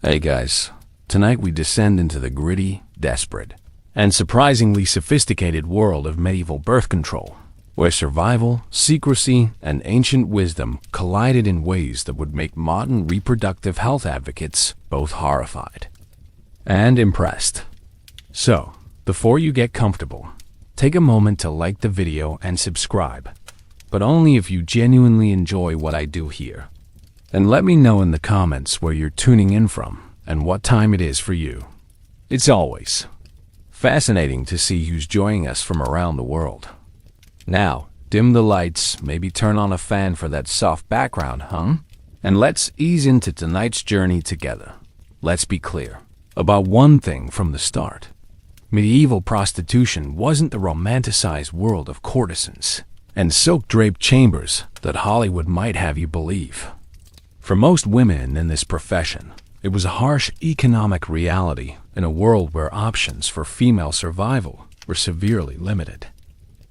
Hey guys, tonight we descend into the gritty, desperate, and surprisingly sophisticated world of medieval birth control, where survival, secrecy, and ancient wisdom collided in ways that would make modern reproductive health advocates both horrified and impressed. So, before you get comfortable, take a moment to like the video and subscribe, but only if you genuinely enjoy what I do here. And let me know in the comments where you're tuning in from and what time it is for you. It's always fascinating to see who's joining us from around the world. Now, dim the lights, maybe turn on a fan for that soft background, huh? And let's ease into tonight's journey together. Let's be clear about one thing from the start. Medieval prostitution wasn't the romanticized world of courtesans and silk-draped chambers that Hollywood might have you believe. For most women in this profession, it was a harsh economic reality in a world where options for female survival were severely limited.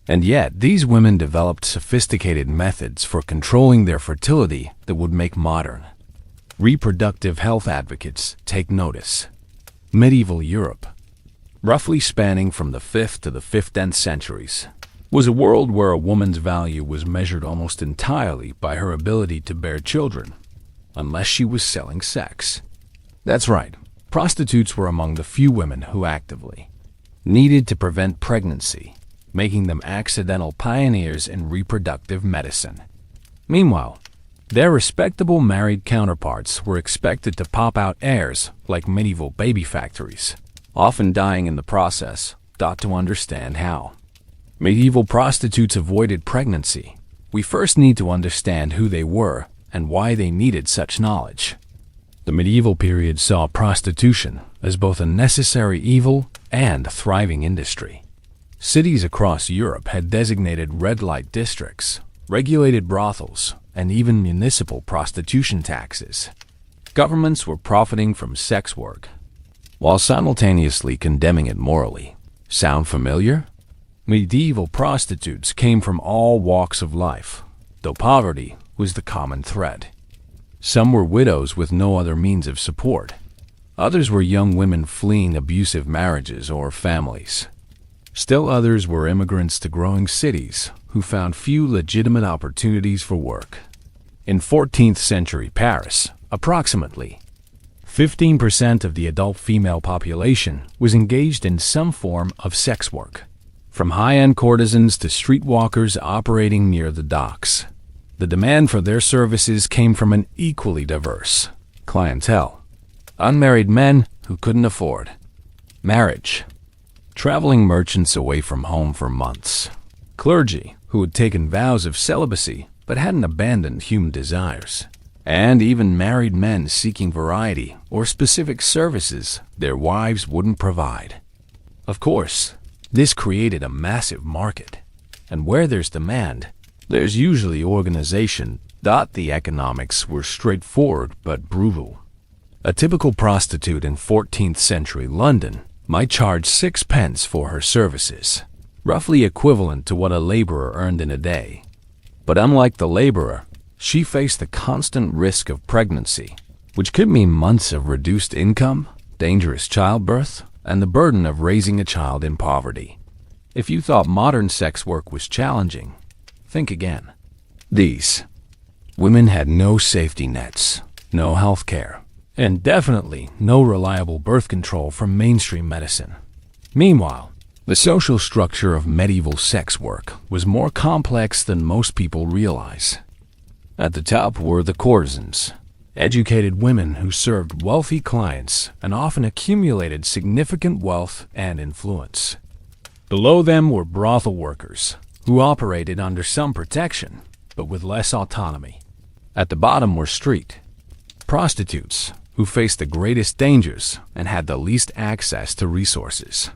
And yet, these women developed sophisticated methods for controlling their fertility that would make modern reproductive health advocates take notice. Medieval Europe, roughly spanning from the 5th to the 15th centuries, was a world where a woman's value was measured almost entirely by her ability to bear children, unless she was selling sex. That's right, prostitutes were among the few women who actively needed to prevent pregnancy, making them accidental pioneers in reproductive medicine. Meanwhile, their respectable married counterparts were expected to pop out heirs like medieval baby factories, often dying in the process. To understand how medieval prostitutes avoided pregnancy, we first need to understand who they were and why they needed such knowledge. The medieval period saw prostitution as both a necessary evil and a thriving industry. Cities across Europe had designated red light districts, regulated brothels, and even municipal prostitution taxes. Governments were profiting from sex work, while simultaneously condemning it morally. Sound familiar? Medieval prostitutes came from all walks of life, though poverty was the common thread. Some were widows with no other means of support. Others were young women fleeing abusive marriages or families. Still others were immigrants to growing cities who found few legitimate opportunities for work. In 14th century Paris, approximately 15% of the adult female population was engaged in some form of sex work, from high-end courtesans to streetwalkers operating near the docks. The demand for their services came from an equally diverse clientele: unmarried men who couldn't afford marriage, traveling merchants away from home for months, clergy who had taken vows of celibacy but hadn't abandoned human desires, and even married men seeking variety or specific services their wives wouldn't provide. Of course, this created a massive market, and where there's demand, there's usually organization. The economics were straightforward but brutal. A typical prostitute in 14th century London might charge 6 pence for her services, roughly equivalent to what a laborer earned in a day. But unlike the laborer, she faced the constant risk of pregnancy, which could mean months of reduced income, dangerous childbirth, and the burden of raising a child in poverty. If you thought modern sex work was challenging, think again. These women had no safety nets, no health care, and definitely no reliable birth control from mainstream medicine. Meanwhile, the social structure of medieval sex work was more complex than most people realize. At the top were the courtesans, educated women who served wealthy clients and often accumulated significant wealth and influence. Below them were brothel workers, who operated under some protection, but with less autonomy. At the bottom were street prostitutes, who faced the greatest dangers and had the least access to resources.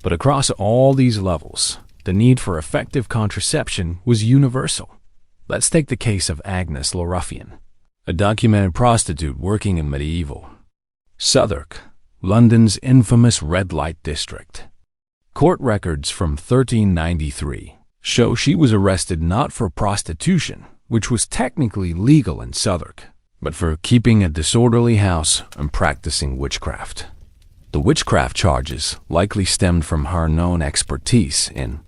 But across all these levels, the need for effective contraception was universal. Let's take the case of Agnes Loruffian, a documented prostitute working in medieval Southwark, London's infamous red light district. Court records from 1393 show she was arrested not for prostitution, which was technically legal in Southwark, but for keeping a disorderly house and practicing witchcraft. The witchcraft charges likely stemmed from her known expertise in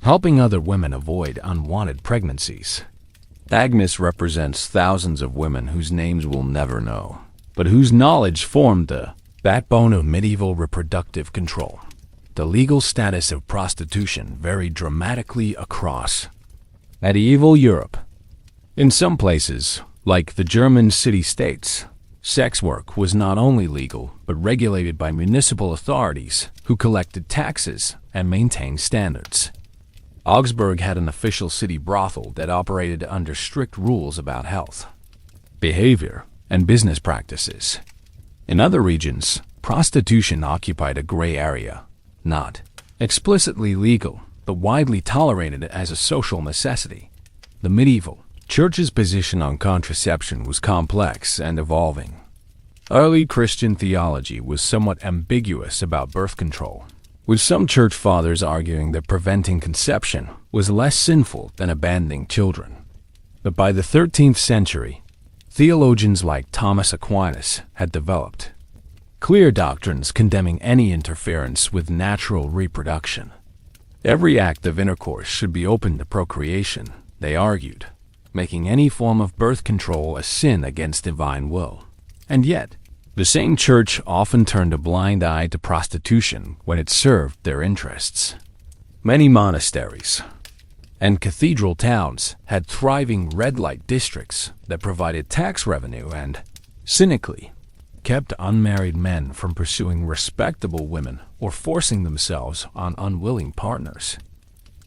helping other women avoid unwanted pregnancies. Agnes represents thousands of women whose names we'll never know, but whose knowledge formed the backbone of medieval reproductive control. The legal status of prostitution varied dramatically across medieval Europe. In some places, like the German city-states, sex work was not only legal but regulated by municipal authorities who collected taxes and maintained standards. Augsburg had an official city brothel that operated under strict rules about health, behavior, and business practices. In other regions, prostitution occupied a gray area, not explicitly legal, but widely tolerated as a social necessity. The medieval church's position on contraception was complex and evolving. Early Christian theology was somewhat ambiguous about birth control, with some church fathers arguing that preventing conception was less sinful than abandoning children. But by the 13th century, theologians like Thomas Aquinas had developed clear doctrines condemning any interference with natural reproduction. Every act of intercourse should be open to procreation, they argued, making any form of birth control a sin against divine will. And yet, the same church often turned a blind eye to prostitution when it served their interests. Many monasteries and cathedral towns had thriving red-light districts that provided tax revenue and, cynically, kept unmarried men from pursuing respectable women or forcing themselves on unwilling partners.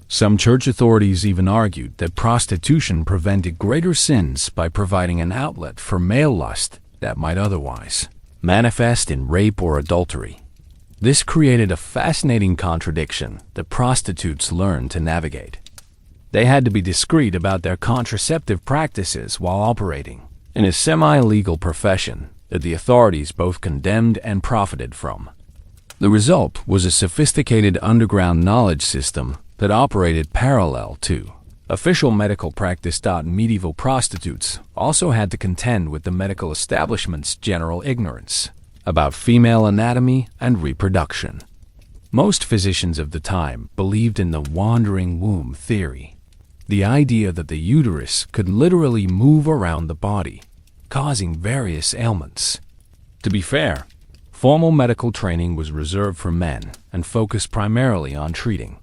Some church authorities even argued that prostitution prevented greater sins by providing an outlet for male lust that might otherwise manifest in rape or adultery. This created a fascinating contradiction that prostitutes learned to navigate. They had to be discreet about their contraceptive practices while operating in a semi-legal profession that the authorities both condemned and profited from. The result was a sophisticated underground knowledge system that operated parallel to official medical practice. Medieval prostitutes also had to contend with the medical establishment's general ignorance about female anatomy and reproduction. Most physicians of the time believed in the wandering womb theory, the idea that the uterus could literally move around the body, causing various ailments. To be fair, formal medical training was reserved for men and focused primarily on treating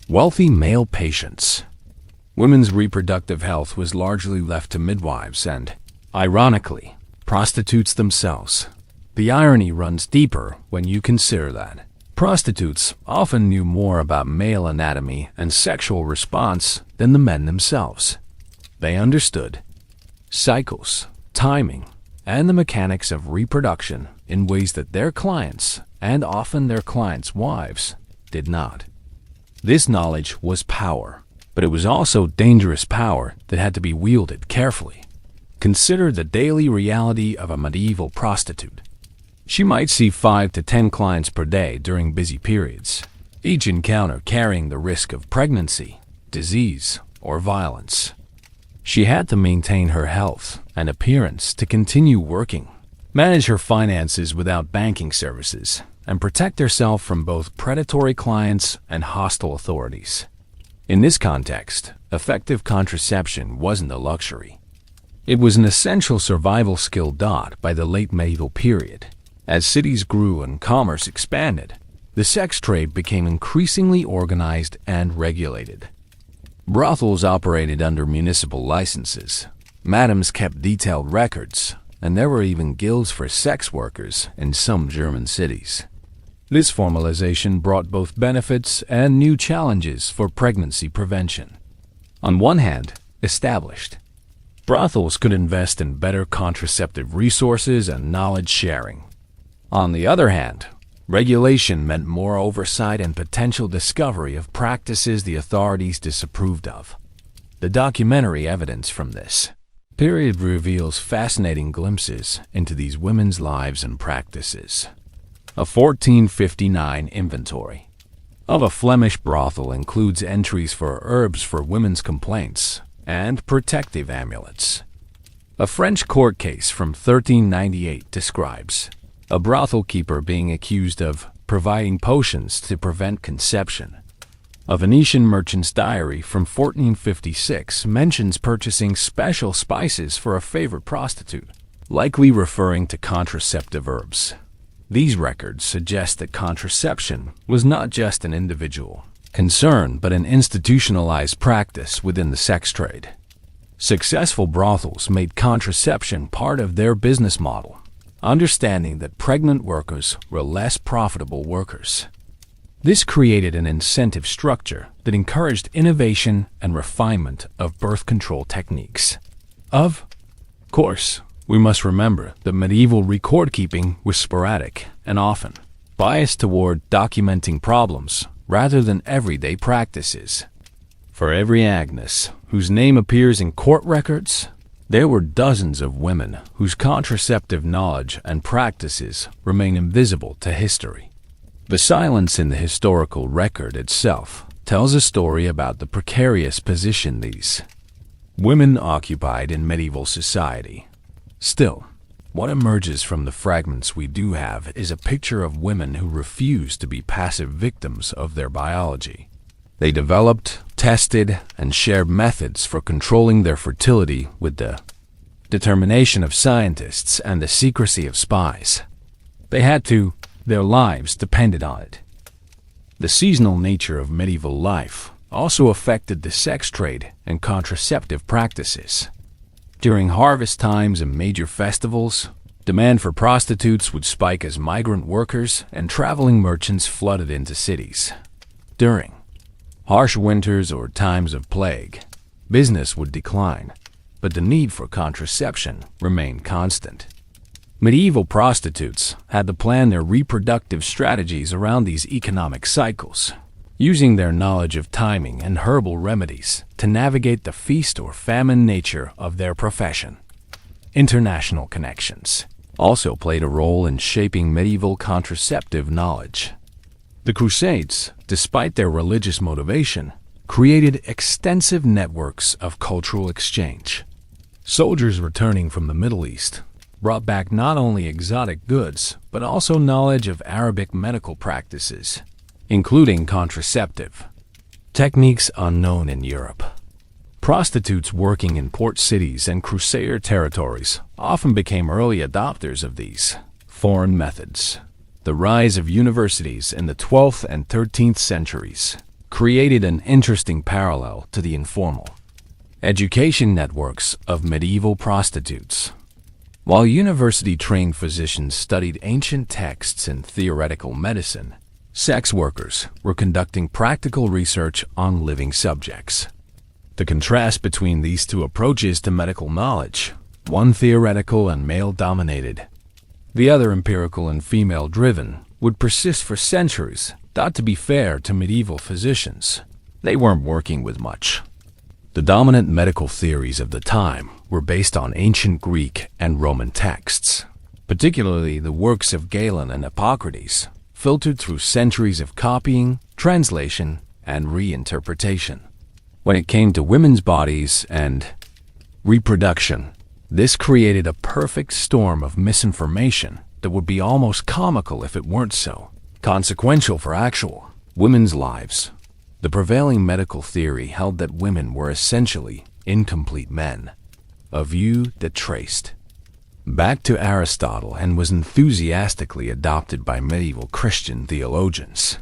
wealthy male patients. Women's reproductive health was largely left to midwives and, ironically, prostitutes themselves. The irony runs deeper when you consider that prostitutes often knew more about male anatomy and sexual response than the men themselves. They understood cycles, timing, and the mechanics of reproduction in ways that their clients, and often their clients' wives, did not. This knowledge was power, but it was also dangerous power that had to be wielded carefully. Consider the daily reality of a medieval prostitute. She might see 5 to 10 clients per day during busy periods, each encounter carrying the risk of pregnancy, disease, or violence. She had to maintain her health and appearance to continue working, manage her finances without banking services, and protect herself from both predatory clients and hostile authorities. In this context, effective contraception wasn't a luxury. It was an essential survival skill. By the late medieval period, as cities grew and commerce expanded, the sex trade became increasingly organized and regulated. Brothels operated under municipal licenses, madams kept detailed records, and there were even guilds for sex workers in some German cities. This formalization brought both benefits and new challenges for pregnancy prevention. On one hand, established brothels could invest in better contraceptive resources and knowledge sharing. On the other hand, regulation meant more oversight and potential discovery of practices the authorities disapproved of. The documentary evidence from this period reveals fascinating glimpses into these women's lives and practices. A 1459 inventory of a Flemish brothel includes entries for herbs for women's complaints and protective amulets. A French court case from 1398 describes a brothel keeper being accused of providing potions to prevent conception. A Venetian merchant's diary from 1456 mentions purchasing special spices for a favorite prostitute, likely referring to contraceptive herbs. These records suggest that contraception was not just an individual concern but an institutionalized practice within the sex trade. Successful brothels made contraception part of their business model, understanding that pregnant workers were less profitable workers. This created an incentive structure that encouraged innovation and refinement of birth control techniques. Of course, we must remember that medieval record-keeping was sporadic and often biased toward documenting problems rather than everyday practices. For every Agnes whose name appears in court records, there were dozens of women whose contraceptive knowledge and practices remain invisible to history. The silence in the historical record itself tells a story about the precarious position these women occupied in medieval society. Still, what emerges from the fragments we do have is a picture of women who refused to be passive victims of their biology. They developed, tested, and shared methods for controlling their fertility with the determination of scientists and the secrecy of spies. They had to. Their lives depended on it. The seasonal nature of medieval life also affected the sex trade and contraceptive practices. During harvest times and major festivals, demand for prostitutes would spike as migrant workers and traveling merchants flooded into cities. During harsh winters or times of plague, business would decline, but the need for contraception remained constant. Medieval prostitutes had to plan their reproductive strategies around these economic cycles, using their knowledge of timing and herbal remedies to navigate the feast or famine nature of their profession. International connections also played a role in shaping medieval contraceptive knowledge. The Crusades, despite their religious motivation, created extensive networks of cultural exchange. Soldiers returning from the Middle East brought back not only exotic goods, but also knowledge of Arabic medical practices, including contraceptive techniques unknown in Europe. Prostitutes working in port cities and crusader territories often became early adopters of these foreign methods. The rise of universities in the 12th and 13th centuries created an interesting parallel to the informal education networks of medieval prostitutes. While university-trained physicians studied ancient texts and theoretical medicine, sex workers were conducting practical research on living subjects. The contrast between these two approaches to medical knowledge, one theoretical and male-dominated, the other empirical and female-driven, would persist for centuries. Thought to be fair to medieval physicians, they weren't working with much. The dominant medical theories of the time were based on ancient Greek and Roman texts, particularly the works of Galen and Hippocrates, filtered through centuries of copying, translation, and reinterpretation. When it came to women's bodies and reproduction, this created a perfect storm of misinformation that would be almost comical if it weren't so consequential for actual women's lives. The prevailing medical theory held that women were essentially incomplete men, a view that traced back to Aristotle and was enthusiastically adopted by medieval Christian theologians.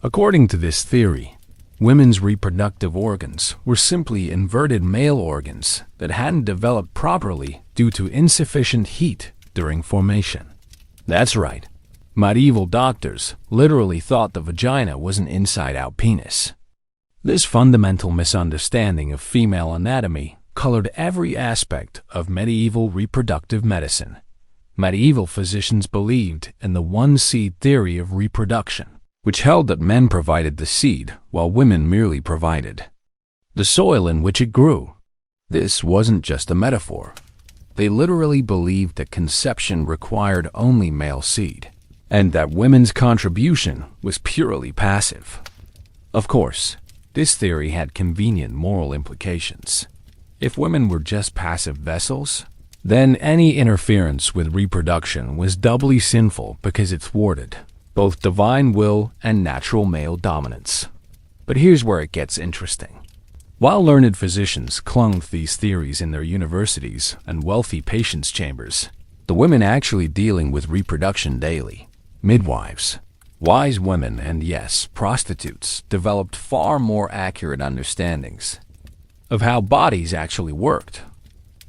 According to this theory, women's reproductive organs were simply inverted male organs that hadn't developed properly due to insufficient heat during formation. That's right. Medieval doctors literally thought the vagina was an inside-out penis. This fundamental misunderstanding of female anatomy colored every aspect of medieval reproductive medicine. Medieval physicians believed in the one-seed theory of reproduction, which held that men provided the seed while women merely provided the soil in which it grew. This wasn't just a metaphor. They literally believed that conception required only male seed, and that women's contribution was purely passive. Of course, this theory had convenient moral implications. If women were just passive vessels, Then any interference with reproduction was doubly sinful because it thwarted both divine will and natural male dominance. But here's where it gets interesting. While learned physicians clung to these theories in their universities and wealthy patients' chambers, the women actually dealing with reproduction daily, midwives, wise women, and yes, prostitutes, developed far more accurate understandings of how bodies actually worked.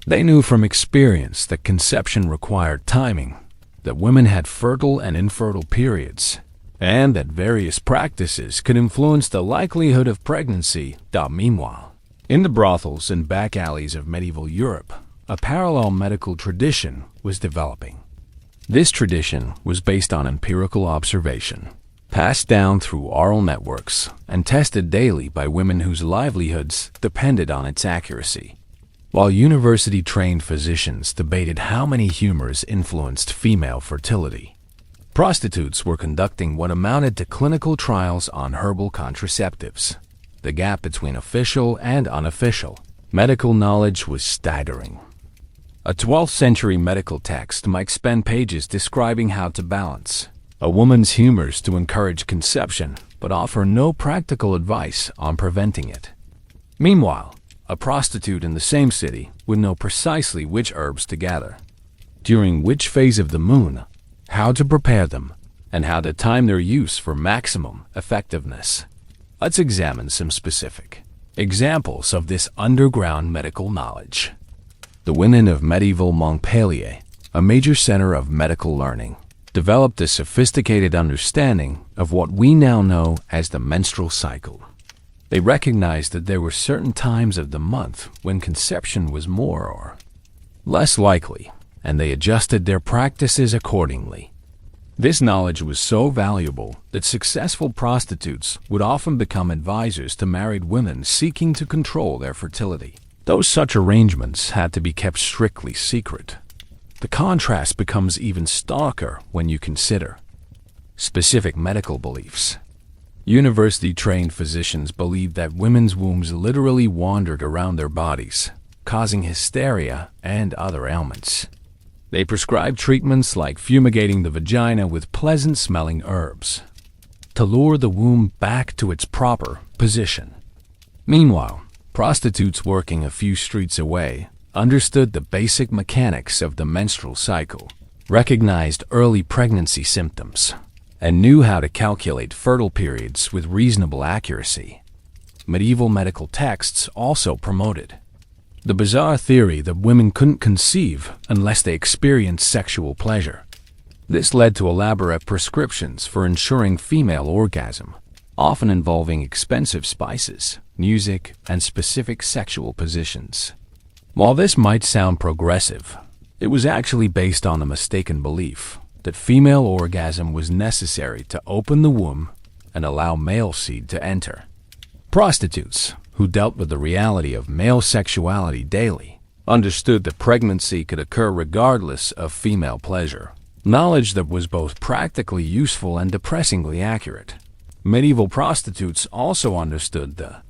They knew from experience that conception required timing, that women had fertile and infertile periods, and that various practices could influence the likelihood of pregnancy. Meanwhile, in the brothels and back alleys of medieval Europe, a parallel medical tradition was developing. This tradition was based on empirical observation, passed down through oral networks, and tested daily by women whose livelihoods depended on its accuracy. While university-trained physicians debated how many humors influenced female fertility, prostitutes were conducting what amounted to clinical trials on herbal contraceptives. The gap between official and unofficial medical knowledge was staggering. A 12th century medical text might spend pages describing how to balance a woman's humors to encourage conception, but offer no practical advice on preventing it. Meanwhile, a prostitute in the same city would know precisely which herbs to gather, during which phase of the moon, how to prepare them, and how to time their use for maximum effectiveness. Let's examine some specific examples of this underground medical knowledge. The women of medieval Montpellier, a major center of medical learning, developed a sophisticated understanding of what we now know as the menstrual cycle. They recognized that there were certain times of the month when conception was more or less likely, and they adjusted their practices accordingly. This knowledge was so valuable that successful prostitutes would often become advisors to married women seeking to control their fertility, though such arrangements had to be kept strictly secret. The contrast becomes even starker when you consider specific medical beliefs. University-trained physicians believed that women's wombs literally wandered around their bodies, causing hysteria and other ailments. They prescribed treatments like fumigating the vagina with pleasant-smelling herbs to lure the womb back to its proper position. Meanwhile, prostitutes working a few streets away understood the basic mechanics of the menstrual cycle, recognized early pregnancy symptoms, and knew how to calculate fertile periods with reasonable accuracy. Medieval medical texts also promoted the bizarre theory that women couldn't conceive unless they experienced sexual pleasure. This led to elaborate prescriptions for ensuring female orgasm, often involving expensive spices, music, and specific sexual positions. While this might sound progressive, it was actually based on a mistaken belief that female orgasm was necessary to open the womb and allow male seed to enter. Prostitutes, who dealt with the reality of male sexuality daily, understood that pregnancy could occur regardless of female pleasure, knowledge that was both practically useful and depressingly accurate. Medieval prostitutes also understood the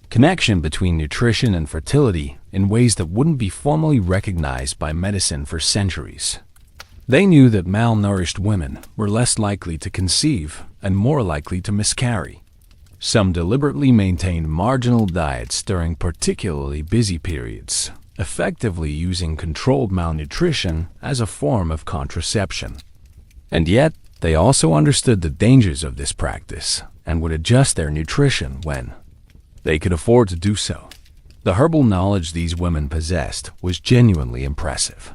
connection between nutrition and fertility in ways that wouldn't be formally recognized by medicine for centuries. They knew that malnourished women were less likely to conceive and more likely to miscarry. Some deliberately maintained marginal diets during particularly busy periods, effectively using controlled malnutrition as a form of contraception. And yet, they also understood the dangers of this practice and would adjust their nutrition when they could afford to do so. The herbal knowledge these women possessed was genuinely impressive.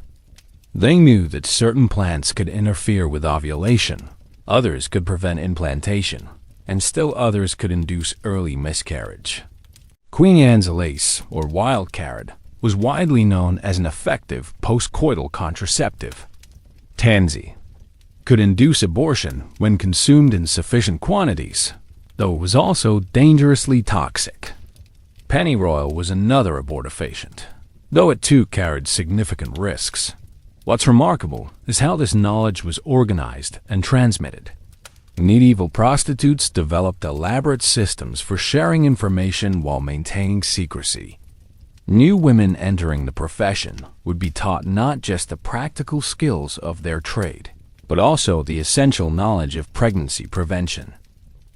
They knew that certain plants could interfere with ovulation, others could prevent implantation, and still others could induce early miscarriage. Queen Anne's lace, or wild carrot, was widely known as an effective postcoital contraceptive. Tansy could induce abortion when consumed in sufficient quantities, though it was also dangerously toxic. Pennyroyal was another abortifacient, though it too carried significant risks. What's remarkable is how this knowledge was organized and transmitted. Medieval prostitutes developed elaborate systems for sharing information while maintaining secrecy. New women entering the profession would be taught not just the practical skills of their trade, but also the essential knowledge of pregnancy prevention.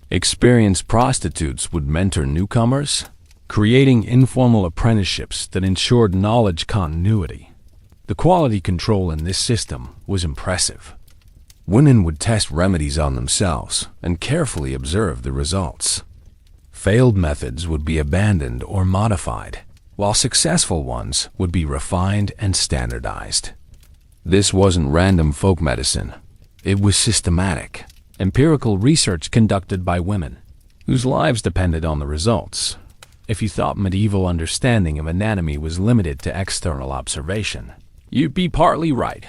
Experienced prostitutes would mentor newcomers, creating informal apprenticeships that ensured knowledge continuity. The quality control in this system was impressive. Women would test remedies on themselves and carefully observe the results. Failed methods would be abandoned or modified, while successful ones would be refined and standardized. This wasn't random folk medicine. It was systematic, empirical research conducted by women, whose lives depended on the results. If you thought medieval understanding of anatomy was limited to external observation, you'd be partly right.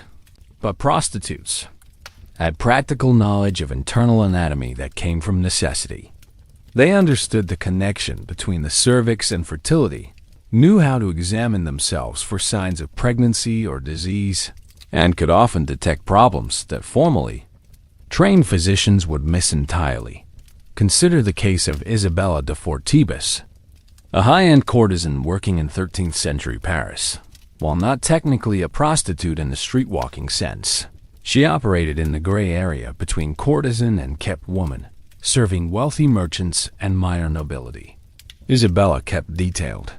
But prostitutes had practical knowledge of internal anatomy that came from necessity. They understood the connection between the cervix and fertility, knew how to examine themselves for signs of pregnancy or disease, and could often detect problems that formally trained physicians would miss entirely. Consider the case of Isabella de Fortibus, a high-end courtesan working in 13th century Paris. While not technically a prostitute in the street-walking sense, she operated in the gray area between courtesan and kept woman, serving wealthy merchants and minor nobility. Isabella kept detailed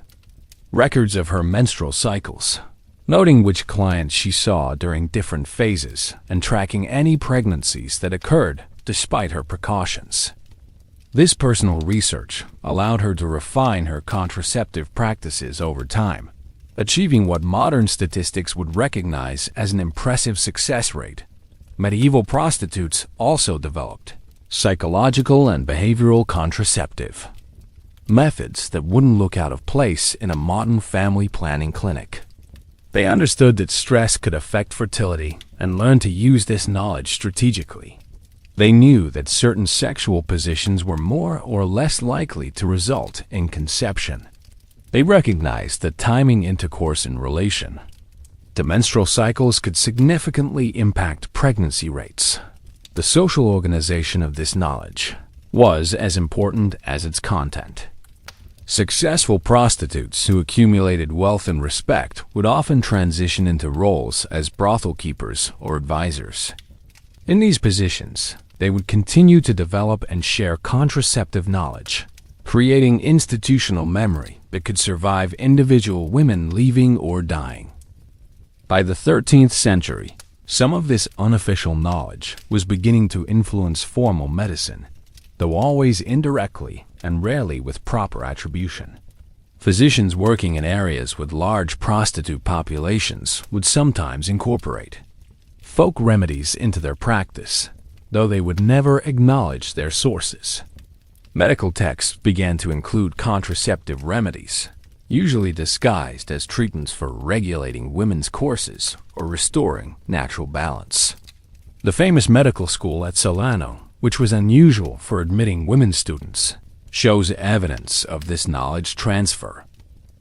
records of her menstrual cycles, noting which clients she saw during different phases and tracking any pregnancies that occurred despite her precautions. This personal research allowed her to refine her contraceptive practices over time, achieving what modern statistics would recognize as an impressive success rate. Medieval prostitutes also developed psychological and behavioral contraceptive methods that wouldn't look out of place in a modern family planning clinic. They understood that stress could affect fertility and learned to use this knowledge strategically. They knew that certain sexual positions were more or less likely to result in conception. They recognized that timing intercourse in relation to menstrual cycles could significantly impact pregnancy rates. The social organization of this knowledge was as important as its content. Successful prostitutes who accumulated wealth and respect would often transition into roles as brothel keepers or advisors. In these positions, they would continue to develop and share contraceptive knowledge, creating institutional memory that could survive individual women leaving or dying. By the 13th century, some of this unofficial knowledge was beginning to influence formal medicine, though always indirectly and rarely with proper attribution. Physicians working in areas with large prostitute populations would sometimes incorporate folk remedies into their practice, though they would never acknowledge their sources. Medical texts began to include contraceptive remedies, usually disguised as treatments for regulating women's courses or restoring natural balance. The famous medical school at Salerno, which was unusual for admitting women students, shows evidence of this knowledge transfer.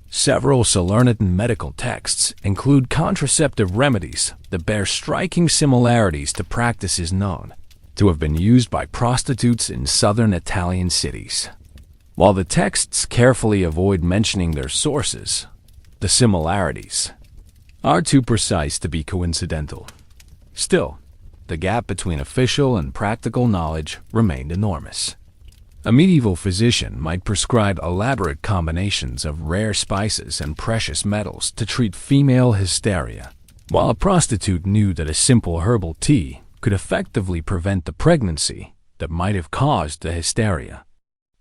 Several Salernitan medical texts include contraceptive remedies that bear striking similarities to practices known to have been used by prostitutes in southern Italian cities. While the texts carefully avoid mentioning their sources, the similarities are too precise to be coincidental. Still, the gap between official and practical knowledge remained enormous. A medieval physician might prescribe elaborate combinations of rare spices and precious metals to treat female hysteria, while a prostitute knew that a simple herbal tea could effectively prevent the pregnancy that might have caused the hysteria.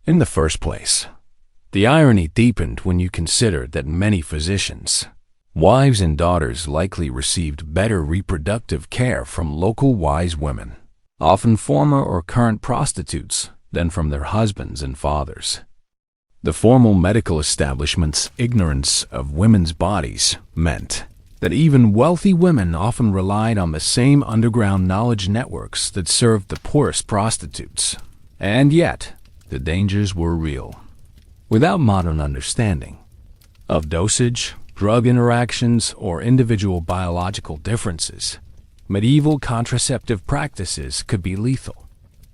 In the first place, the irony deepened when you considered that many physicians, wives and daughters likely received better reproductive care from local wise women, often former or current prostitutes, than from their husbands and fathers. The formal medical establishment's ignorance of women's bodies meant that even wealthy women often relied on the same underground knowledge networks that served the poorest prostitutes. And yet, the dangers were real. Without modern understanding of dosage, drug interactions, or individual biological differences, medieval contraceptive practices could be lethal.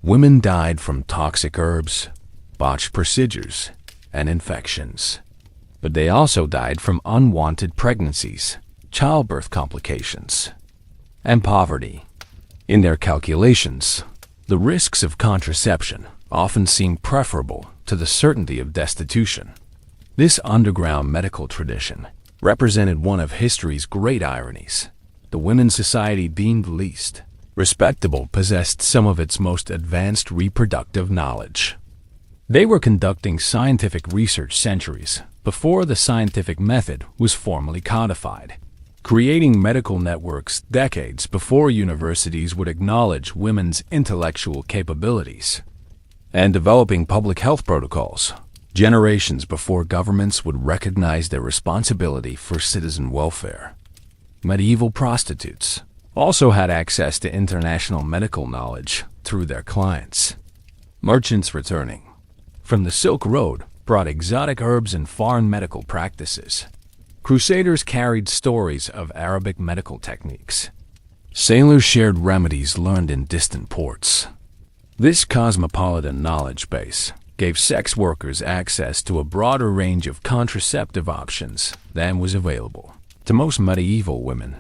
Women died from toxic herbs, botched procedures, and infections. but they also died from unwanted pregnancies, childbirth complications, and poverty. In their calculations, the risks of contraception often seem preferable to the certainty of destitution. This underground medical tradition represented one of history's great ironies. The women's society deemed least respectable possessed some of its most advanced reproductive knowledge. They were conducting scientific research centuries before the scientific method was formally codified, creating medical networks decades before universities would acknowledge women's intellectual capabilities, and developing public health protocols generations before governments would recognize their responsibility for citizen welfare. Medieval prostitutes also had access to international medical knowledge through their clients. Merchants returning from the Silk Road brought exotic herbs and foreign medical practices. Crusaders carried stories of Arabic medical techniques. Sailors shared remedies learned in distant ports. This cosmopolitan knowledge base gave sex workers access to a broader range of contraceptive options than was available to most medieval women.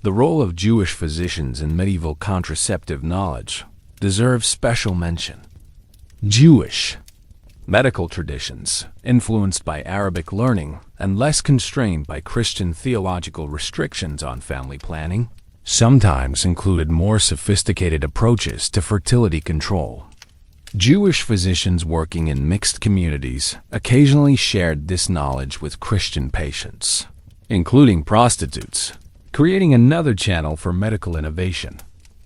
The role of Jewish physicians in medieval contraceptive knowledge deserves special mention. Jewish medical traditions, influenced by Arabic learning and less constrained by Christian theological restrictions on family planning, sometimes included more sophisticated approaches to fertility control. Jewish physicians working in mixed communities occasionally shared this knowledge with Christian patients, including prostitutes, creating another channel for medical innovation.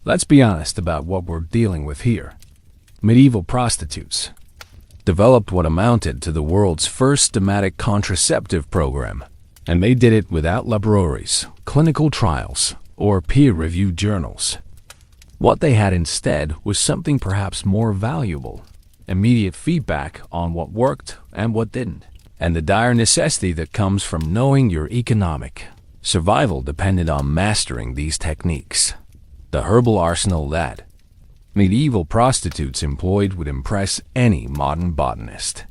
Let's be honest about what we're dealing with here. Medieval prostitutes developed what amounted to the world's first systematic contraceptive program, and they did it without laboratories, clinical trials, or peer-reviewed journals. What they had instead was something perhaps more valuable: immediate feedback on what worked and what didn't, and the dire necessity that comes from knowing your economic survival depended on mastering these techniques. The herbal arsenal that medieval prostitutes employed would impress any modern botanist.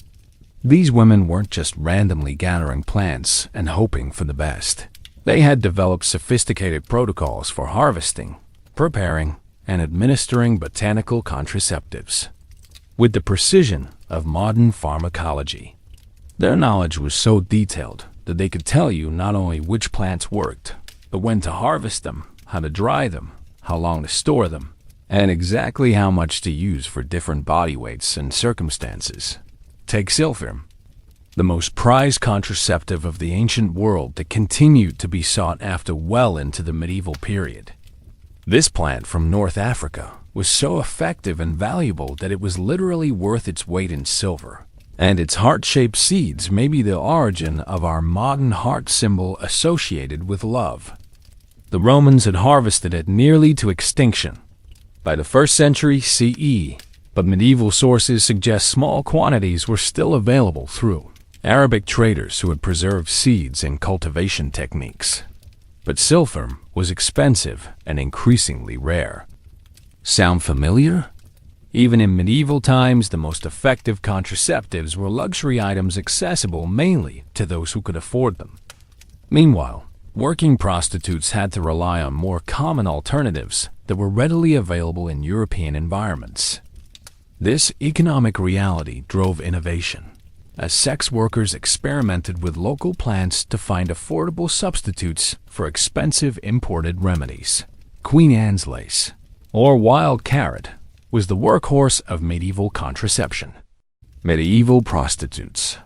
These women weren't just randomly gathering plants and hoping for the best. They had developed sophisticated protocols for harvesting, preparing, and administering botanical contraceptives with the precision of modern pharmacology. Their knowledge was so detailed that they could tell you not only which plants worked, but when to harvest them, how to dry them, how long to store them, and exactly how much to use for different body weights and circumstances. Take silphium, the most prized contraceptive of the ancient world that continued to be sought after well into the medieval period. This plant from North Africa was so effective and valuable that it was literally worth its weight in silver, and its heart-shaped seeds may be the origin of our modern heart symbol associated with love. The Romans had harvested it nearly to extinction by the 1st century CE, but medieval sources suggest small quantities were still available through Arabic traders who had preserved seeds and cultivation techniques. But silphium was expensive and increasingly rare. Sound familiar? Even in medieval times, the most effective contraceptives were luxury items accessible mainly to those who could afford them. Meanwhile, working prostitutes had to rely on more common alternatives that were readily available in European environments. This economic reality drove innovation, as sex workers experimented with local plants to find affordable substitutes for expensive imported remedies. Queen Anne's lace, or wild carrot, was the workhorse of medieval contraception. Medieval prostitutes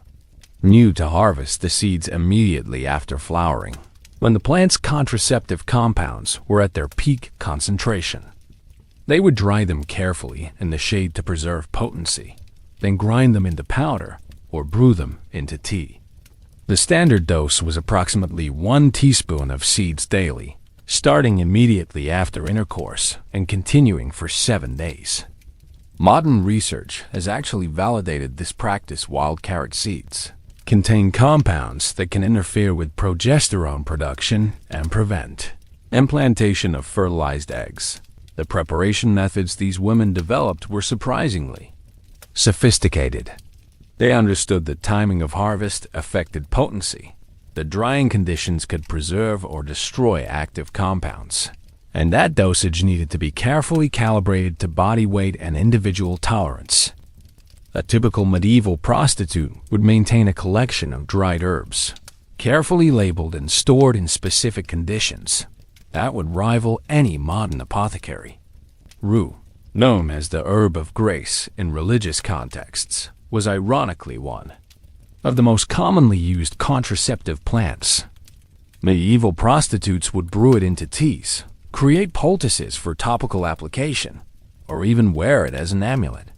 knew to harvest the seeds immediately after flowering, when the plant's contraceptive compounds were at their peak concentration. They would dry them carefully in the shade to preserve potency, then grind them into powder or brew them into tea. The standard dose was approximately 1 teaspoon of seeds daily, starting immediately after intercourse and continuing for 7 days. Modern research has actually validated this practice. Wild carrot seeds contain compounds that can interfere with progesterone production and prevent implantation of fertilized eggs. The preparation methods these women developed were surprisingly sophisticated. They understood the timing of harvest affected potency. The drying conditions could preserve or destroy active compounds, and that dosage needed to be carefully calibrated to body weight and individual tolerance. A typical medieval prostitute would maintain a collection of dried herbs, carefully labeled and stored in specific conditions, that would rival any modern apothecary. Rue, known as the herb of grace in religious contexts, was ironically one of the most commonly used contraceptive plants. Medieval prostitutes would brew it into teas, create poultices for topical application, or even wear it as an amulet.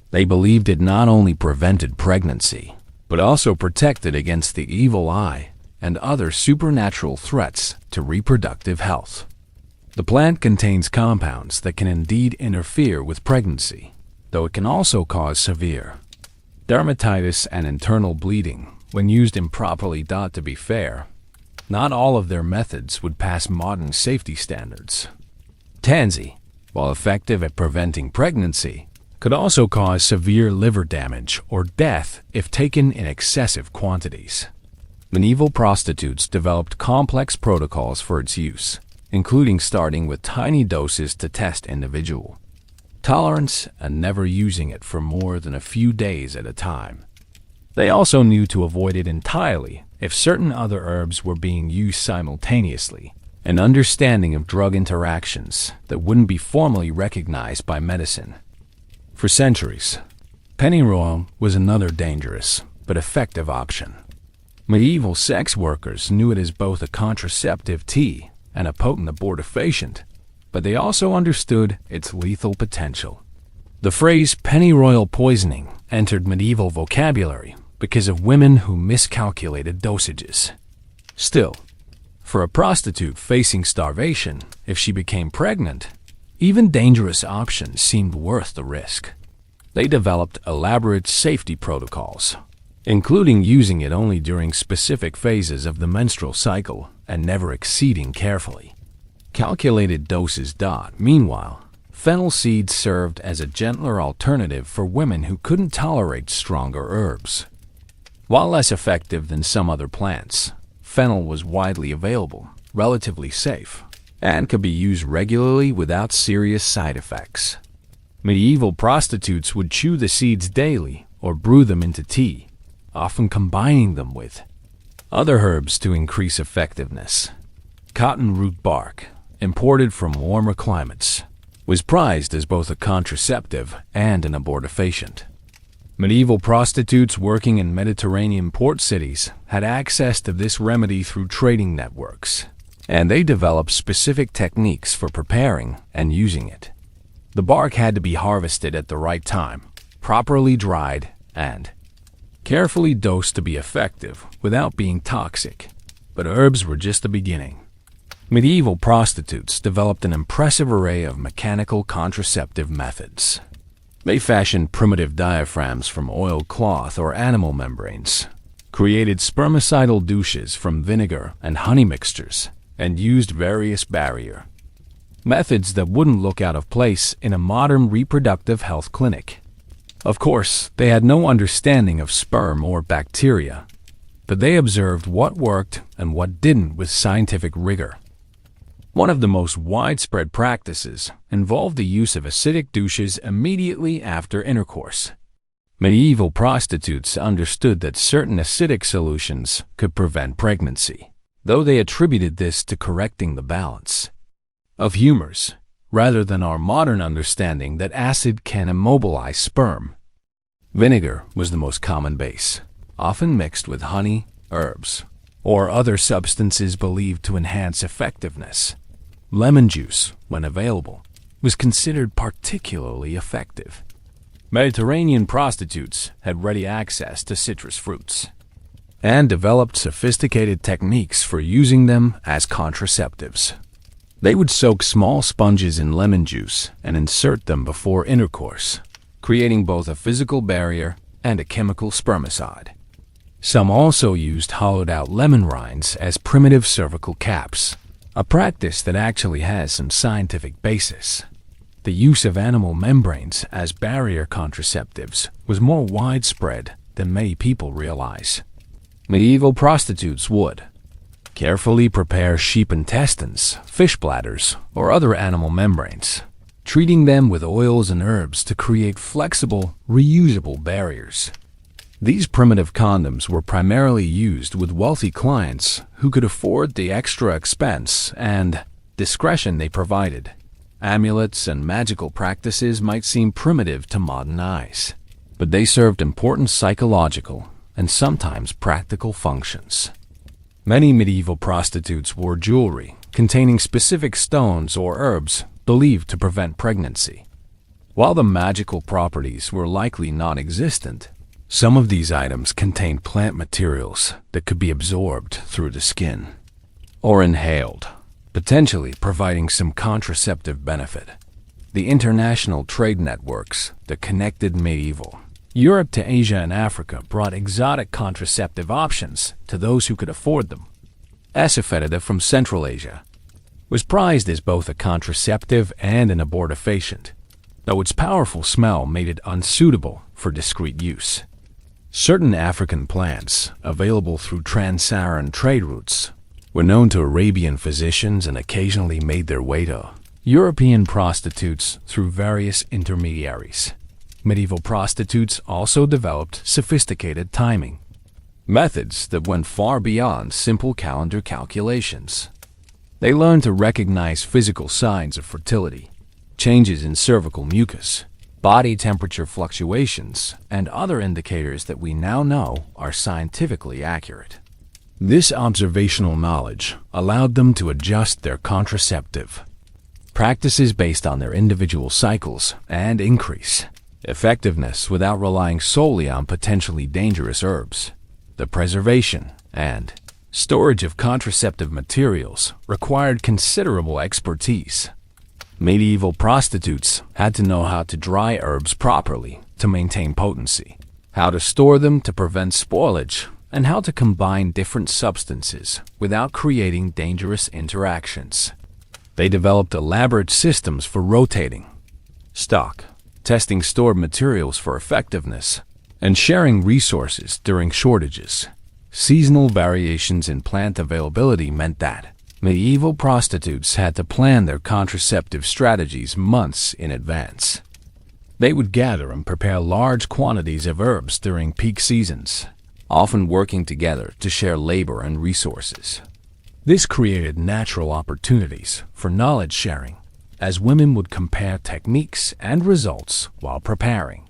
They believed it not only prevented pregnancy, but also protected against the evil eye and other supernatural threats to reproductive health. The plant contains compounds that can indeed interfere with pregnancy, though it can also cause severe dermatitis and internal bleeding when used improperly. To be fair, not all of their methods would pass modern safety standards. Tansy, while effective at preventing pregnancy, could also cause severe liver damage or death if taken in excessive quantities. Medieval prostitutes developed complex protocols for its use, including starting with tiny doses to test individual tolerance and never using it for more than a few days at a time. They also knew to avoid it entirely if certain other herbs were being used simultaneously, an understanding of drug interactions that wouldn't be formally recognized by medicine. For centuries, pennyroyal was another dangerous but effective option. Medieval sex workers knew it as both a contraceptive tea and a potent abortifacient, but they also understood its lethal potential. The phrase pennyroyal poisoning entered medieval vocabulary because of women who miscalculated dosages. Still, for a prostitute facing starvation if she became pregnant, even dangerous options seemed worth the risk. They developed elaborate safety protocols, including using it only during specific phases of the menstrual cycle and never exceeding carefully calculated doses. Meanwhile, fennel seeds served as a gentler alternative for women who couldn't tolerate stronger herbs. While less effective than some other plants, fennel was widely available, relatively safe, and could be used regularly without serious side effects. Medieval prostitutes would chew the seeds daily or brew them into tea, often combining them with other herbs to increase effectiveness. Cotton root bark, imported from warmer climates, was prized as both a contraceptive and an abortifacient. Medieval prostitutes working in Mediterranean port cities had access to this remedy through trading networks, and they developed specific techniques for preparing and using it. The bark had to be harvested at the right time, properly dried, and carefully dosed to be effective without being toxic. But herbs were just the beginning. Medieval prostitutes developed an impressive array of mechanical contraceptive methods. They fashioned primitive diaphragms from oiled cloth or animal membranes, created spermicidal douches from vinegar and honey mixtures, and used various barrier methods that wouldn't look out of place in a modern reproductive health clinic. Of course, they had no understanding of sperm or bacteria, but they observed what worked and what didn't with scientific rigor. One of the most widespread practices involved the use of acidic douches immediately after intercourse. Medieval prostitutes understood that certain acidic solutions could prevent pregnancy, though they attributed this to correcting the balance of humors, rather than our modern understanding that acid can immobilize sperm. Vinegar was the most common base, often mixed with honey, herbs, or other substances believed to enhance effectiveness. Lemon juice, when available, was considered particularly effective. Mediterranean prostitutes had ready access to citrus fruits and developed sophisticated techniques for using them as contraceptives. They would soak small sponges in lemon juice and insert them before intercourse, creating both a physical barrier and a chemical spermicide. Some also used hollowed-out lemon rinds as primitive cervical caps, a practice that actually has some scientific basis. The use of animal membranes as barrier contraceptives was more widespread than many people realize. Medieval prostitutes would carefully prepare sheep intestines, fish bladders, or other animal membranes, treating them with oils and herbs to create flexible, reusable barriers. These primitive condoms were primarily used with wealthy clients who could afford the extra expense and discretion they provided. Amulets and magical practices might seem primitive to modern eyes, but they served important psychological and sometimes practical functions. Many medieval prostitutes wore jewelry containing specific stones or herbs believed to prevent pregnancy. While the magical properties were likely non-existent, some of these items contained plant materials that could be absorbed through the skin or inhaled, potentially providing some contraceptive benefit. The international trade networks that connected medieval Europe to Asia and Africa brought exotic contraceptive options to those who could afford them. Asafoetida from Central Asia was prized as both a contraceptive and an abortifacient, though its powerful smell made it unsuitable for discreet use. Certain African plants, available through trans-Saharan trade routes, were known to Arabian physicians and occasionally made their way to European prostitutes through various intermediaries. Medieval prostitutes also developed sophisticated timing methods that went far beyond simple calendar calculations. They learned to recognize physical signs of fertility, changes in cervical mucus, body temperature fluctuations, and other indicators that we now know are scientifically accurate. This observational knowledge allowed them to adjust their contraceptive practices based on their individual cycles and increase effectiveness without relying solely on potentially dangerous herbs. The preservation and storage of contraceptive materials required considerable expertise. Medieval prostitutes had to know how to dry herbs properly to maintain potency, how to store them to prevent spoilage, and how to combine different substances without creating dangerous interactions. They developed elaborate systems for rotating stock, testing stored materials for effectiveness, and sharing resources during shortages. Seasonal variations in plant availability meant that medieval prostitutes had to plan their contraceptive strategies months in advance. They would gather and prepare large quantities of herbs during peak seasons, often working together to share labor and resources. This created natural opportunities for knowledge sharing, as women would compare techniques and results while preparing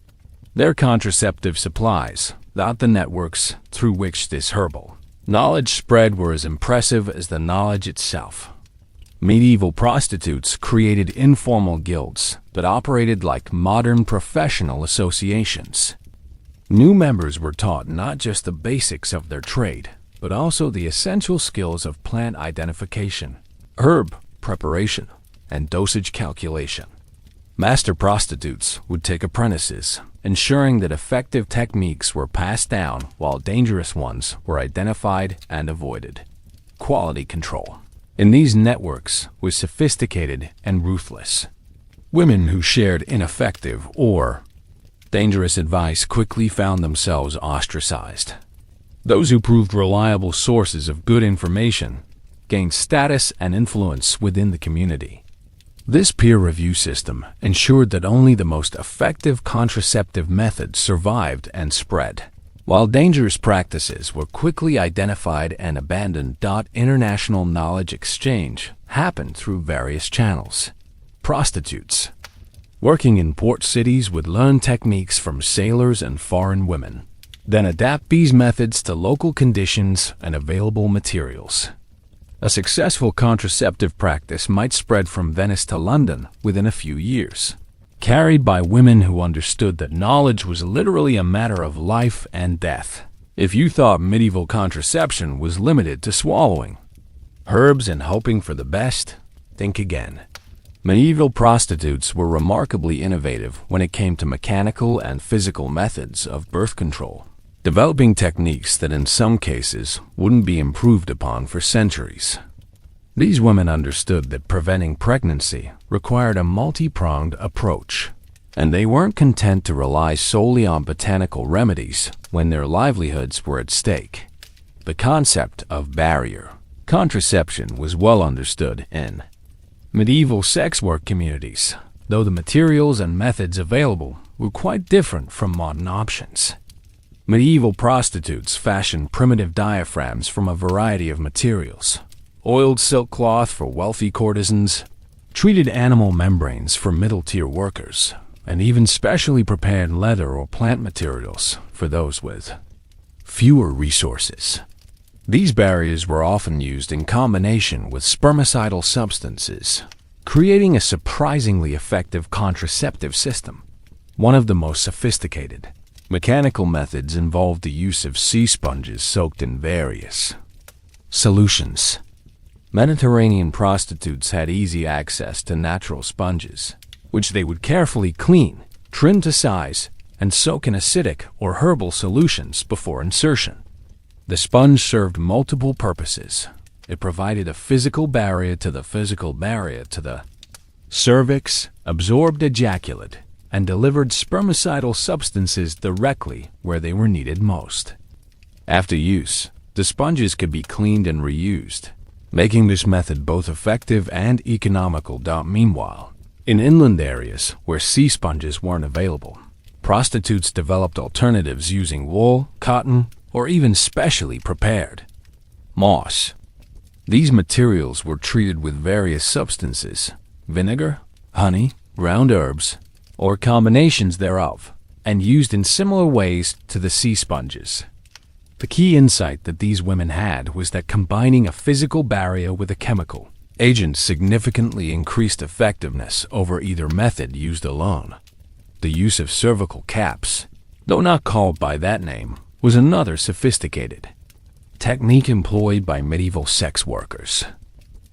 their contraceptive supplies. That the networks through which this herbal knowledge spread were as impressive as the knowledge itself. Medieval prostitutes created informal guilds that operated like modern professional associations. New members were taught not just the basics of their trade, but also the essential skills of plant identification, herb preparation, and dosage calculation. Master prostitutes would take apprentices, ensuring that effective techniques were passed down while dangerous ones were identified and avoided. Quality control in these networks was sophisticated and ruthless. Women who shared ineffective or dangerous advice quickly found themselves ostracized. Those who proved reliable sources of good information gained status and influence within the community. This peer review system ensured that only the most effective contraceptive methods survived and spread, while dangerous practices were quickly identified and abandoned. International knowledge exchange happened through various channels. Prostitutes working in port cities would learn techniques from sailors and foreign women, then adapt these methods to local conditions and available materials. A successful contraceptive practice might spread from Venice to London within a few years, carried by women who understood that knowledge was literally a matter of life and death. If you thought medieval contraception was limited to swallowing herbs and hoping for the best, think again. Medieval prostitutes were remarkably innovative when it came to mechanical and physical methods of birth control, developing techniques that in some cases wouldn't be improved upon for centuries. These women understood that preventing pregnancy required a multi-pronged approach. And they weren't content to rely solely on botanical remedies when their livelihoods were at stake. The concept of barrier contraception was well understood in medieval sex work communities, though the materials and methods available were quite different from modern options. Medieval prostitutes fashioned primitive diaphragms from a variety of materials, oiled silk cloth for wealthy courtesans, treated animal membranes for middle-tier workers, and even specially prepared leather or plant materials for those with fewer resources. These barriers were often used in combination with spermicidal substances, creating a surprisingly effective contraceptive system. One of the most sophisticated mechanical methods involved the use of sea sponges soaked in various solutions. Mediterranean prostitutes had easy access to natural sponges, which they would carefully clean, trim to size, and soak in acidic or herbal solutions before insertion. The sponge served multiple purposes. It provided a physical barrier to the cervix, absorbed ejaculate, and delivered spermicidal substances directly where they were needed most. After use, the sponges could be cleaned and reused, making this method both effective and economical. Meanwhile, in inland areas where sea sponges weren't available, prostitutes developed alternatives using wool, cotton, or even specially prepared moss. These materials were treated with various substances, vinegar, honey, ground herbs, or combinations thereof, and used in similar ways to the sea sponges. The key insight that these women had was that combining a physical barrier with a chemical agent significantly increased effectiveness over either method used alone. The use of cervical caps, though not called by that name, was another sophisticated technique employed by medieval sex workers.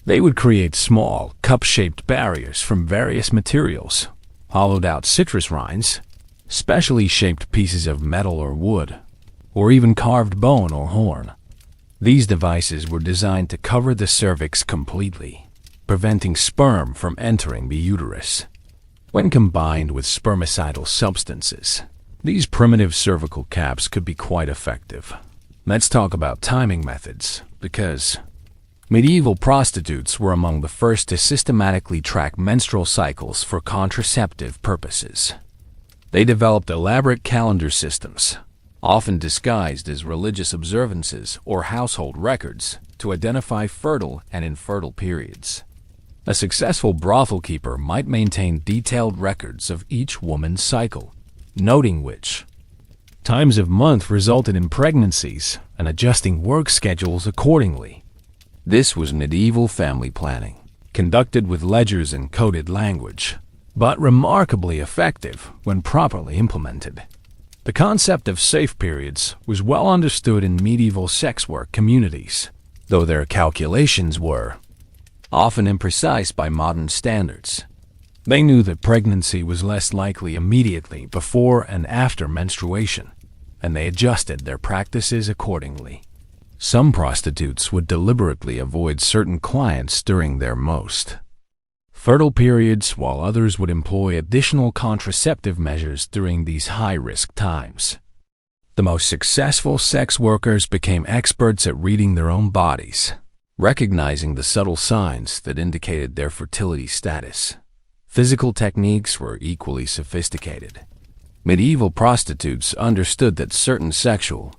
They would create small, cup-shaped barriers from various materials, hollowed-out citrus rinds, specially shaped pieces of metal or wood, or even carved bone or horn. These devices were designed to cover the cervix completely, preventing sperm from entering the uterus. When combined with spermicidal substances, these primitive cervical caps could be quite effective. Let's talk about timing methods, because medieval prostitutes were among the first to systematically track menstrual cycles for contraceptive purposes. They developed elaborate calendar systems, often disguised as religious observances or household records, to identify fertile and infertile periods. A successful brothel keeper might maintain detailed records of each woman's cycle, noting which times of month resulted in pregnancies and adjusting work schedules accordingly. This was medieval family planning, conducted with ledgers and coded language, but remarkably effective when properly implemented. The concept of safe periods was well understood in medieval sex work communities, though their calculations were often imprecise by modern standards. They knew that pregnancy was less likely immediately before and after menstruation, and they adjusted their practices accordingly. Some prostitutes would deliberately avoid certain clients during their most fertile periods, while others would employ additional contraceptive measures during these high-risk times. The most successful sex workers became experts at reading their own bodies, recognizing the subtle signs that indicated their fertility status. Physical techniques were equally sophisticated. Medieval prostitutes understood that certain sexual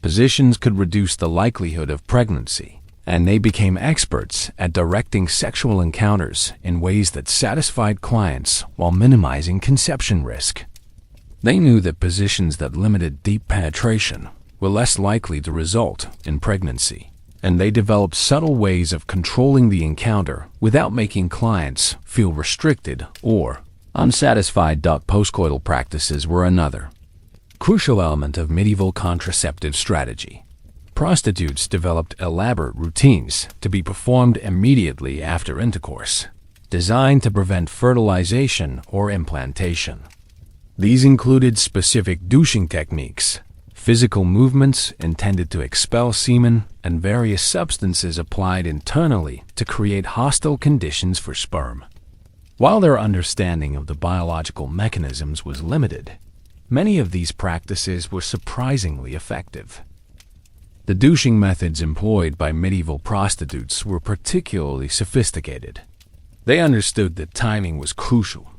positions could reduce the likelihood of pregnancy, and they became experts at directing sexual encounters in ways that satisfied clients while minimizing conception risk. They knew that positions that limited deep penetration were less likely to result in pregnancy, and they developed subtle ways of controlling the encounter without making clients feel restricted or unsatisfied. Postcoital practices were another crucial element of medieval contraceptive strategy. Prostitutes developed elaborate routines to be performed immediately after intercourse, designed to prevent fertilization or implantation. These included specific douching techniques, physical movements intended to expel semen, and various substances applied internally to create hostile conditions for sperm While their understanding of the biological mechanisms was limited, many of these practices were surprisingly effective. The douching methods employed by medieval prostitutes were particularly sophisticated. They understood that timing was crucial.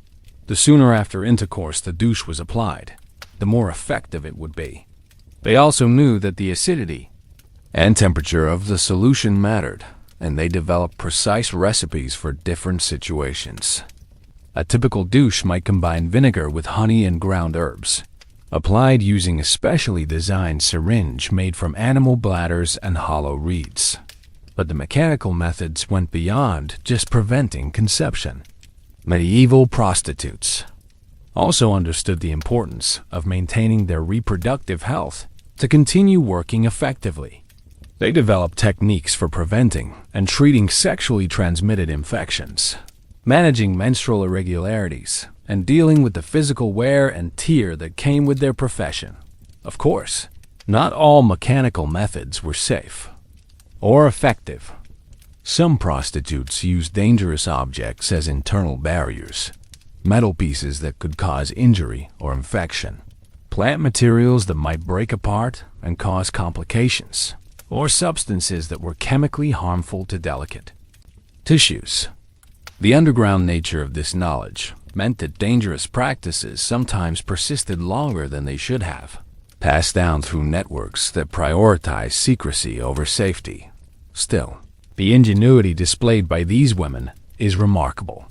The sooner after intercourse the douche was applied, the more effective it would be. They also knew that the acidity and temperature of the solution mattered, and they developed precise recipes for different situations. A typical douche might combine vinegar with honey and ground herbs, applied using a specially designed syringe made from animal bladders and hollow reeds. But the mechanical methods went beyond just preventing conception. Medieval prostitutes also understood the importance of maintaining their reproductive health to continue working effectively. They developed techniques for preventing and treating sexually transmitted infections, managing menstrual irregularities, and dealing with the physical wear and tear that came with their profession. Of course, not all mechanical methods were safe or effective. Some prostitutes used dangerous objects as internal barriers, metal pieces that could cause injury or infection, plant materials that might break apart and cause complications, or substances that were chemically harmful to delicate tissues. The underground nature of this knowledge meant that dangerous practices sometimes persisted longer than they should have, passed down through networks that prioritized secrecy over safety. Still, the ingenuity displayed by these women is remarkable.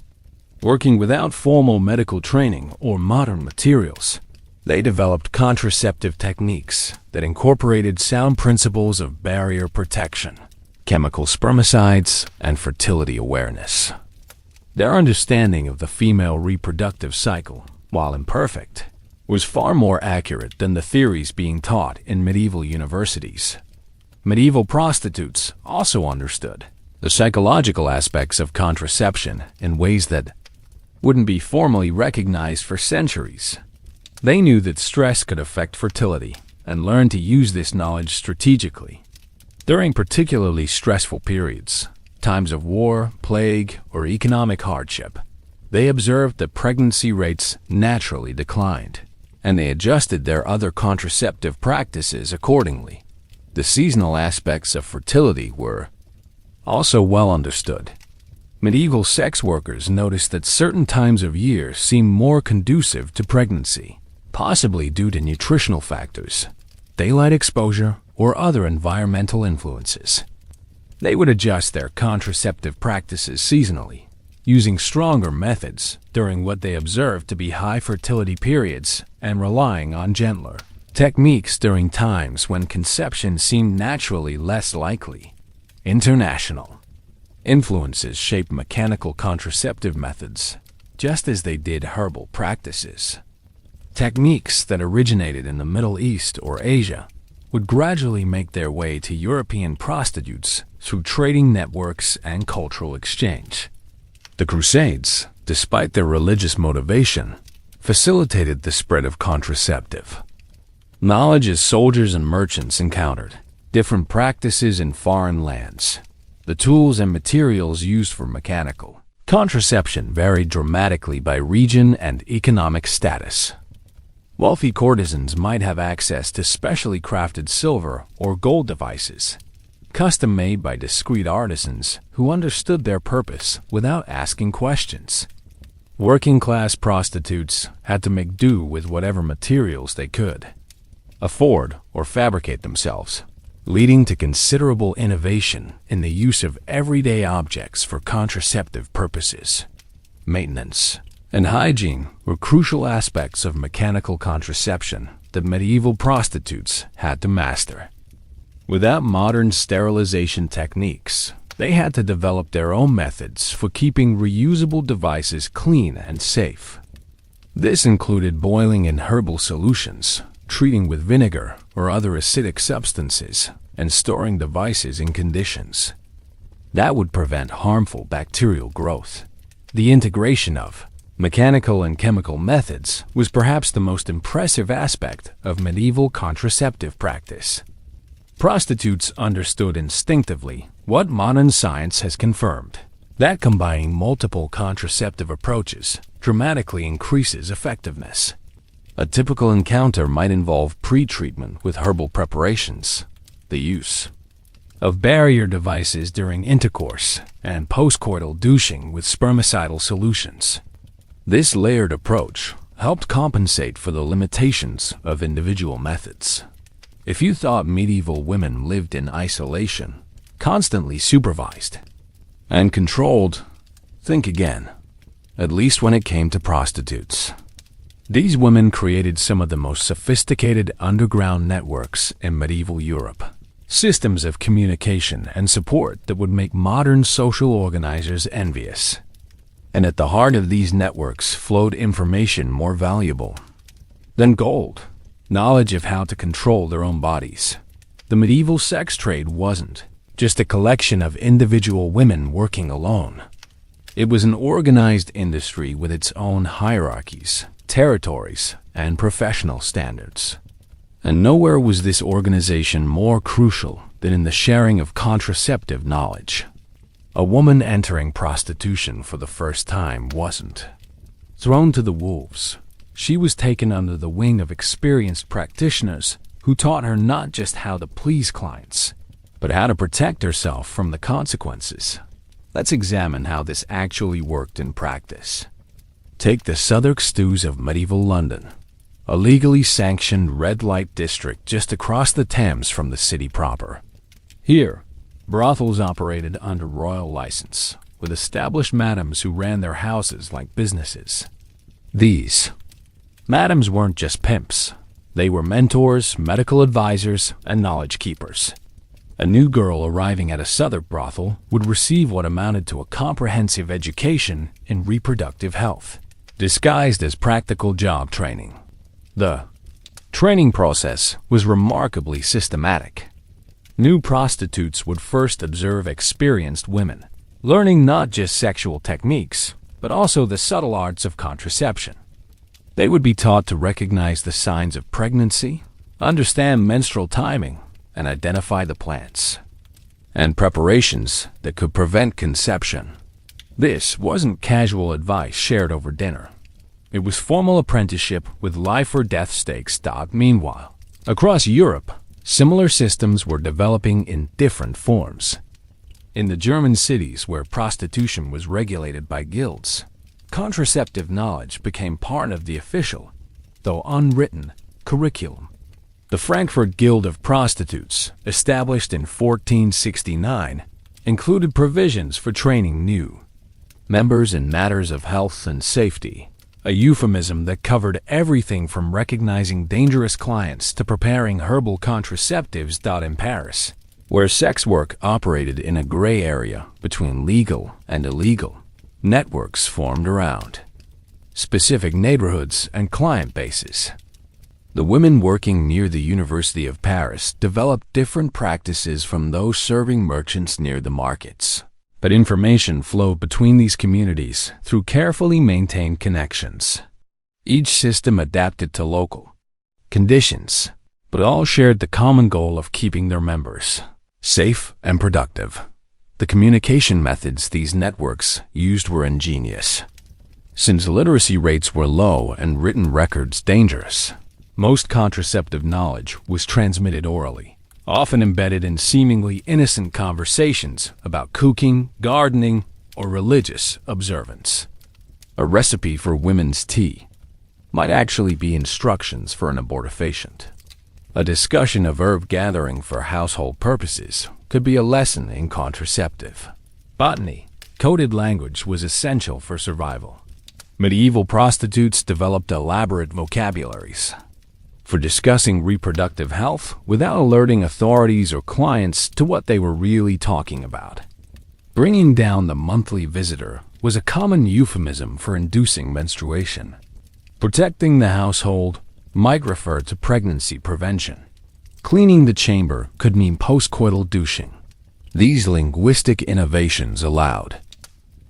Working without formal medical training or modern materials, they developed contraceptive techniques that incorporated sound principles of barrier protection, chemical spermicides, and fertility awareness. Their understanding of the female reproductive cycle, while imperfect, was far more accurate than the theories being taught in medieval universities. Medieval prostitutes also understood the psychological aspects of contraception in ways that wouldn't be formally recognized for centuries. They knew that stress could affect fertility and learned to use this knowledge strategically. During particularly stressful periods, times of war, plague, or economic hardship, they observed that pregnancy rates naturally declined, and they adjusted their other contraceptive practices accordingly. The seasonal aspects of fertility were also well understood. Medieval sex workers noticed that certain times of year seemed more conducive to pregnancy, possibly due to nutritional factors, daylight exposure, or other environmental influences. They would adjust their contraceptive practices seasonally, using stronger methods during what they observed to be high fertility periods and relying on gentler techniques during times when conception seemed naturally less likely. International influences shaped mechanical contraceptive methods, just as they did herbal practices. Techniques that originated in the Middle East or Asia would gradually make their way to European prostitutes through trading networks and cultural exchange. The Crusades, despite their religious motivation, facilitated the spread of contraceptive knowledge as soldiers and merchants encountered different practices in foreign lands. The tools and materials used for mechanical contraception varied dramatically by region and economic status. Wealthy courtesans might have access to specially crafted silver or gold devices, custom-made by discreet artisans who understood their purpose without asking questions. Working-class prostitutes had to make do with whatever materials they could afford or fabricate themselves, leading to considerable innovation in the use of everyday objects for contraceptive purposes. Maintenance and hygiene were crucial aspects of mechanical contraception that medieval prostitutes had to master. Without modern sterilization techniques, they had to develop their own methods for keeping reusable devices clean and safe. This included boiling in herbal solutions, treating with vinegar or other acidic substances, and storing devices in conditions that would prevent harmful bacterial growth. The integration of mechanical and chemical methods was perhaps the most impressive aspect of medieval contraceptive practice. Prostitutes understood instinctively what modern science has confirmed. that combining multiple contraceptive approaches dramatically increases effectiveness. A typical encounter might involve pre-treatment with herbal preparations, the use of barrier devices during intercourse, and postcoital douching with spermicidal solutions. This layered approach helped compensate for the limitations of individual methods. If you thought medieval women lived in isolation, constantly supervised and controlled, think again, at least when it came to prostitutes. These women created some of the most sophisticated underground networks in medieval Europe, systems of communication and support that would make modern social organizers envious. And at the heart of these networks flowed information more valuable than gold, knowledge of how to control their own bodies. The medieval sex trade wasn't just a collection of individual women working alone. It was an organized industry with its own hierarchies, territories, and professional standards. And nowhere was this organization more crucial than in the sharing of contraceptive knowledge. A woman entering prostitution for the first time wasn't thrown to the wolves. She was taken under the wing of experienced practitioners who taught her not just how to please clients, but how to protect herself from the consequences. Let's examine how this actually worked in practice. Take the Southwark stews of medieval London, a legally sanctioned red light district just across the Thames from the city proper. Here, brothels operated under royal license, with established madams who ran their houses like businesses. These madams weren't just pimps. They were mentors, medical advisors, and knowledge keepers. A new girl arriving at a Southwark brothel would receive what amounted to a comprehensive education in reproductive health, disguised as practical job training. The training process was remarkably systematic. New prostitutes would first observe experienced women, learning not just sexual techniques, but also the subtle arts of contraception. They would be taught to recognize the signs of pregnancy, understand menstrual timing, and identify the plants and preparations that could prevent conception. This wasn't casual advice shared over dinner. It was formal apprenticeship with life or death stakes. Meanwhile, across Europe, similar systems were developing in different forms. In the German cities where prostitution was regulated by guilds, contraceptive knowledge became part of the official, though unwritten, curriculum. The Frankfurt Guild of Prostitutes, established in 1469, included provisions for training new members in matters of health and safety, a euphemism that covered everything from recognizing dangerous clients to preparing herbal contraceptives. In Paris, where sex work operated in a gray area between legal and illegal, networks formed around specific neighborhoods and client bases. The women working near the University of Paris developed different practices from those serving merchants near the markets. But information flowed between these communities through carefully maintained connections. Each system adapted to local conditions, but all shared the common goal of keeping their members safe and productive. The communication methods these networks used were ingenious. Since literacy rates were low and written records dangerous, most contraceptive knowledge was transmitted orally, often embedded in seemingly innocent conversations about cooking, gardening, or religious observance. A recipe for women's tea might actually be instructions for an abortifacient. A discussion of herb gathering for household purposes could be a lesson in contraceptive botany. Coded language was essential for survival. Medieval prostitutes developed elaborate vocabularies for discussing reproductive health without alerting authorities or clients to what they were really talking about. Bringing down the monthly visitor was a common euphemism for inducing menstruation. Protecting the household might refer to pregnancy prevention. Cleaning the chamber could mean postcoital douching. These linguistic innovations allowed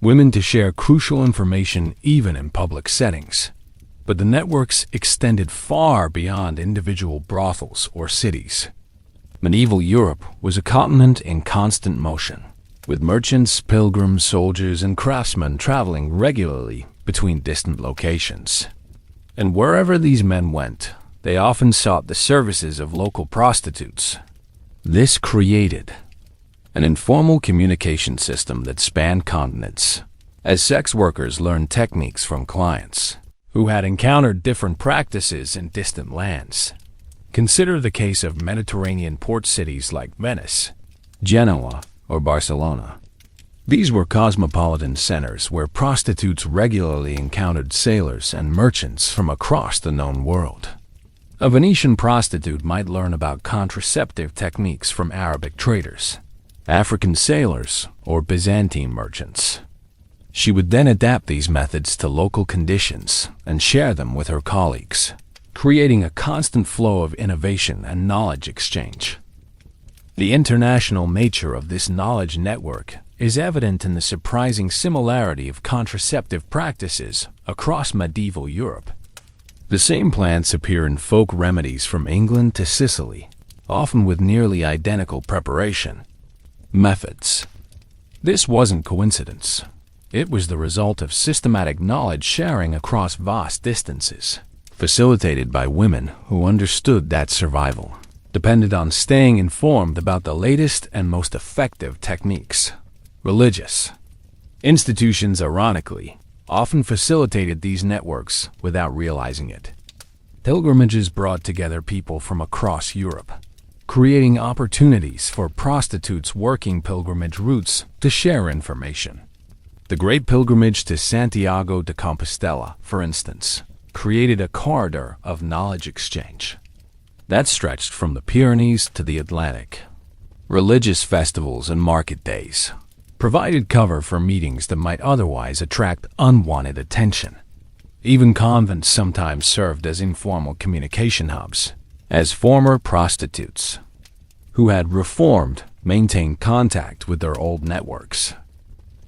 women to share crucial information even in public settings. But the networks extended far beyond individual brothels or cities. Medieval Europe was a continent in constant motion. with merchants, pilgrims, soldiers, and craftsmen traveling regularly between distant locations. And wherever these men went, they often sought the services of local prostitutes. This created an informal communication system that spanned continents, as sex workers learned techniques from clients who had encountered different practices in distant lands. Consider the case of Mediterranean port cities like Venice, Genoa, or Barcelona. These were cosmopolitan centers where prostitutes regularly encountered sailors and merchants from across the known world. A Venetian prostitute might learn about contraceptive techniques from Arabic traders, African sailors, or Byzantine merchants. She would then adapt these methods to local conditions and share them with her colleagues, creating a constant flow of innovation and knowledge exchange. The international nature of this knowledge network is evident in the surprising similarity of contraceptive practices across medieval Europe. The same plants appear in folk remedies from England to Sicily, often with nearly identical preparation methods. This wasn't coincidence. It was the result of systematic knowledge sharing across vast distances, facilitated by women who understood that survival depended on staying informed about the latest and most effective techniques. Religious institutions, ironically, often facilitated these networks without realizing it. Pilgrimages brought together people from across Europe, creating opportunities for prostitutes working pilgrimage routes to share information. The Great Pilgrimage to Santiago de Compostela, for instance, created a corridor of knowledge exchange that stretched from the Pyrenees to the Atlantic. Religious festivals and market days provided cover for meetings that might otherwise attract unwanted attention. Even convents sometimes served as informal communication hubs, as former prostitutes who had reformed maintained contact with their old networks.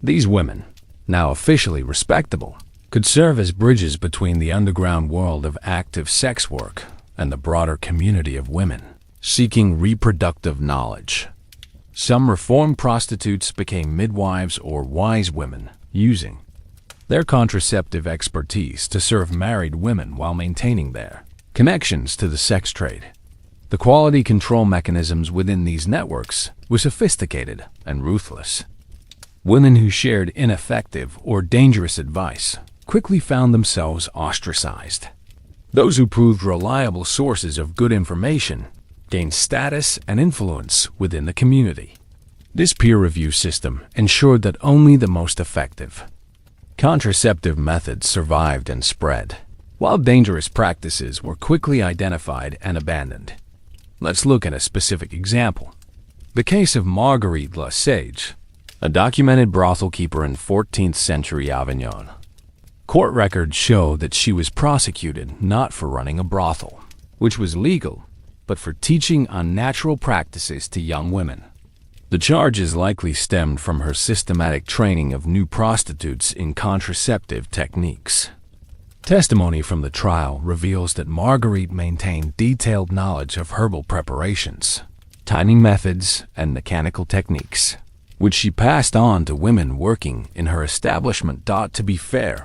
These women, now officially respectable, could serve as bridges between the underground world of active sex work and the broader community of women seeking reproductive knowledge. Some reformed prostitutes became midwives or wise women, using their contraceptive expertise to serve married women while maintaining their connections to the sex trade. The quality control mechanisms within these networks were sophisticated and ruthless. Women who shared ineffective or dangerous advice quickly found themselves ostracized. Those who proved reliable sources of good information gained status and influence within the community. This peer review system ensured that only the most effective contraceptive methods survived and spread, while dangerous practices were quickly identified and abandoned. Let's look at a specific example. The case of Marguerite Le Sage, a documented brothel keeper in 14th century Avignon. Court records show that she was prosecuted not for running a brothel, which was legal, but for teaching unnatural practices to young women. The charges likely stemmed from her systematic training of new prostitutes in contraceptive techniques. Testimony from the trial reveals that Marguerite maintained detailed knowledge of herbal preparations, timing methods, and mechanical techniques, which she passed on to women working in her establishment. To be fair,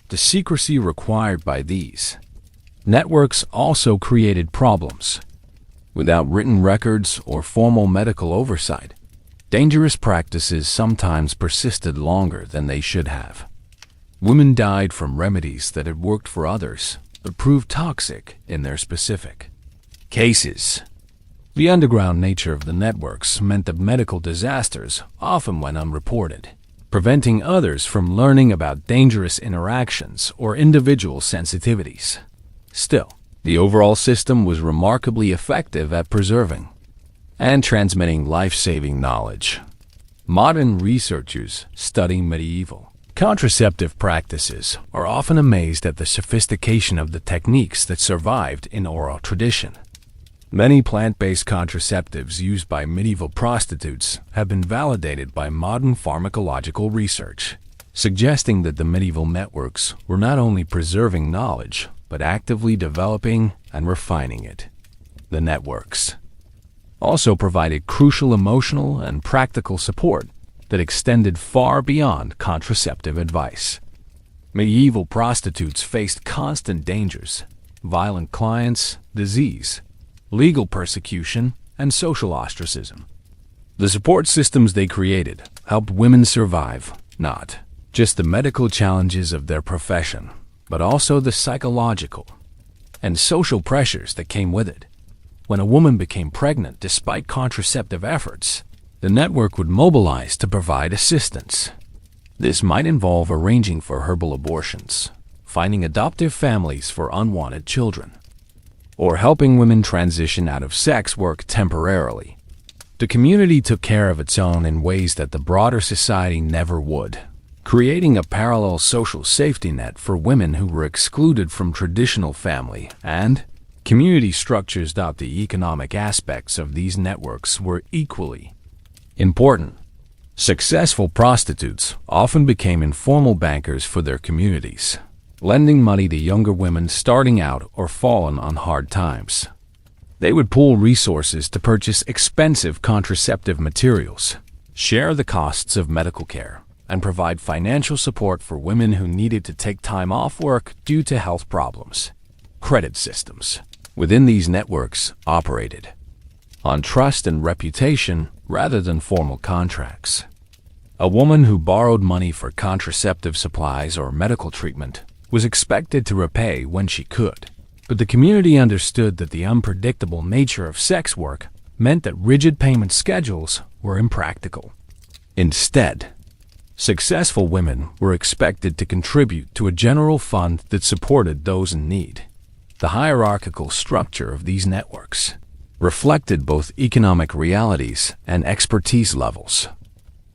the secrecy required by these networks also created problems. Without written records or formal medical oversight, dangerous practices sometimes persisted longer than they should have. Women died from remedies that had worked for others, but proved toxic in their specific cases. The underground nature of the networks meant that medical disasters often went unreported, preventing others from learning about dangerous interactions or individual sensitivities. Still, the overall system was remarkably effective at preserving and transmitting life-saving knowledge. Modern researchers studying medieval contraceptive practices are often amazed at the sophistication of the techniques that survived in oral tradition. Many plant-based contraceptives used by medieval prostitutes have been validated by modern pharmacological research, suggesting that the medieval networks were not only preserving knowledge, but actively developing and refining it. The networks also provided crucial emotional and practical support that extended far beyond contraceptive advice. Medieval prostitutes faced constant dangers: violent clients, disease, legal persecution, and social ostracism. The support systems they created helped women survive, not just the medical challenges of their profession, but also the psychological and social pressures that came with it. When a woman became pregnant despite contraceptive efforts, the network would mobilize to provide assistance. This might involve arranging for herbal abortions, finding adoptive families for unwanted children, or helping women transition out of sex work temporarily. The community took care of its own in ways that the broader society never would, creating a parallel social safety net for women who were excluded from traditional family and community structures. The economic aspects of these networks were equally important. Successful prostitutes often became informal bankers for their communities, lending money to younger women starting out or fallen on hard times. They would pool resources to purchase expensive contraceptive materials, share the costs of medical care, and provide financial support for women who needed to take time off work due to health problems. Credit systems within these networks operated on trust and reputation rather than formal contracts. A woman who borrowed money for contraceptive supplies or medical treatment was expected to repay when she could, but the community understood that the unpredictable nature of sex work meant that rigid payment schedules were impractical. Instead, successful women were expected to contribute to a general fund that supported those in need. The hierarchical structure of these networks reflected both economic realities and expertise levels.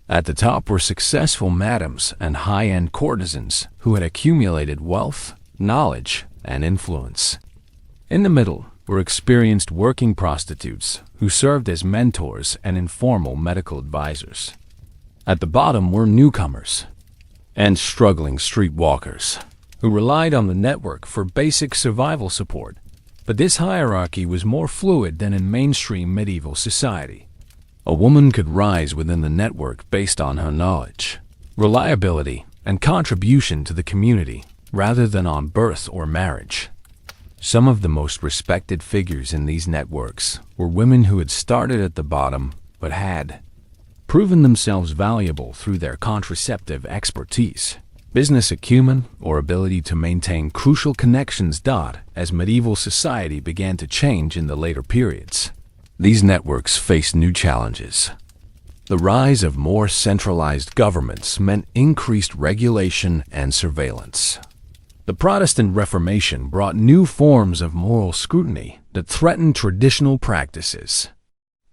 At the top were successful madams and high-end courtesans who had accumulated wealth, knowledge, and influence. In the middle were experienced working prostitutes who served as mentors and informal medical advisors. At the bottom were newcomers and struggling streetwalkers who relied on the network for basic survival support. But this hierarchy was more fluid than in mainstream medieval society. A woman could rise within the network based on her knowledge, reliability, and contribution to the community, rather than on birth or marriage. Some of the most respected figures in these networks were women who had started at the bottom but had proven themselves valuable through their contraceptive expertise, business acumen, or ability to maintain crucial connections. As medieval society began to change in the later periods, these networks faced new challenges. The rise of more centralized governments meant increased regulation and surveillance. The Protestant Reformation brought new forms of moral scrutiny that threatened traditional practices.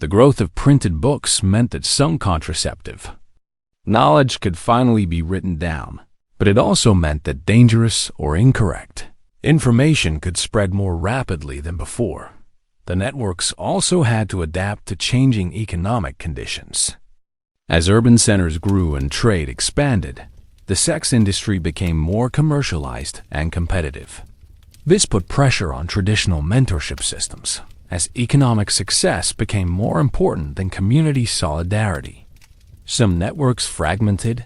The growth of printed books meant that some contraceptive knowledge could finally be written down, but it also meant that dangerous or incorrect information could spread more rapidly than before. The networks also had to adapt to changing economic conditions. As urban centers grew and trade expanded, the sex industry became more commercialized and competitive. This put pressure on traditional mentorship systems, as economic success became more important than community solidarity. Some networks fragmented,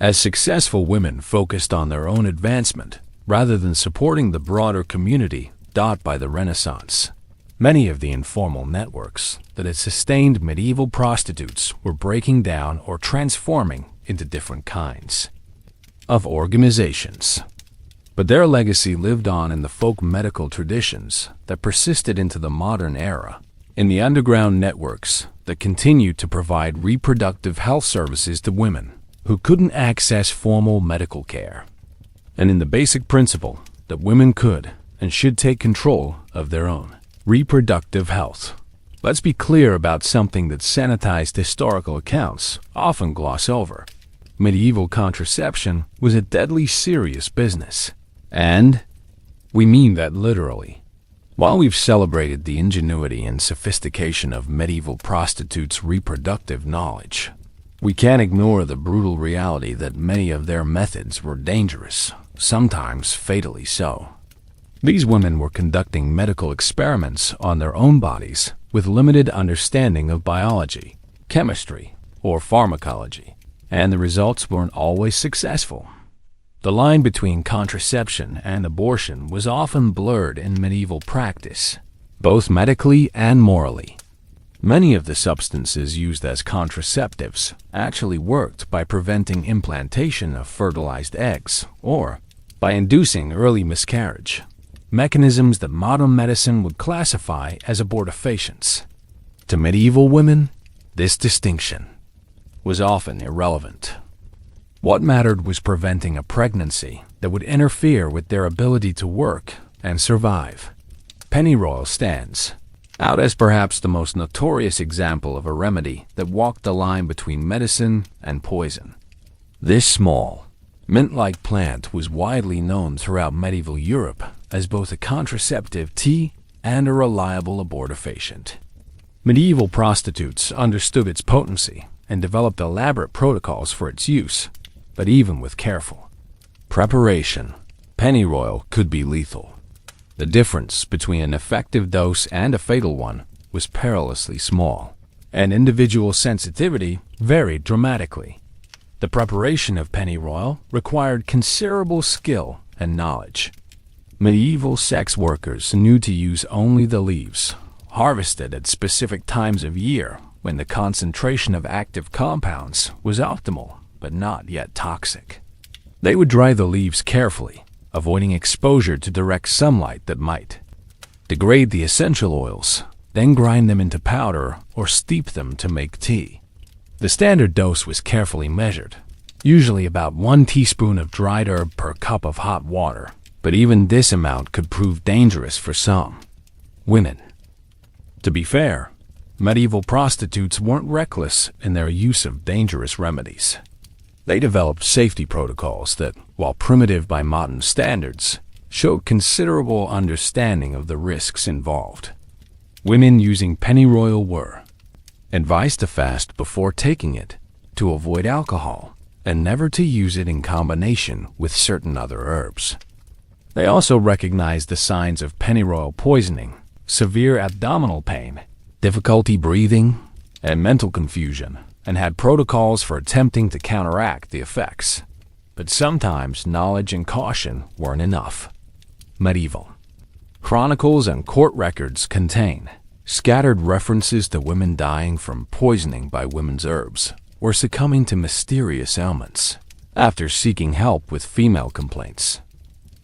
as successful women focused on their own advancement rather than supporting the broader community. By the Renaissance, many of the informal networks that had sustained medieval prostitutes were breaking down or transforming into different kinds of organizations. But their legacy lived on in the folk medical traditions that persisted into the modern era, in the underground networks that continued to provide reproductive health services to women who couldn't access formal medical care, and in the basic principle that women could and should take control of their own reproductive health. Let's be clear about something that sanitized historical accounts often gloss over. Medieval contraception was a deadly serious business, and we mean that literally. While we've celebrated the ingenuity and sophistication of medieval prostitutes' reproductive knowledge, we can't ignore the brutal reality that many of their methods were dangerous, sometimes fatally so. These women were conducting medical experiments on their own bodies with limited understanding of biology, chemistry, or pharmacology, and the results weren't always successful. The line between contraception and abortion was often blurred in medieval practice, both medically and morally. Many of the substances used as contraceptives actually worked by preventing implantation of fertilized eggs or by inducing early miscarriage, mechanisms that modern medicine would classify as abortifacients. To medieval women, this distinction was often irrelevant. What mattered was preventing a pregnancy that would interfere with their ability to work and survive. Pennyroyal stands out as perhaps the most notorious example of a remedy that walked the line between medicine and poison. This small, mint-like plant was widely known throughout medieval Europe as both a contraceptive tea and a reliable abortifacient. Medieval prostitutes understood its potency and developed elaborate protocols for its use, but even with careful preparation, pennyroyal could be lethal. The difference between an effective dose and a fatal one was perilously small, and individual sensitivity varied dramatically. The preparation of pennyroyal required considerable skill and knowledge. Medieval sex workers knew to use only the leaves, harvested at specific times of year when the concentration of active compounds was optimal but not yet toxic. They would dry the leaves carefully, avoiding exposure to direct sunlight that might degrade the essential oils, then grind them into powder or steep them to make tea. The standard dose was carefully measured, usually about 1 teaspoon of dried herb per cup of hot water, but even this amount could prove dangerous for some women. To be fair, medieval prostitutes weren't reckless in their use of dangerous remedies. They developed safety protocols that, while primitive by modern standards, showed considerable understanding of the risks involved. Women using pennyroyal were advised to fast before taking it, to avoid alcohol, and never to use it in combination with certain other herbs. They also recognized the signs of pennyroyal poisoning: severe abdominal pain, difficulty breathing, and mental confusion, and had protocols for attempting to counteract the effects. But sometimes knowledge and caution weren't enough. Medieval chronicles and court records contain scattered references to women dying from poisoning by women's herbs or succumbing to mysterious ailments after seeking help with female complaints.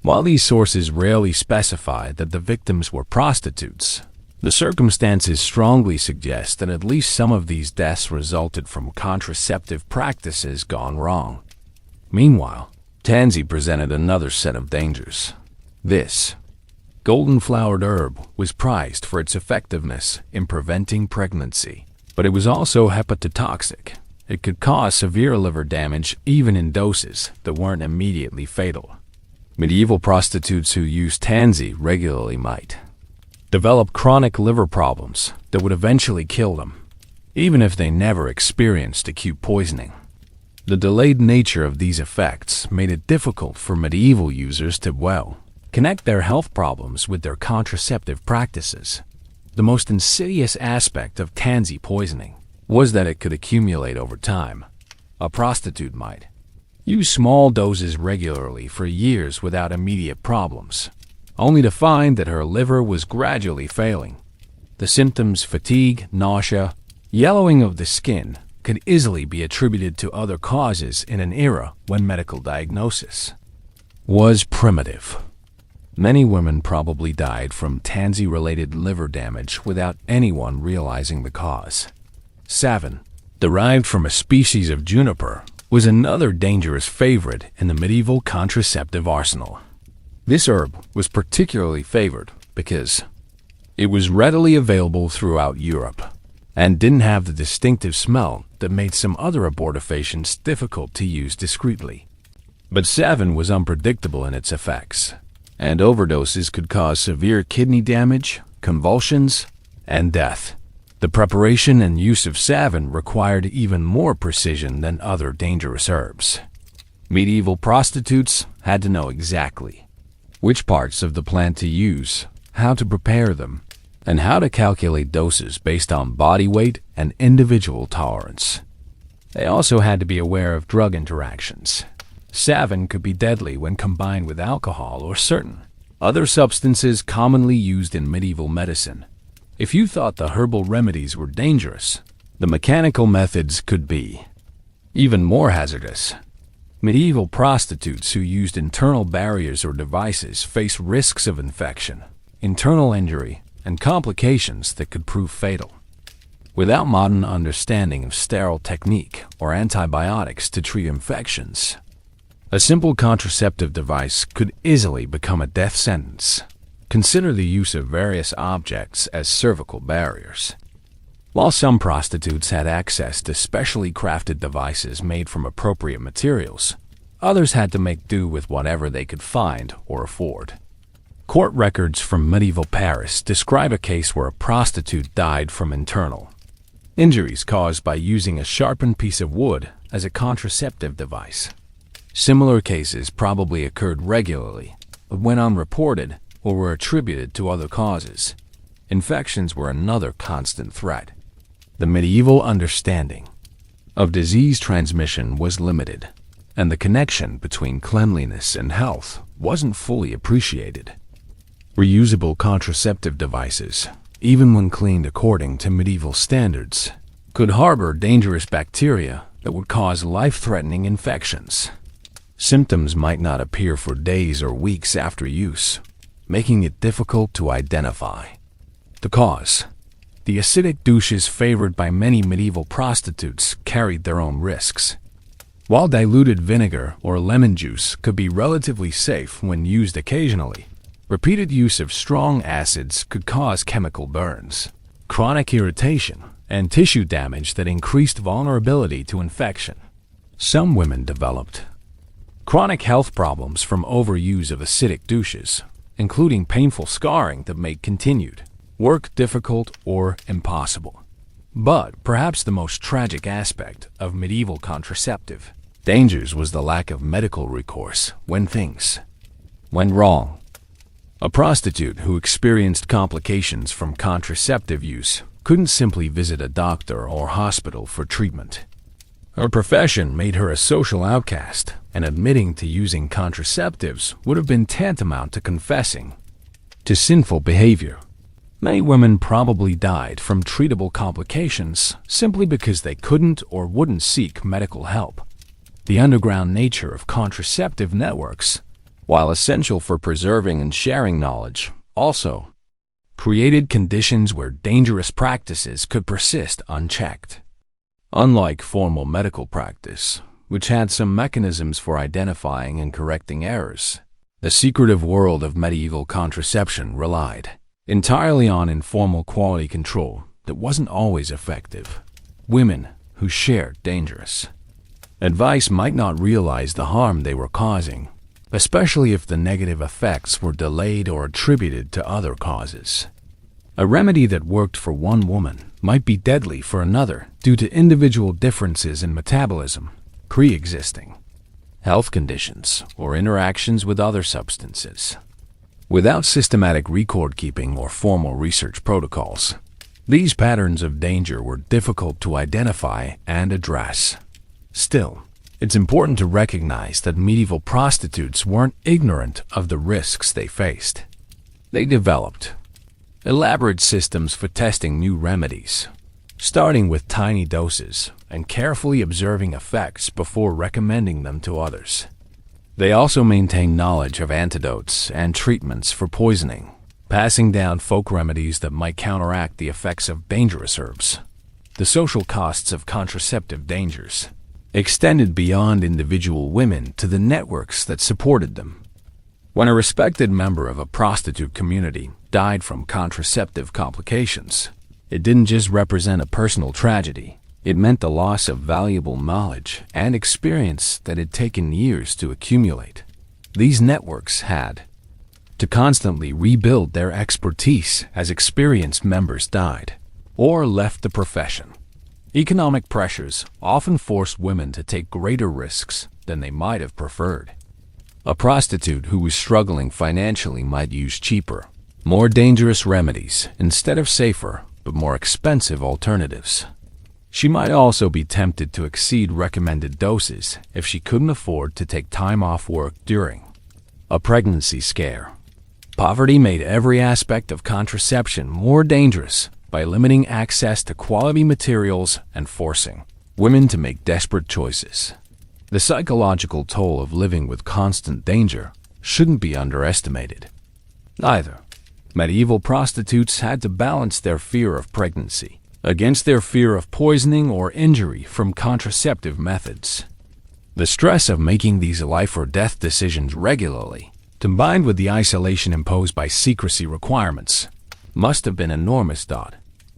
While these sources rarely specify that the victims were prostitutes, the circumstances strongly suggest that at least some of these deaths resulted from contraceptive practices gone wrong. Meanwhile, tansy presented another set of dangers. This golden-flowered herb was prized for its effectiveness in preventing pregnancy, but it was also hepatotoxic. It could cause severe liver damage even in doses that weren't immediately fatal. Medieval prostitutes who used tansy regularly might develop chronic liver problems that would eventually kill them, even if they never experienced acute poisoning. The delayed nature of these effects made it difficult for medieval users to, connect their health problems with their contraceptive practices. The most insidious aspect of tansy poisoning was that it could accumulate over time. A prostitute might use small doses regularly for years without immediate problems, only to find that her liver was gradually failing. The symptoms, fatigue, nausea, yellowing of the skin, could easily be attributed to other causes in an era when medical diagnosis was primitive. Many women probably died from tansy-related liver damage without anyone realizing the cause. Savin, derived from a species of juniper, was another dangerous favorite in the medieval contraceptive arsenal. This herb was particularly favored because it was readily available throughout Europe and didn't have the distinctive smell that made some other abortifacients difficult to use discreetly. But Savin was unpredictable in its effects, and overdoses could cause severe kidney damage, convulsions, and death. The preparation and use of Savin required even more precision than other dangerous herbs. Medieval prostitutes had to know exactly which parts of the plant to use, how to prepare them, and how to calculate doses based on body weight and individual tolerance. They also had to be aware of drug interactions. Savin could be deadly when combined with alcohol or certain other substances commonly used in medieval medicine. If you thought the herbal remedies were dangerous, the mechanical methods could be even more hazardous. Medieval prostitutes who used internal barriers or devices faced risks of infection, internal injury, and complications that could prove fatal. Without modern understanding of sterile technique or antibiotics to treat infections, a simple contraceptive device could easily become a death sentence. Consider the use of various objects as cervical barriers. While some prostitutes had access to specially crafted devices made from appropriate materials, others had to make do with whatever they could find or afford. Court records from medieval Paris describe a case where a prostitute died from internal injuries caused by using a sharpened piece of wood as a contraceptive device. Similar cases probably occurred regularly, but went unreported or were attributed to other causes. Infections were another constant threat. The medieval understanding of disease transmission was limited, and the connection between cleanliness and health wasn't fully appreciated. Reusable contraceptive devices, even when cleaned according to medieval standards, could harbor dangerous bacteria that would cause life-threatening infections. Symptoms might not appear for days or weeks after use, making it difficult to identify the cause. The acidic douches favored by many medieval prostitutes carried their own risks. While diluted vinegar or lemon juice could be relatively safe when used occasionally, repeated use of strong acids could cause chemical burns, chronic irritation, and tissue damage that increased vulnerability to infection. Some women developed chronic health problems from overuse of acidic douches, including painful scarring that made continued work difficult or impossible. But perhaps the most tragic aspect of medieval contraceptive dangers was the lack of medical recourse when things went wrong. A prostitute who experienced complications from contraceptive use couldn't simply visit a doctor or hospital for treatment. Her profession made her a social outcast, and admitting to using contraceptives would have been tantamount to confessing to sinful behavior. Many women probably died from treatable complications simply because they couldn't or wouldn't seek medical help. The underground nature of contraceptive networks, while essential for preserving and sharing knowledge, also created conditions where dangerous practices could persist unchecked. Unlike formal medical practice, which had some mechanisms for identifying and correcting errors, the secretive world of medieval contraception relied entirely on informal quality control that wasn't always effective. Women who shared dangerous advice might not realize the harm they were causing, especially if the negative effects were delayed or attributed to other causes. A remedy that worked for one woman might be deadly for another due to individual differences in metabolism, pre-existing health conditions, or interactions with other substances. Without systematic record-keeping or formal research protocols, these patterns of danger were difficult to identify and address. Still, it's important to recognize that medieval prostitutes weren't ignorant of the risks they faced. They developed elaborate systems for testing new remedies, starting with tiny doses and carefully observing effects before recommending them to others. They also maintained knowledge of antidotes and treatments for poisoning, passing down folk remedies that might counteract the effects of dangerous herbs. The social costs of contraceptive dangers extended beyond individual women to the networks that supported them. When a respected member of a prostitute community died from contraceptive complications, it didn't just represent a personal tragedy. It meant the loss of valuable knowledge and experience that had taken years to accumulate. These networks had to constantly rebuild their expertise as experienced members died or left the profession. Economic pressures often forced women to take greater risks than they might have preferred. A prostitute who was struggling financially might use cheaper, more dangerous remedies instead of safer but more expensive alternatives. She might also be tempted to exceed recommended doses if she couldn't afford to take time off work during a pregnancy scare. Poverty made every aspect of contraception more dangerous by limiting access to quality materials and forcing women to make desperate choices. The psychological toll of living with constant danger shouldn't be underestimated. Either medieval prostitutes had to balance their fear of pregnancy against their fear of poisoning or injury from contraceptive methods. The stress of making these life-or-death decisions regularly, combined with the isolation imposed by secrecy requirements, must have been enormous.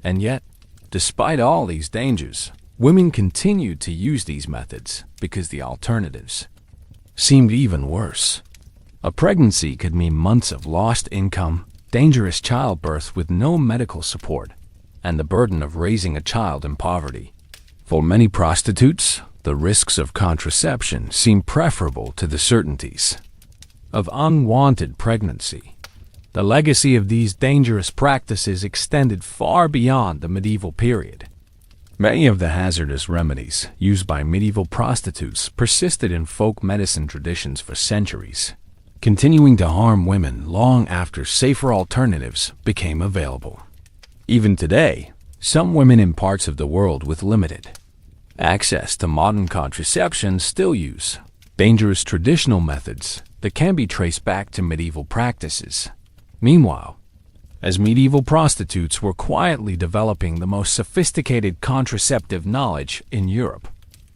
And yet, despite all these dangers, women continued to use these methods because the alternatives seemed even worse. A pregnancy could mean months of lost income, dangerous childbirth with no medical support, and the burden of raising a child in poverty. For many prostitutes, the risks of contraception seem preferable to the certainties of unwanted pregnancy. The legacy of these dangerous practices extended far beyond the medieval period. Many of the hazardous remedies used by medieval prostitutes persisted in folk medicine traditions for centuries, continuing to harm women long after safer alternatives became available. Even today, some women in parts of the world with limited access to modern contraception still use dangerous traditional methods that can be traced back to medieval practices. Meanwhile, as medieval prostitutes were quietly developing the most sophisticated contraceptive knowledge in Europe,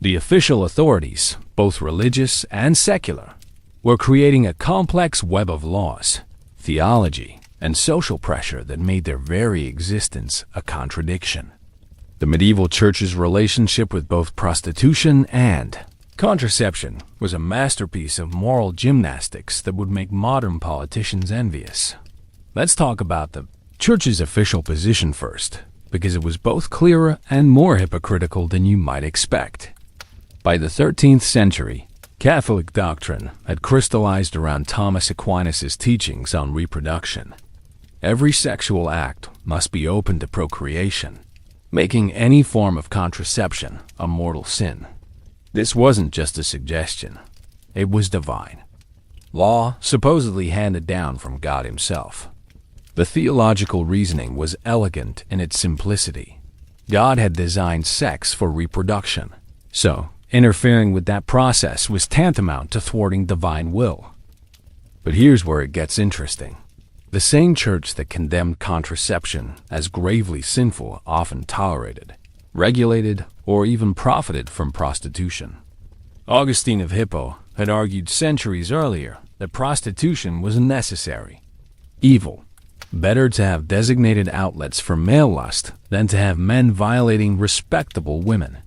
the official authorities, both religious and secular, were creating a complex web of laws, theology, and social pressure that made their very existence a contradiction. The medieval church's relationship with both prostitution and contraception was a masterpiece of moral gymnastics that would make modern politicians envious. Let's talk about the church's official position first, because it was both clearer and more hypocritical than you might expect. By the 13th century, Catholic doctrine had crystallized around Thomas Aquinas' teachings on reproduction. Every sexual act must be open to procreation, making any form of contraception a mortal sin. This wasn't just a suggestion, it was divine law supposedly handed down from God himself. The theological reasoning was elegant in its simplicity. God had designed sex for reproduction, so interfering with that process was tantamount to thwarting divine will. But here's where it gets interesting. The same church that condemned contraception as gravely sinful often tolerated, regulated, or even profited from prostitution. Augustine of Hippo had argued centuries earlier that prostitution was a necessary evil. Better to have designated outlets for male lust than to have men violating respectable women.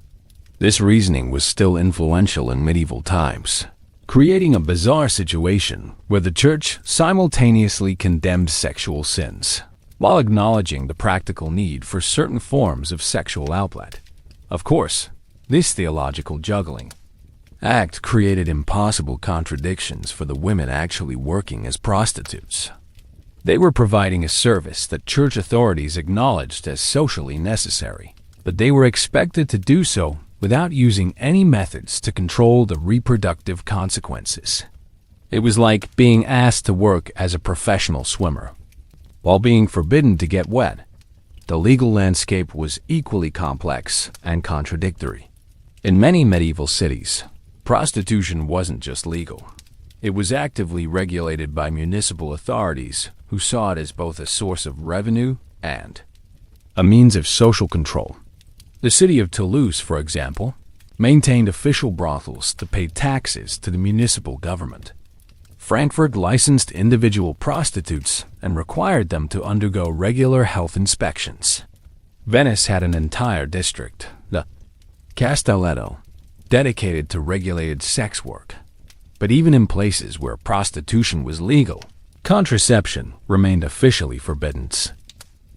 This reasoning was still influential in medieval times, creating a bizarre situation where the church simultaneously condemned sexual sins while acknowledging the practical need for certain forms of sexual outlet. Of course, this theological juggling act created impossible contradictions for the women actually working as prostitutes. They were providing a service that church authorities acknowledged as socially necessary, but they were expected to do so without using any methods to control the reproductive consequences. It was like being asked to work as a professional swimmer, while being forbidden to get wet. The legal landscape was equally complex and contradictory. In many medieval cities, prostitution wasn't just legal. It was actively regulated by municipal authorities who saw it as both a source of revenue and a means of social control. The city of Toulouse, for example, maintained official brothels that paid taxes to the municipal government. Frankfurt licensed individual prostitutes and required them to undergo regular health inspections. Venice had an entire district, the Castelletto, dedicated to regulated sex work. But even in places where prostitution was legal, contraception remained officially forbidden.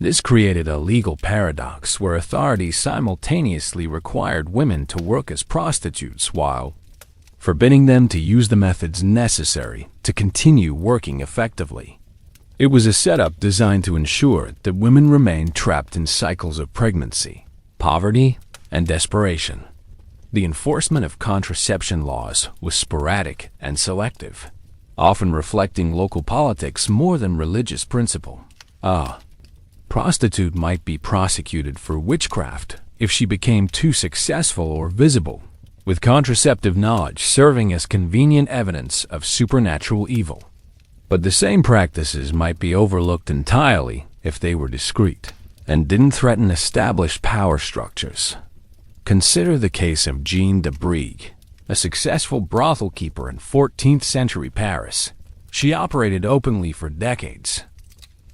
This created a legal paradox where authorities simultaneously required women to work as prostitutes while forbidding them to use the methods necessary to continue working effectively. It was a setup designed to ensure that women remained trapped in cycles of pregnancy, poverty, and desperation. The enforcement of contraception laws was sporadic and selective, often reflecting local politics more than religious principle. A prostitute might be prosecuted for witchcraft if she became too successful or visible, with contraceptive knowledge serving as convenient evidence of supernatural evil. But the same practices might be overlooked entirely if they were discreet and didn't threaten established power structures. Consider the case of Jeanne de Brigue, a successful brothel keeper in 14th century Paris. She operated openly for decades,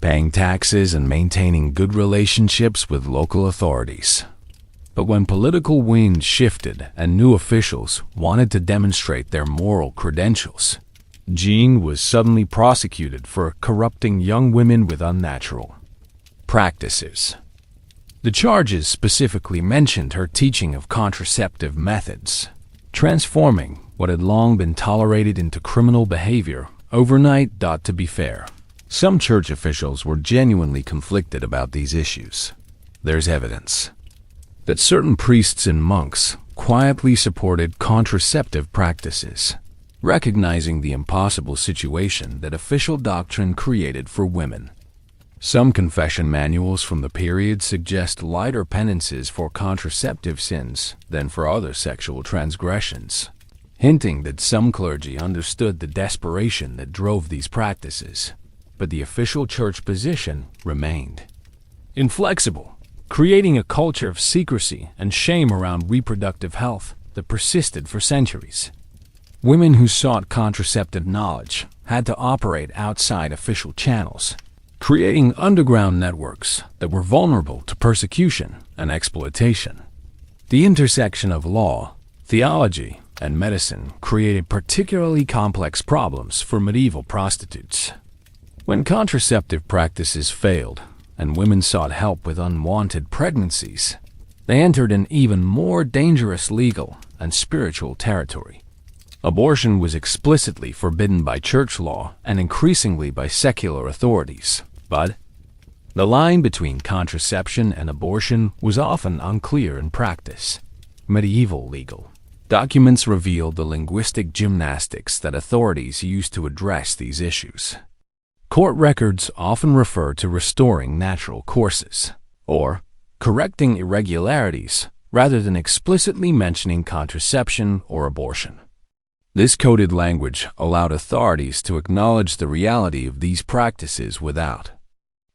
paying taxes and maintaining good relationships with local authorities. But when political winds shifted and new officials wanted to demonstrate their moral credentials, Jeanne was suddenly prosecuted for corrupting young women with unnatural practices. The charges specifically mentioned her teaching of contraceptive methods, transforming what had long been tolerated into criminal behavior overnight. To be fair, some church officials were genuinely conflicted about these issues. There's evidence that certain priests and monks quietly supported contraceptive practices, recognizing the impossible situation that official doctrine created for women. Some confession manuals from the period suggest lighter penances for contraceptive sins than for other sexual transgressions, hinting that some clergy understood the desperation that drove these practices. But the official church position remained inflexible, creating a culture of secrecy and shame around reproductive health that persisted for centuries. Women who sought contraceptive knowledge had to operate outside official channels, creating underground networks that were vulnerable to persecution and exploitation. The intersection of law, theology, and medicine created particularly complex problems for medieval prostitutes. When contraceptive practices failed and women sought help with unwanted pregnancies, they entered an even more dangerous legal and spiritual territory. Abortion was explicitly forbidden by church law and increasingly by secular authorities, but the line between contraception and abortion was often unclear in practice. Medieval legal documents revealed the linguistic gymnastics that authorities used to address these issues. Court records often refer to restoring natural courses or correcting irregularities rather than explicitly mentioning contraception or abortion. This coded language allowed authorities to acknowledge the reality of these practices without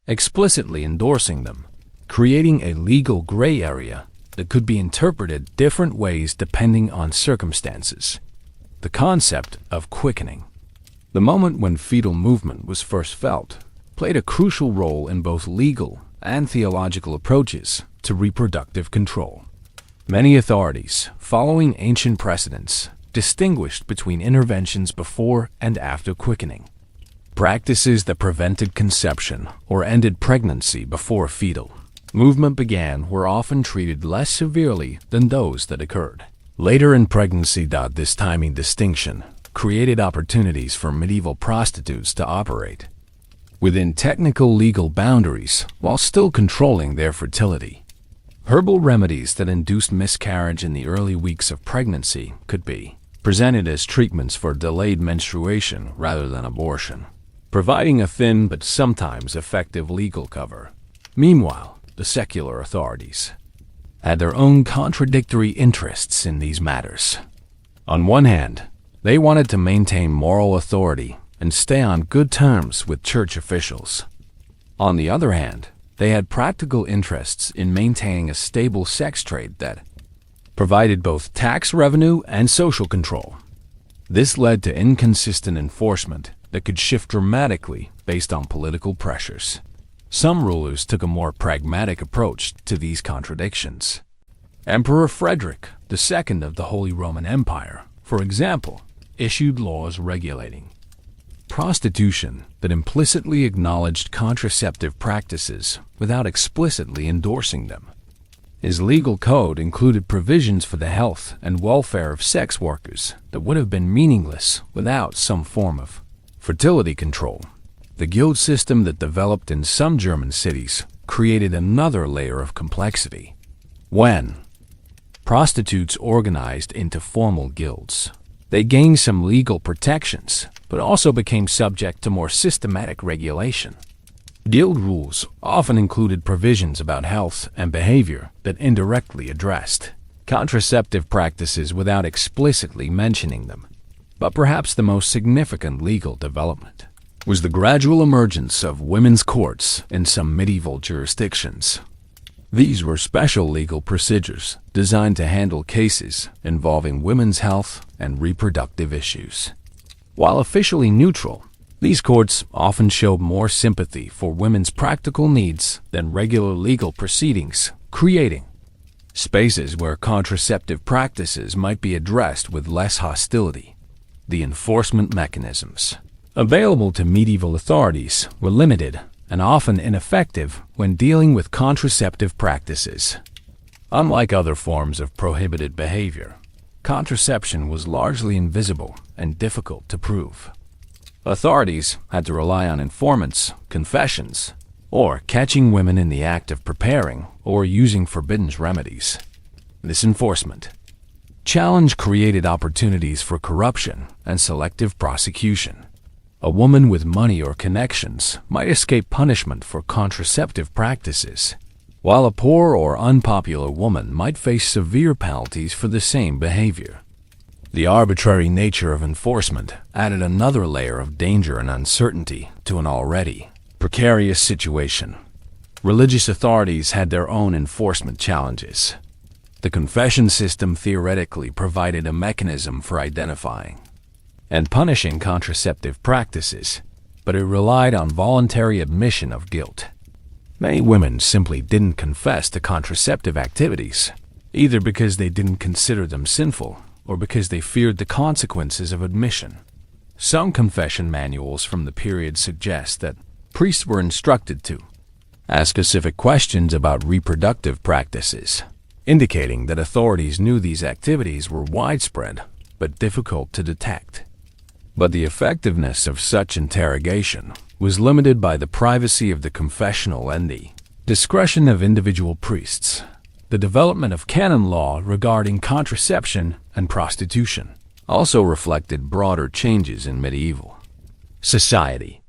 explicitly endorsing them, creating a legal gray area that could be interpreted different ways depending on circumstances. The concept of quickening, the moment when fetal movement was first felt, played a crucial role in both legal and theological approaches to reproductive control. Many authorities, following ancient precedents, distinguished between interventions before and after quickening. Practices that prevented conception or ended pregnancy before fetal movement began were often treated less severely than those that occurred later in pregnancy. This timing distinction created opportunities for medieval prostitutes to operate within technical legal boundaries while still controlling their fertility. Herbal remedies that induced miscarriage in the early weeks of pregnancy could be presented as treatments for delayed menstruation rather than abortion, providing a thin but sometimes effective legal cover. Meanwhile, the secular authorities had their own contradictory interests in these matters. On one hand, they wanted to maintain moral authority and stay on good terms with church officials. On the other hand, they had practical interests in maintaining a stable sex trade that provided both tax revenue and social control. This led to inconsistent enforcement that could shift dramatically based on political pressures. Some rulers took a more pragmatic approach to these contradictions. Emperor Frederick II of the Holy Roman Empire, for example, issued laws regulating prostitution that implicitly acknowledged contraceptive practices without explicitly endorsing them. His legal code included provisions for the health and welfare of sex workers that would have been meaningless without some form of fertility control. The guild system that developed in some German cities created another layer of complexity. When prostitutes organized into formal guilds. They gained some legal protections, but also became subject to more systematic regulation. Guild rules often included provisions about health and behavior that indirectly addressed contraceptive practices without explicitly mentioning them. But perhaps the most significant legal development was the gradual emergence of women's courts in some medieval jurisdictions. These were special legal procedures designed to handle cases involving women's health and reproductive issues. While officially neutral, these courts often showed more sympathy for women's practical needs than regular legal proceedings, creating spaces where contraceptive practices might be addressed with less hostility. The enforcement mechanisms available to medieval authorities were limited and often ineffective when dealing with contraceptive practices. Unlike other forms of prohibited behavior, contraception was largely invisible and difficult to prove. Authorities had to rely on informants, confessions, or catching women in the act of preparing or using forbidden remedies. This enforcement challenge created opportunities for corruption and selective prosecution. A woman with money or connections might escape punishment for contraceptive practices, while a poor or unpopular woman might face severe penalties for the same behavior. The arbitrary nature of enforcement added another layer of danger and uncertainty to an already precarious situation. Religious authorities had their own enforcement challenges. The confession system theoretically provided a mechanism for identifying and punishing contraceptive practices, but it relied on voluntary admission of guilt. Many women simply didn't confess to contraceptive activities, either because they didn't consider them sinful or because they feared the consequences of admission. Some confession manuals from the period suggest that priests were instructed to ask specific questions about reproductive practices, indicating that authorities knew these activities were widespread but difficult to detect. But the effectiveness of such interrogation was limited by the privacy of the confessional and the discretion of individual priests. The development of canon law regarding contraception and prostitution also reflected broader changes in medieval society.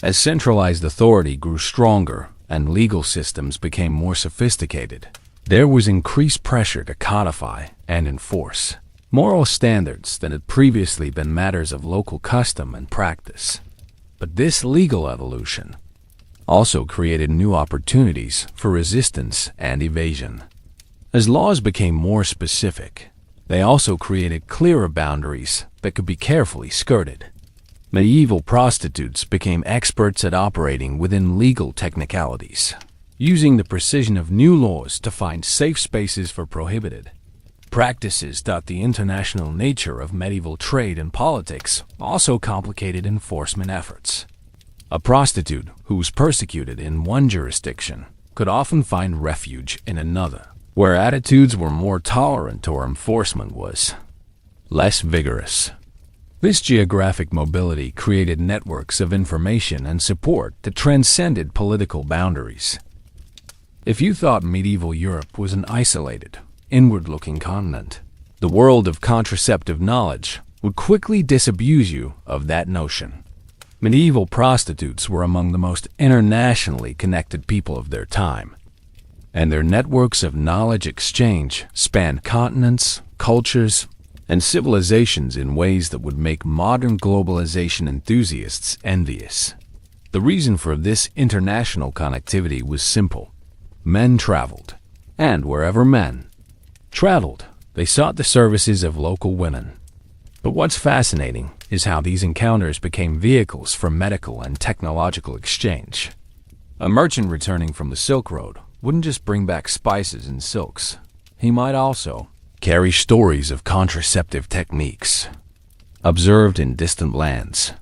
As centralized authority grew stronger and legal systems became more sophisticated, there was increased pressure to codify and enforce moral standards that had previously been matters of local custom and practice. But this legal evolution also created new opportunities for resistance and evasion. As laws became more specific, they also created clearer boundaries that could be carefully skirted. Medieval prostitutes became experts at operating within legal technicalities, using the precision of new laws to find safe spaces for prohibited practices. The international nature of medieval trade and politics also complicated enforcement efforts. A prostitute who was persecuted in one jurisdiction could often find refuge in another, where attitudes were more tolerant or enforcement was less vigorous. This geographic mobility created networks of information and support that transcended political boundaries. If you thought medieval Europe was an isolated, inward-looking continent, the world of contraceptive knowledge would quickly disabuse you of that notion. Medieval prostitutes were among the most internationally connected people of their time, and their networks of knowledge exchange spanned continents, cultures, and civilizations in ways that would make modern globalization enthusiasts envious. The reason for this international connectivity was simple. Men traveled, and wherever men traveled, they sought the services of local women. But what's fascinating is how these encounters became vehicles for medical and technological exchange. A merchant returning from the Silk Road wouldn't just bring back spices and silks. He might also carry stories of contraceptive techniques observed in distant lands.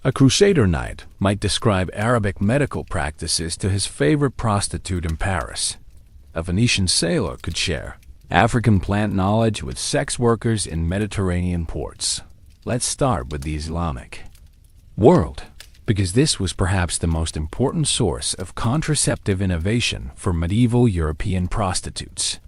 A crusader knight might describe Arabic medical practices to his favorite prostitute in Paris. A Venetian sailor could share African plant knowledge with sex workers in Mediterranean ports. Let's start with the Islamic world, because this was perhaps the most important source of contraceptive innovation for medieval European prostitutes.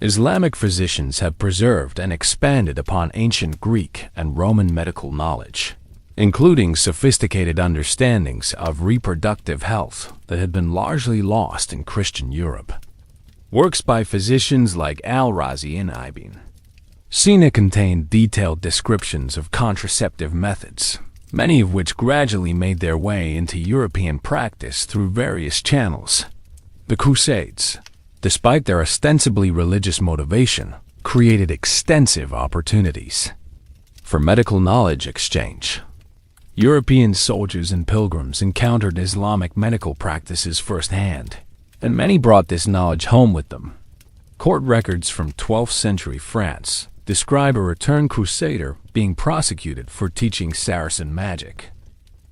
Islamic physicians have preserved and expanded upon ancient Greek and Roman medical knowledge, including sophisticated understandings of reproductive health that had been largely lost in Christian Europe. Works by physicians like Al-Razi and Ibn Sina contained detailed descriptions of contraceptive methods, many of which gradually made their way into European practice through various channels. The Crusades, despite their ostensibly religious motivation, created extensive opportunities for medical knowledge exchange. European soldiers and pilgrims encountered Islamic medical practices firsthand, and many brought this knowledge home with them. Court records from 12th century France describe a returned crusader being prosecuted for teaching Saracen magic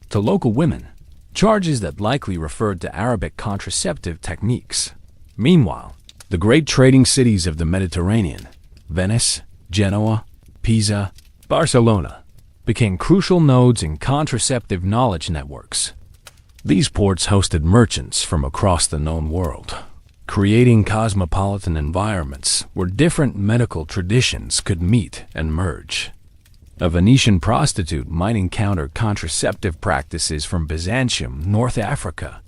to local women, charges that likely referred to Arabic contraceptive techniques. Meanwhile, the great trading cities of the Mediterranean, Venice, Genoa, Pisa, Barcelona, became crucial nodes in contraceptive knowledge networks. These ports hosted merchants from across the known world, creating cosmopolitan environments where different medical traditions could meet and merge. A Venetian prostitute might encounter contraceptive practices from Byzantium, North Africa,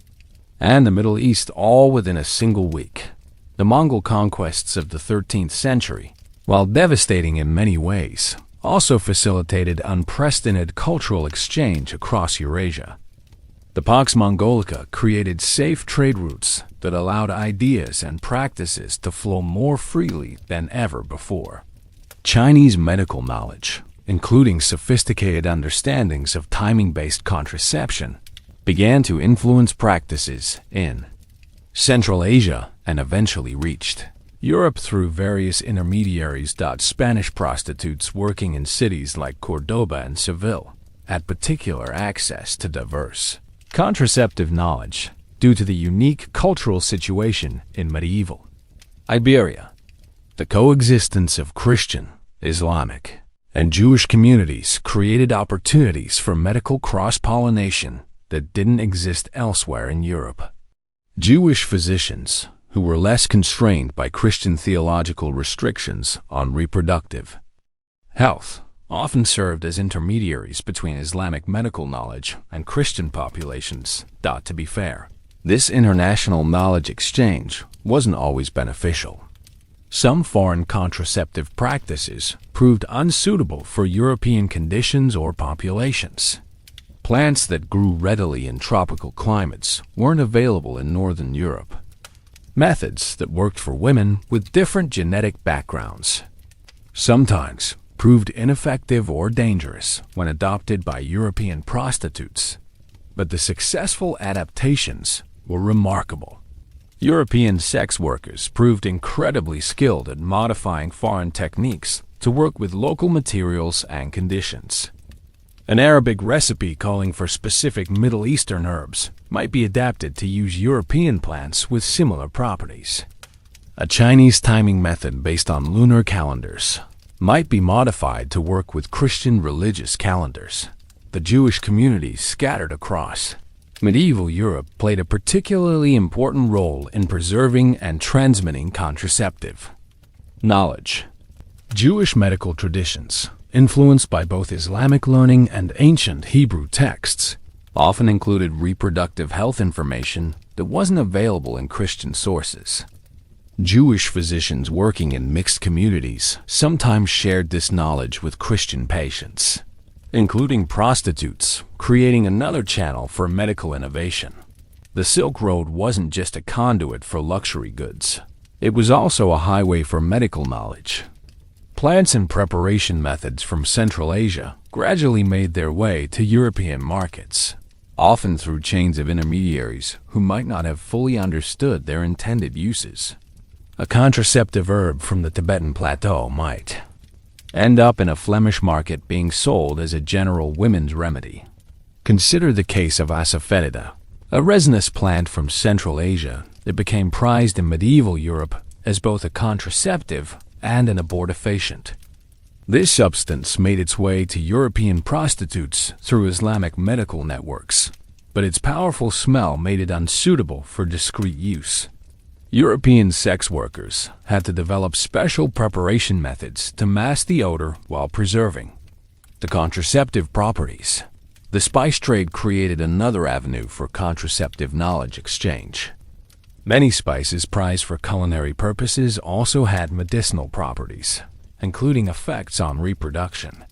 and the Middle East all within a single week. The Mongol conquests of the 13th century, while devastating in many ways, also facilitated unprecedented cultural exchange across Eurasia. The Pax Mongolica created safe trade routes that allowed ideas and practices to flow more freely than ever before. Chinese medical knowledge, including sophisticated understandings of timing-based contraception, began to influence practices in Central Asia and eventually reached Europe through various intermediaries. Spanish prostitutes working in cities like Cordoba and Seville had particular access to diverse contraceptive knowledge due to the unique cultural situation in medieval Iberia. The coexistence of Christian, Islamic, and Jewish communities created opportunities for medical cross-pollination that didn't exist elsewhere in Europe. Jewish physicians, who were less constrained by Christian theological restrictions on reproductive health, often served as intermediaries between Islamic medical knowledge and Christian populations. To be fair, this international knowledge exchange wasn't always beneficial. Some foreign contraceptive practices proved unsuitable for European conditions or populations. Plants that grew readily in tropical climates weren't available in Northern Europe. Methods that worked for women with different genetic backgrounds sometimes proved ineffective or dangerous when adopted by European prostitutes, but the successful adaptations were remarkable. European sex workers proved incredibly skilled at modifying foreign techniques to work with local materials and conditions. An Arabic recipe calling for specific Middle Eastern herbs might be adapted to use European plants with similar properties. A Chinese timing method based on lunar calendars might be modified to work with Christian religious calendars. The Jewish communities scattered across medieval Europe played a particularly important role in preserving and transmitting contraceptive knowledge. Jewish medical traditions, influenced by both Islamic learning and ancient Hebrew texts, often included reproductive health information that wasn't available in Christian sources. Jewish physicians working in mixed communities sometimes shared this knowledge with Christian patients, including prostitutes, creating another channel for medical innovation. The Silk Road wasn't just a conduit for luxury goods. It was also a highway for medical knowledge. Plants and preparation methods from Central Asia gradually made their way to European markets, often through chains of intermediaries who might not have fully understood their intended uses. A contraceptive herb from the Tibetan plateau might end up in a Flemish market being sold as a general women's remedy. Consider the case of asafoetida, a resinous plant from Central Asia that became prized in medieval Europe as both a contraceptive and an abortifacient. This substance made its way to European prostitutes through Islamic medical networks, but its powerful smell made it unsuitable for discreet use. European sex workers had to develop special preparation methods to mask the odor while preserving the contraceptive properties. The spice trade created another avenue for contraceptive knowledge exchange. Many spices prized for culinary purposes also had medicinal properties, including effects on reproduction.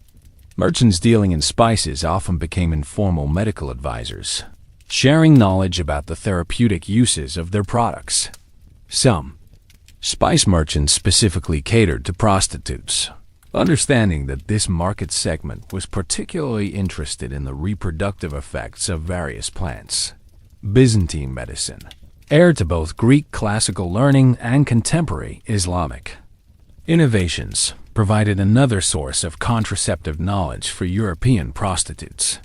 Merchants dealing in spices often became informal medical advisors, sharing knowledge about the therapeutic uses of their products. Some spice merchants specifically catered to prostitutes, understanding that this market segment was particularly interested in the reproductive effects of various plants. Byzantine medicine, heir to both Greek classical learning and contemporary Islamic innovations, provided another source of contraceptive knowledge for European prostitutes.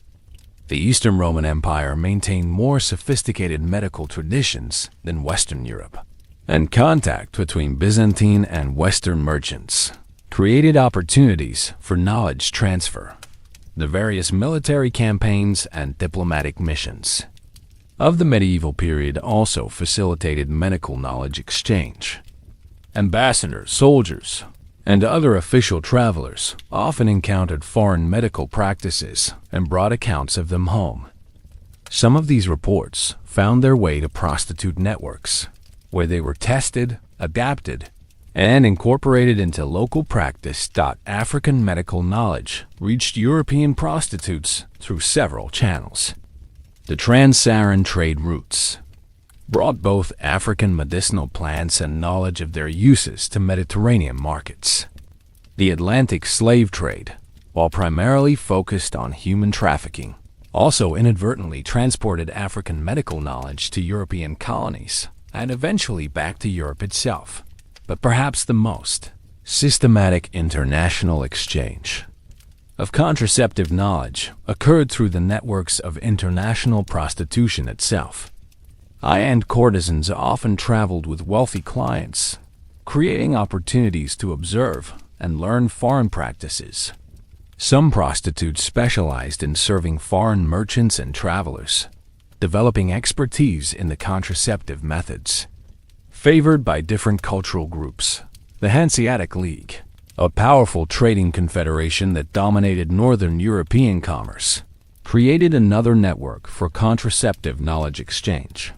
The Eastern Roman Empire maintained more sophisticated medical traditions than Western Europe, and contact between Byzantine and Western merchants created opportunities for knowledge transfer. The various military campaigns and diplomatic missions of the medieval period also facilitated medical knowledge exchange. Ambassadors, soldiers, and other official travelers often encountered foreign medical practices and brought accounts of them home. Some of these reports found their way to prostitute networks, where they were tested, adapted, and incorporated into local practice. African medical knowledge reached European prostitutes through several channels. The trans-Saharan trade routes brought both African medicinal plants and knowledge of their uses to Mediterranean markets. The Atlantic slave trade, while primarily focused on human trafficking, also inadvertently transported African medical knowledge to European colonies and eventually back to Europe itself. But perhaps the most systematic international exchange of contraceptive knowledge occurred through the networks of international prostitution itself. High-end courtesans often traveled with wealthy clients, creating opportunities to observe and learn foreign practices. Some prostitutes specialized in serving foreign merchants and travelers, developing expertise in the contraceptive methods. Favored by different cultural groups, the Hanseatic League, a powerful trading confederation that dominated Northern European commerce, created another network for contraceptive knowledge exchange.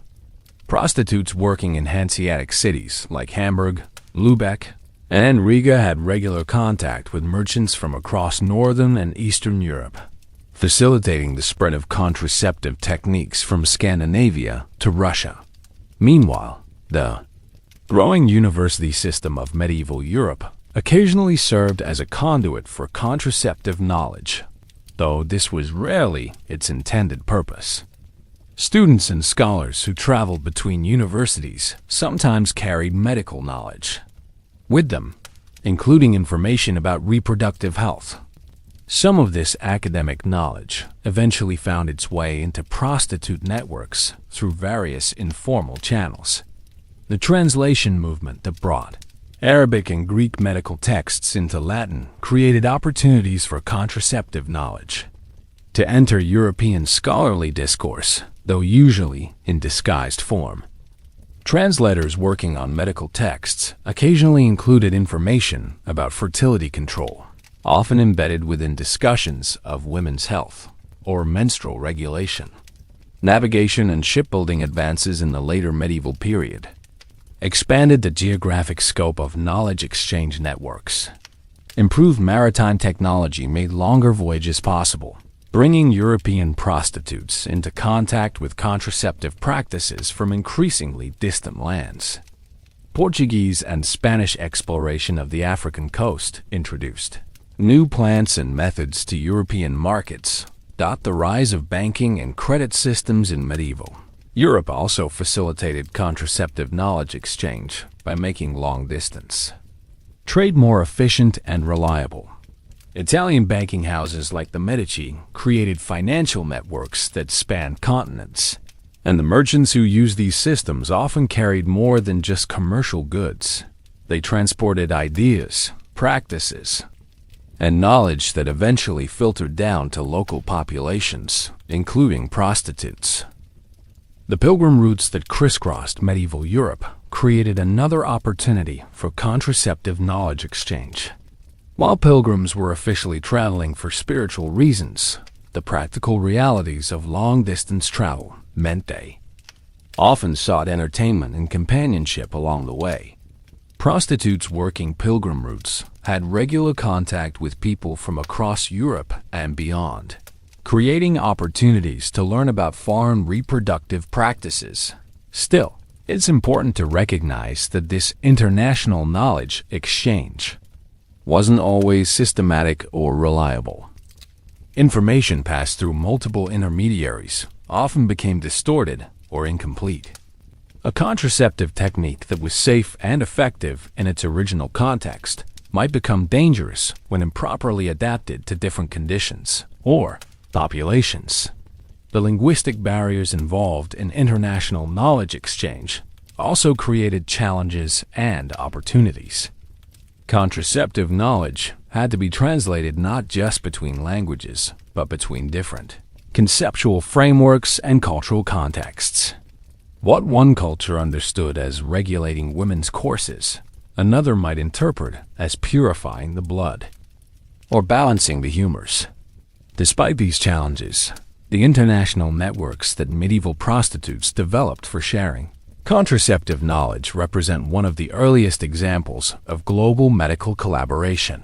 Prostitutes working in Hanseatic cities like Hamburg, Lübeck, and Riga had regular contact with merchants from across Northern and Eastern Europe, facilitating the spread of contraceptive techniques from Scandinavia to Russia. Meanwhile, the growing university system of medieval Europe occasionally served as a conduit for contraceptive knowledge, though this was rarely its intended purpose. Students and scholars who traveled between universities sometimes carried medical knowledge with them, including information about reproductive health. Some of this academic knowledge eventually found its way into prostitute networks through various informal channels. The translation movement that brought Arabic and Greek medical texts into Latin created opportunities for contraceptive knowledge to enter European scholarly discourse, though usually in disguised form. Translators working on medical texts occasionally included information about fertility control, often embedded within discussions of women's health or menstrual regulation. Navigation and shipbuilding advances in the later medieval period expanded the geographic scope of knowledge exchange networks. Improved maritime technology made longer voyages possible, bringing European prostitutes into contact with contraceptive practices from increasingly distant lands. Portuguese and Spanish exploration of the African coast introduced new plants and methods to European markets. The rise of banking and credit systems in medieval Europe also facilitated contraceptive knowledge exchange by making long-distance trade more efficient and reliable. Italian banking houses like the Medici created financial networks that spanned continents, and the merchants who used these systems often carried more than just commercial goods. They transported ideas, practices, and knowledge that eventually filtered down to local populations, including prostitutes. The pilgrim routes that crisscrossed medieval Europe created another opportunity for contraceptive knowledge exchange. While pilgrims were officially traveling for spiritual reasons, the practical realities of long-distance travel meant they often sought entertainment and companionship along the way. Prostitutes working pilgrim routes had regular contact with people from across Europe and beyond, creating opportunities to learn about foreign reproductive practices. Still, it's important to recognize that this international knowledge exchange wasn't always systematic or reliable. Information passed through multiple intermediaries often became distorted or incomplete. A contraceptive technique that was safe and effective in its original context might become dangerous when improperly adapted to different conditions or populations. The linguistic barriers involved in international knowledge exchange also created challenges and opportunities. Contraceptive knowledge had to be translated not just between languages, but between different conceptual frameworks and cultural contexts. What one culture understood as regulating women's courses, another might interpret as purifying the blood or balancing the humors. Despite these challenges, the international networks that medieval prostitutes developed for sharing contraceptive knowledge represent one of the earliest examples of global medical collaboration.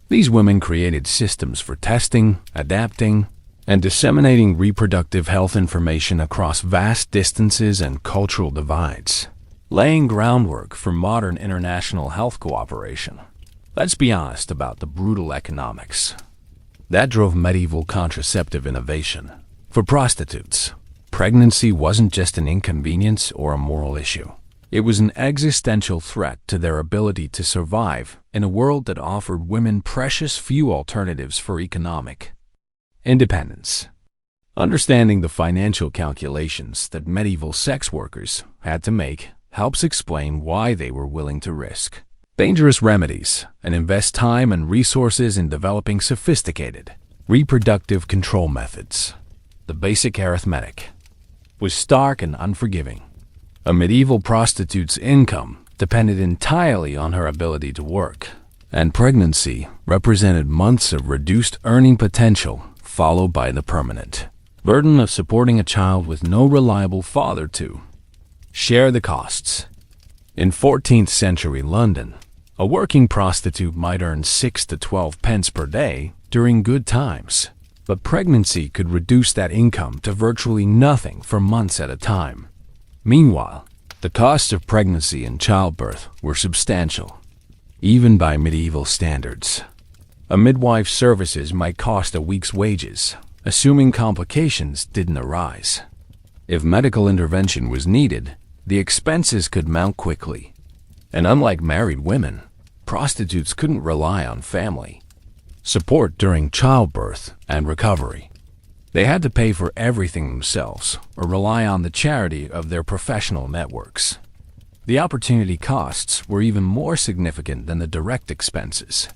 These women created systems for testing, adapting, and disseminating reproductive health information across vast distances and cultural divides, laying groundwork for modern international health cooperation. Let's be honest about the brutal economics that drove medieval contraceptive innovation. For prostitutes, pregnancy wasn't just an inconvenience or a moral issue. It was an existential threat to their ability to survive in a world that offered women precious few alternatives for economic independence. Understanding the financial calculations that medieval sex workers had to make helps explain why they were willing to risk dangerous remedies and invest time and resources in developing sophisticated reproductive control methods. The basic arithmetic was stark and unforgiving. A medieval prostitute's income depended entirely on her ability to work, and pregnancy represented months of reduced earning potential, followed by the permanent burden of supporting a child with no reliable father to share the costs. In 14th century London, a working prostitute might earn 6 to 12 pence per day during good times, but pregnancy could reduce that income to virtually nothing for months at a time. Meanwhile, the costs of pregnancy and childbirth were substantial, even by medieval standards. A midwife's services might cost a week's wages, assuming complications didn't arise. If medical intervention was needed, the expenses could mount quickly. And unlike married women, prostitutes couldn't rely on family support during childbirth and recovery. They had to pay for everything themselves or rely on the charity of their professional networks. The opportunity costs were even more significant than the direct expenses.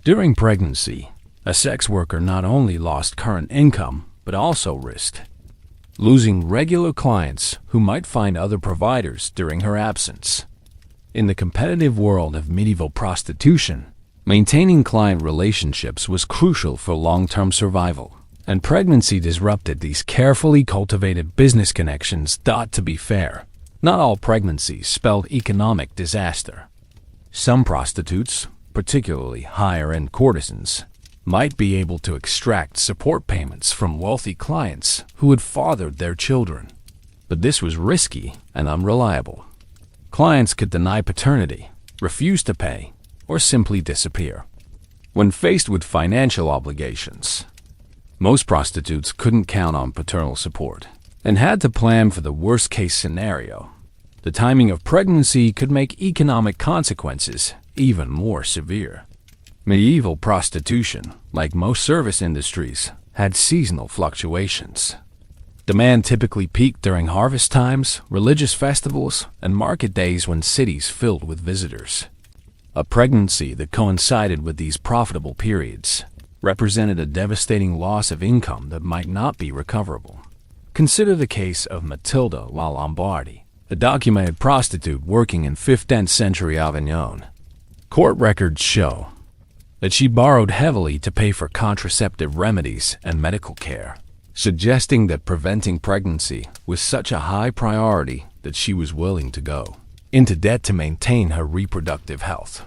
During pregnancy, a sex worker not only lost current income, but also risked losing regular clients who might find other providers during her absence. In the competitive world of medieval prostitution, maintaining client relationships was crucial for long-term survival, and pregnancy disrupted these carefully cultivated business connections. To be fair, not all pregnancies spelled economic disaster. Some prostitutes, particularly higher-end courtesans, might be able to extract support payments from wealthy clients who had fathered their children. But this was risky and unreliable. Clients could deny paternity, refuse to pay, or simply disappear. When faced with financial obligations, most prostitutes couldn't count on paternal support and had to plan for the worst-case scenario. The timing of pregnancy could make economic consequences even more severe. Medieval prostitution, like most service industries, had seasonal fluctuations. Demand typically peaked during harvest times, religious festivals, and market days when cities filled with visitors. A pregnancy that coincided with these profitable periods represented a devastating loss of income that might not be recoverable. Consider the case of Matilda la Lombardi, a documented prostitute working in 15th century Avignon. Court records show that she borrowed heavily to pay for contraceptive remedies and medical care, suggesting that preventing pregnancy was such a high priority that she was willing to go into debt to maintain her reproductive health.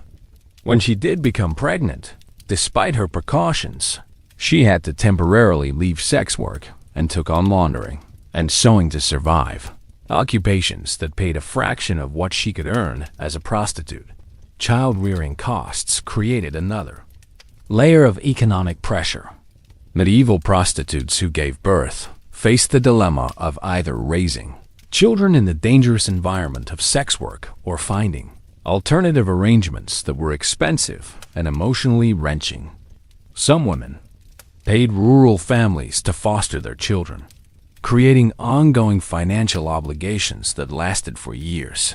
When she did become pregnant, despite her precautions, she had to temporarily leave sex work and took on laundering and sewing to survive, occupations that paid a fraction of what she could earn as a prostitute. Child-rearing costs created another layer of economic pressure. Medieval prostitutes who gave birth faced the dilemma of either raising children in the dangerous environment of sex work or finding alternative arrangements that were expensive and emotionally wrenching. Some women paid rural families to foster their children, creating ongoing financial obligations that lasted for years.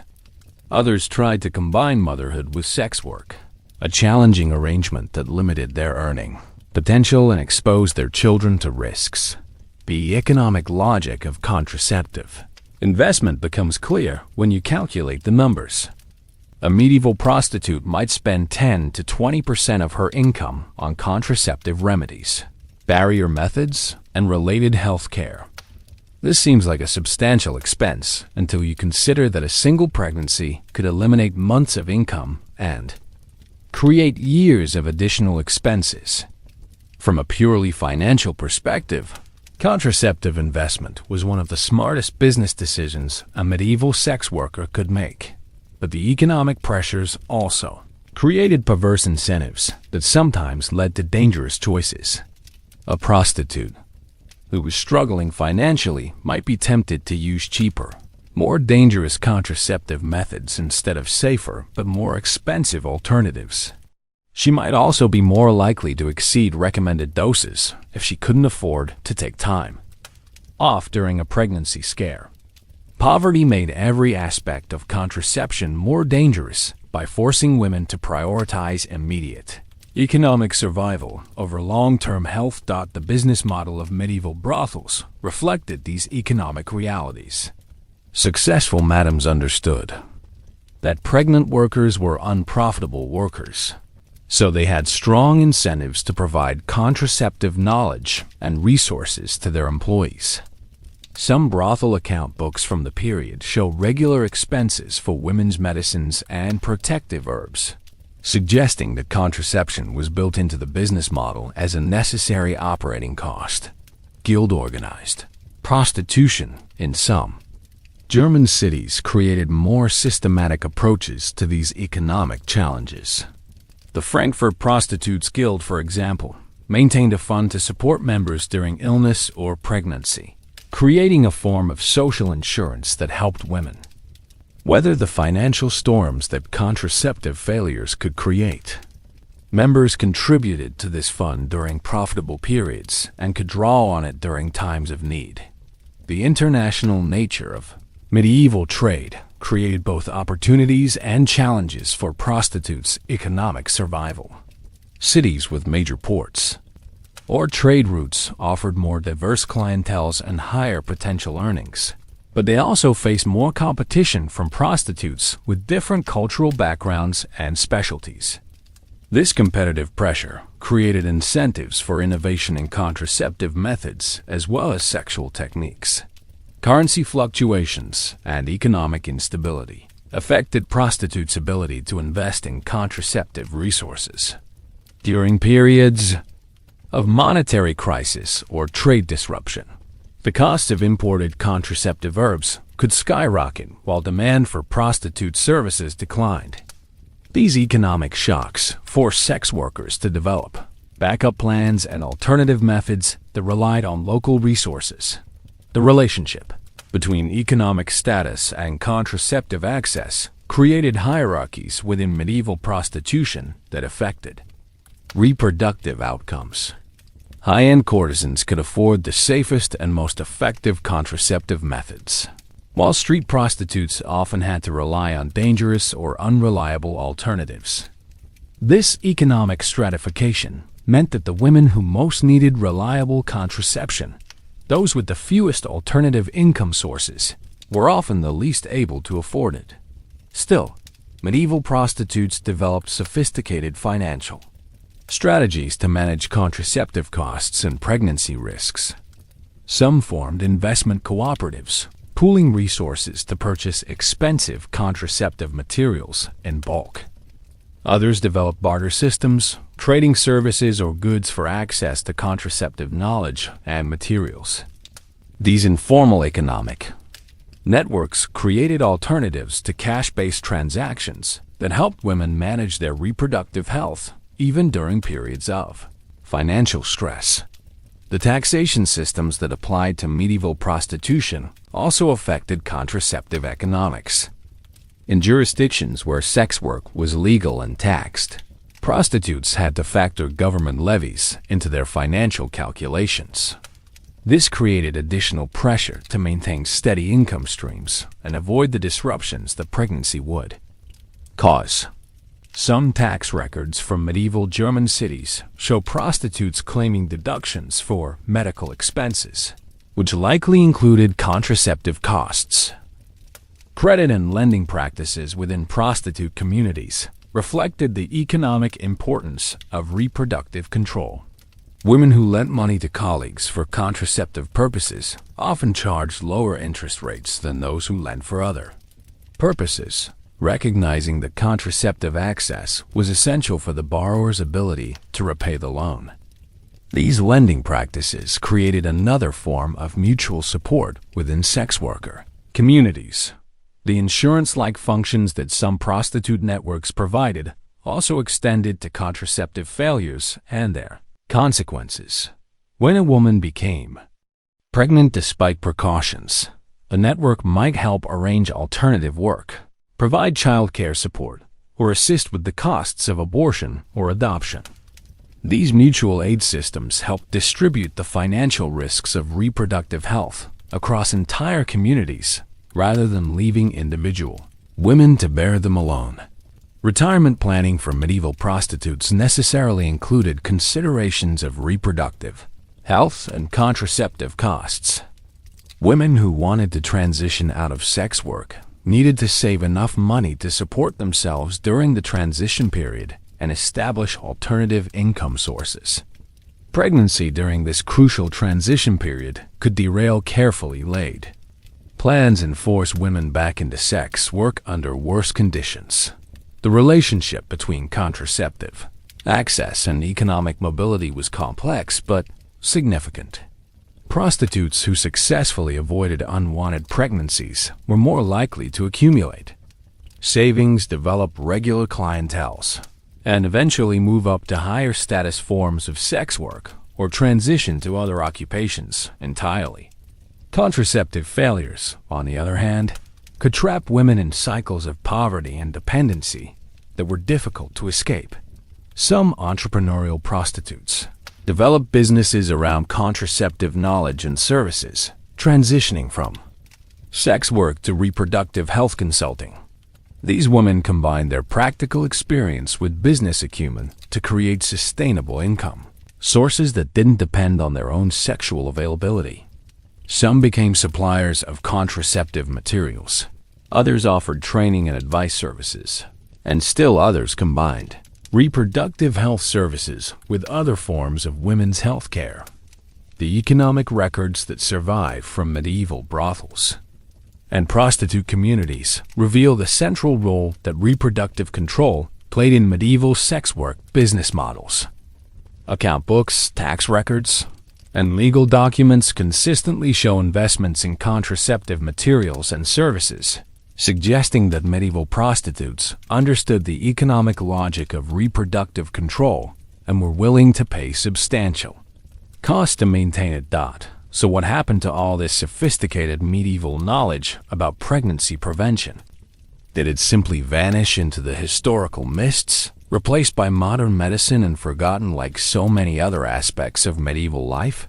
Others tried to combine motherhood with sex work, a challenging arrangement that limited their earning potential and exposed their children to risks. The economic logic of contraceptive investment becomes clear when you calculate the numbers. A medieval prostitute might spend 10 to 20% of her income on contraceptive remedies, barrier methods, and related health care. This seems like a substantial expense until you consider that a single pregnancy could eliminate months of income and create years of additional expenses. From a purely financial perspective, contraceptive investment was one of the smartest business decisions a medieval sex worker could make. But the economic pressures also created perverse incentives that sometimes led to dangerous choices. A prostitute who was struggling financially might be tempted to use cheaper, more dangerous contraceptive methods instead of safer but more expensive alternatives. She might also be more likely to exceed recommended doses if she couldn't afford to take time off during a pregnancy scare. Poverty made every aspect of contraception more dangerous by forcing women to prioritize immediate economic survival over long-term health. The business model of medieval brothels reflected these economic realities. Successful madams understood that pregnant workers were unprofitable workers, so they had strong incentives to provide contraceptive knowledge and resources to their employees. Some brothel account books from the period show regular expenses for women's medicines and protective herbs, suggesting that contraception was built into the business model as a necessary operating cost. Guild-organized prostitution in some German cities created more systematic approaches to these economic challenges. The Frankfurt Prostitutes Guild, for example, maintained a fund to support members during illness or pregnancy, creating a form of social insurance that helped women weather the financial storms that contraceptive failures could create. Members contributed to this fund during profitable periods and could draw on it during times of need. The international nature of medieval trade created both opportunities and challenges for prostitutes' economic survival. Cities with major ports or trade routes offered more diverse clienteles and higher potential earnings, but they also faced more competition from prostitutes with different cultural backgrounds and specialties. This competitive pressure created incentives for innovation in contraceptive methods as well as sexual techniques. Currency fluctuations and economic instability affected prostitutes' ability to invest in contraceptive resources. During periods of monetary crisis or trade disruption, the cost of imported contraceptive herbs could skyrocket while demand for prostitute services declined. These economic shocks forced sex workers to develop backup plans and alternative methods that relied on local resources. The relationship between economic status and contraceptive access created hierarchies within medieval prostitution that affected reproductive outcomes. High-end courtesans could afford the safest and most effective contraceptive methods, while street prostitutes often had to rely on dangerous or unreliable alternatives. This economic stratification meant that the women who most needed reliable contraception, those with the fewest alternative income sources, were often the least able to afford it. Still, medieval prostitutes developed sophisticated financial strategies to manage contraceptive costs and pregnancy risks. Some formed investment cooperatives, pooling resources to purchase expensive contraceptive materials in bulk. Others developed barter systems, trading services or goods for access to contraceptive knowledge and materials. These informal economic networks created alternatives to cash-based transactions that helped women manage their reproductive health even during periods of financial stress. The taxation systems that applied to medieval prostitution also affected contraceptive economics. In jurisdictions where sex work was legal and taxed, prostitutes had to factor government levies into their financial calculations. This created additional pressure to maintain steady income streams and avoid the disruptions that pregnancy would cause. Some tax records from medieval German cities show prostitutes claiming deductions for medical expenses, which likely included contraceptive costs. Credit and lending practices within prostitute communities reflected the economic importance of reproductive control. Women who lent money to colleagues for contraceptive purposes often charged lower interest rates than those who lent for other purposes, recognizing that contraceptive access was essential for the borrower's ability to repay the loan. These lending practices created another form of mutual support within sex worker communities. The insurance-like functions that some prostitute networks provided also extended to contraceptive failures and their consequences. When a woman became pregnant despite precautions, a network might help arrange alternative work, provide childcare support, or assist with the costs of abortion or adoption. These mutual aid systems help distribute the financial risks of reproductive health across entire communities rather than leaving individual women to bear them alone. Retirement planning for medieval prostitutes necessarily included considerations of reproductive health and contraceptive costs. Women who wanted to transition out of sex work needed to save enough money to support themselves during the transition period and establish alternative income sources. Pregnancy during this crucial transition period could derail carefully laid plans and force women back into sex work under worse conditions. The relationship between contraceptive access and economic mobility was complex but significant. Prostitutes who successfully avoided unwanted pregnancies were more likely to accumulate savings, develop regular clienteles, and eventually move up to higher status forms of sex work or transition to other occupations entirely. Contraceptive failures, on the other hand, could trap women in cycles of poverty and dependency that were difficult to escape. Some entrepreneurial prostitutes developed businesses around contraceptive knowledge and services, transitioning from sex work to reproductive health consulting. These women combined their practical experience with business acumen to create sustainable income sources that didn't depend on their own sexual availability. Some became suppliers of contraceptive materials. Others offered training and advice services, and still others combined reproductive health services with other forms of women's health care. The economic records that survive from medieval brothels and prostitute communities reveal the central role that reproductive control played in medieval sex work business models. Account books, tax records, and legal documents consistently show investments in contraceptive materials and services, suggesting that medieval prostitutes understood the economic logic of reproductive control and were willing to pay substantial costs to maintain it. So what happened to all this sophisticated medieval knowledge about pregnancy prevention? Did it simply vanish into the historical mists, replaced by modern medicine and forgotten like so many other aspects of medieval life?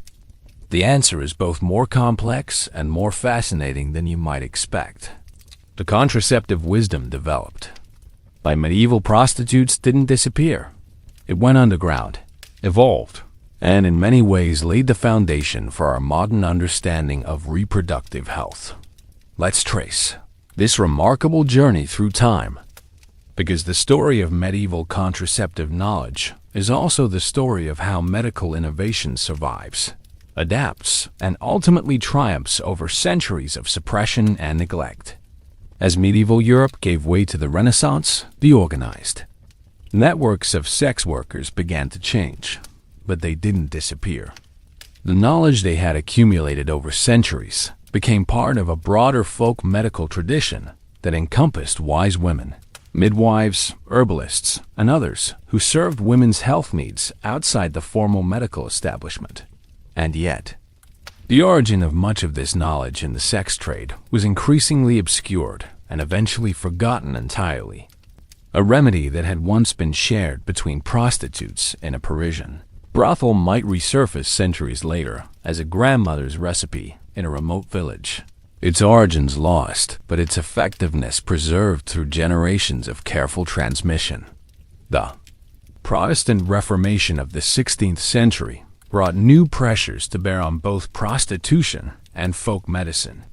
The answer is both more complex and more fascinating than you might expect. The contraceptive wisdom developed by medieval prostitutes didn't disappear. It went underground, evolved, and in many ways laid the foundation for our modern understanding of reproductive health. Let's trace this remarkable journey through time, because the story of medieval contraceptive knowledge is also the story of how medical innovation survives, adapts, and ultimately triumphs over centuries of suppression and neglect. As medieval Europe gave way to the Renaissance, the organized networks of sex workers began to change, but they didn't disappear. The knowledge they had accumulated over centuries became part of a broader folk medical tradition that encompassed wise women, midwives, herbalists, and others who served women's health needs outside the formal medical establishment. And yet, the origin of much of this knowledge in the sex trade was increasingly obscured and eventually forgotten entirely. A remedy that had once been shared between prostitutes in a Parisian brothel might resurface centuries later as a grandmother's recipe in a remote village. Its origins lost, but its effectiveness preserved through generations of careful transmission. The Protestant Reformation of the 16th century brought new pressures to bear on both prostitution and folk medicine.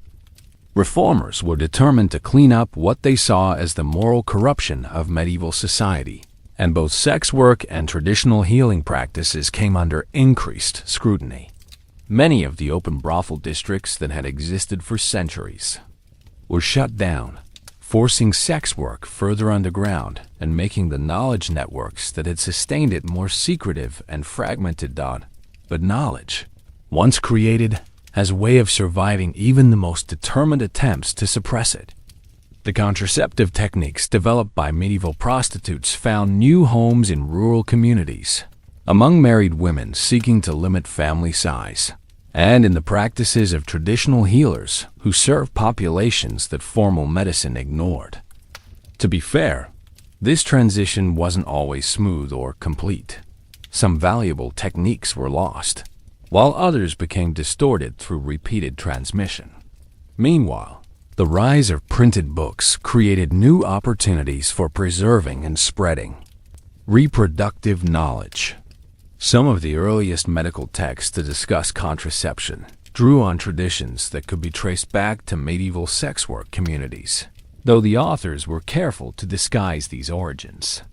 Reformers were determined to clean up what they saw as the moral corruption of medieval society, and both sex work and traditional healing practices came under increased scrutiny. Many of the open brothel districts that had existed for centuries were shut down, forcing sex work further underground and making the knowledge networks that had sustained it more secretive and fragmented. But knowledge, once created, has a way of surviving even the most determined attempts to suppress it. The contraceptive techniques developed by medieval prostitutes found new homes in rural communities, among married women seeking to limit family size, and in the practices of traditional healers who served populations that formal medicine ignored. To be fair, this transition wasn't always smooth or complete. Some valuable techniques were lost, while others became distorted through repeated transmission. Meanwhile, the rise of printed books created new opportunities for preserving and spreading reproductive knowledge. Some of the earliest medical texts to discuss contraception drew on traditions that could be traced back to medieval sex work communities, though the authors were careful to disguise these origins.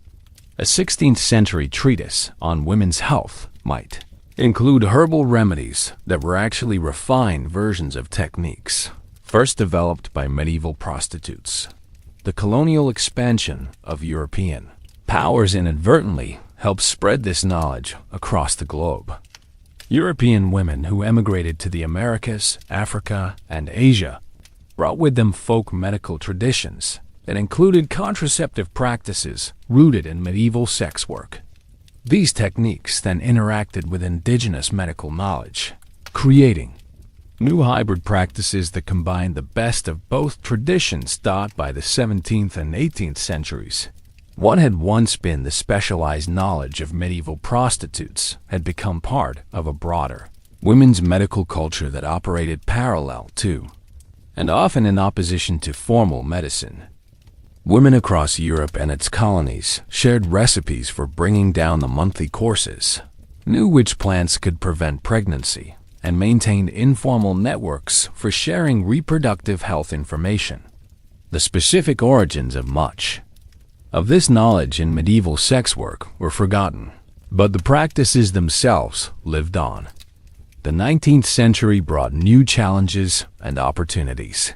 A 16th century treatise on women's health might include herbal remedies that were actually refined versions of techniques first developed by medieval prostitutes. The colonial expansion of European powers inadvertently helped spread this knowledge across the globe. European women who emigrated to the Americas, Africa, and Asia brought with them folk medical traditions that included contraceptive practices rooted in medieval sex work. These techniques then interacted with indigenous medical knowledge, creating new hybrid practices that combined the best of both traditions taught by the 17th and 18th centuries. What had once been the specialized knowledge of medieval prostitutes had become part of a broader women's medical culture that operated parallel to, and often in opposition to, formal medicine. Women across Europe and its colonies shared recipes for bringing down the monthly courses, knew which plants could prevent pregnancy, and maintained informal networks for sharing reproductive health information. The specific origins of much of this knowledge in medieval sex work were forgotten, but the practices themselves lived on. The 19th century brought new challenges and opportunities.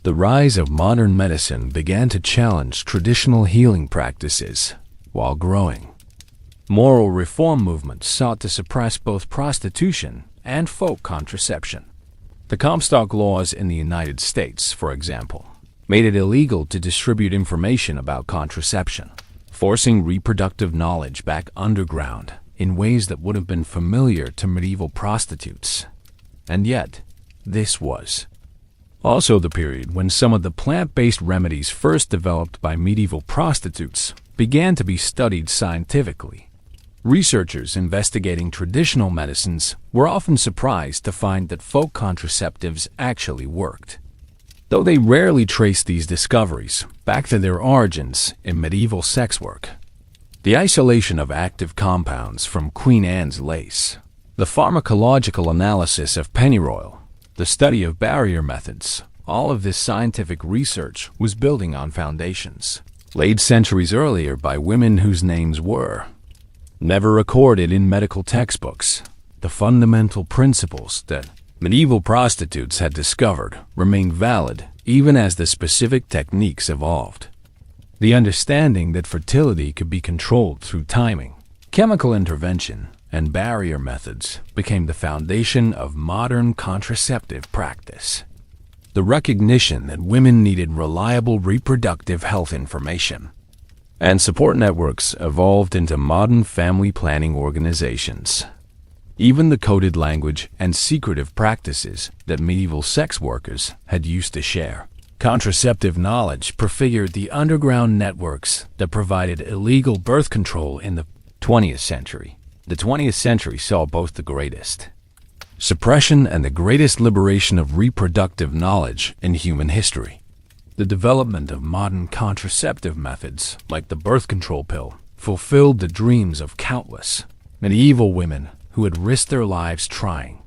The rise of modern medicine began to challenge traditional healing practices, while growing moral reform movements sought to suppress both prostitution and folk contraception. The Comstock laws in the United States, for example, made it illegal to distribute information about contraception, forcing reproductive knowledge back underground in ways that would have been familiar to medieval prostitutes. And yet, this was also the period when some of the plant-based remedies first developed by medieval prostitutes began to be studied scientifically. Researchers investigating traditional medicines were often surprised to find that folk contraceptives actually worked, though they rarely traced these discoveries back to their origins in medieval sex work. The isolation of active compounds from Queen Anne's lace, the pharmacological analysis of pennyroyal, the study of barrier methods, All of this scientific research was building on foundations laid centuries earlier by women whose names were never recorded in medical textbooks. The fundamental principles that medieval prostitutes had discovered remained valid even as the specific techniques evolved. The understanding that fertility could be controlled through timing, chemical intervention, and barrier methods became the foundation of modern contraceptive practice. The recognition that women needed reliable reproductive health information and support networks evolved into modern family planning organizations. Even the coded language and secretive practices that medieval sex workers had used to share. Contraceptive knowledge prefigured the underground networks that provided illegal birth control in the 20th century. The 20th century saw both the greatest suppression and the greatest liberation of reproductive knowledge in human history. The development of modern contraceptive methods, like the birth control pill, fulfilled the dreams of countless medieval women who had risked their lives trying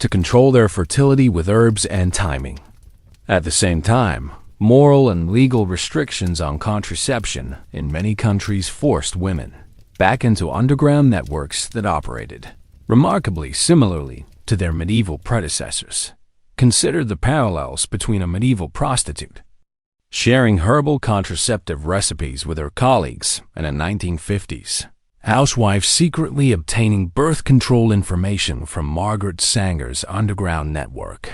to control their fertility with herbs and timing. At the same time, moral and legal restrictions on contraception in many countries forced women back into underground networks that operated remarkably similarly to their medieval predecessors. Consider the parallels between a medieval prostitute sharing herbal contraceptive recipes with her colleagues and a 1950s housewife secretly obtaining birth control information from Margaret Sanger's underground network.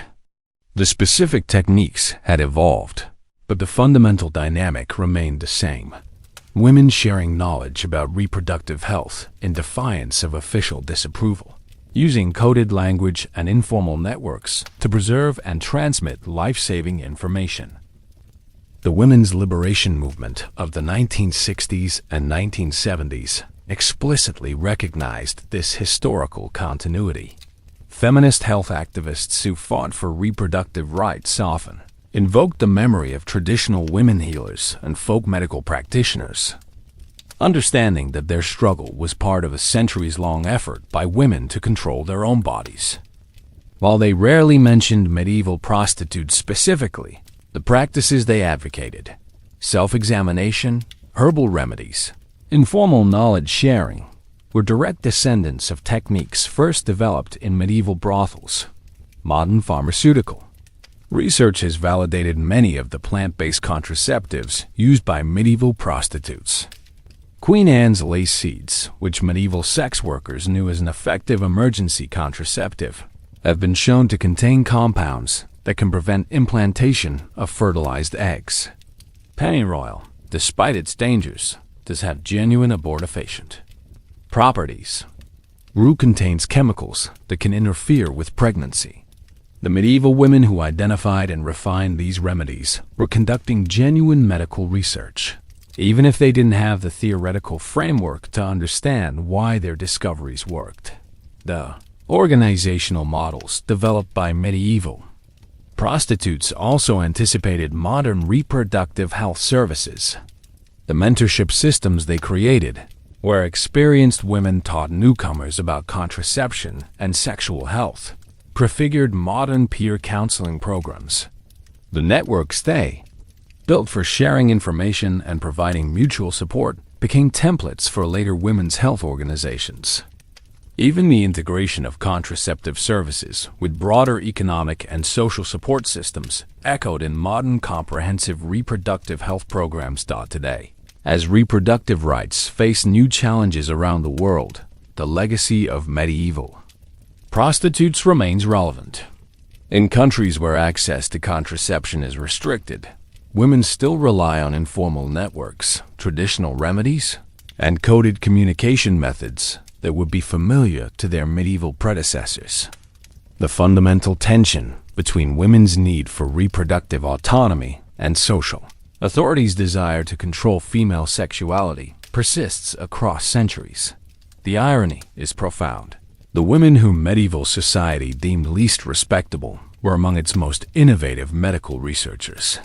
The specific techniques had evolved, but the fundamental dynamic remained the same. Women sharing knowledge about reproductive health in defiance of official disapproval, using coded language and informal networks to preserve and transmit life-saving information. The women's liberation movement of the 1960s and 1970s explicitly recognized this historical continuity. Feminist health activists who fought for reproductive rights often invoked the memory of traditional women healers and folk medical practitioners, understanding that their struggle was part of a centuries-long effort by women to control their own bodies. While they rarely mentioned medieval prostitutes specifically, the practices they advocated, self-examination, herbal remedies, informal knowledge sharing, were direct descendants of techniques first developed in medieval brothels. Modern pharmaceutical research has validated many of the plant-based contraceptives used by medieval prostitutes. Queen Anne's lace seeds, which medieval sex workers knew as an effective emergency contraceptive, have been shown to contain compounds that can prevent implantation of fertilized eggs. Pennyroyal, despite its dangers, does have genuine abortifacient properties. Rue contains chemicals that can interfere with pregnancy. The medieval women who identified and refined these remedies were conducting genuine medical research, even if they didn't have the theoretical framework to understand why their discoveries worked. The organizational models developed by medieval prostitutes also anticipated modern reproductive health services. The mentorship systems they created, where experienced women taught newcomers about contraception and sexual health, prefigured modern peer counseling programs. The networks they built for sharing information and providing mutual support became templates for later women's health organizations. Even the integration of contraceptive services with broader economic and social support systems echoed in modern comprehensive reproductive health programs today. As reproductive rights face new challenges around the world, the legacy of medieval prostitutes remains relevant. In countries where access to contraception is restricted, women still rely on informal networks, traditional remedies, and coded communication methods that would be familiar to their medieval predecessors. The fundamental tension between women's need for reproductive autonomy and social authorities' desire to control female sexuality persists across centuries. The irony is profound. The women whom medieval society deemed least respectable were among its most innovative medical researchers.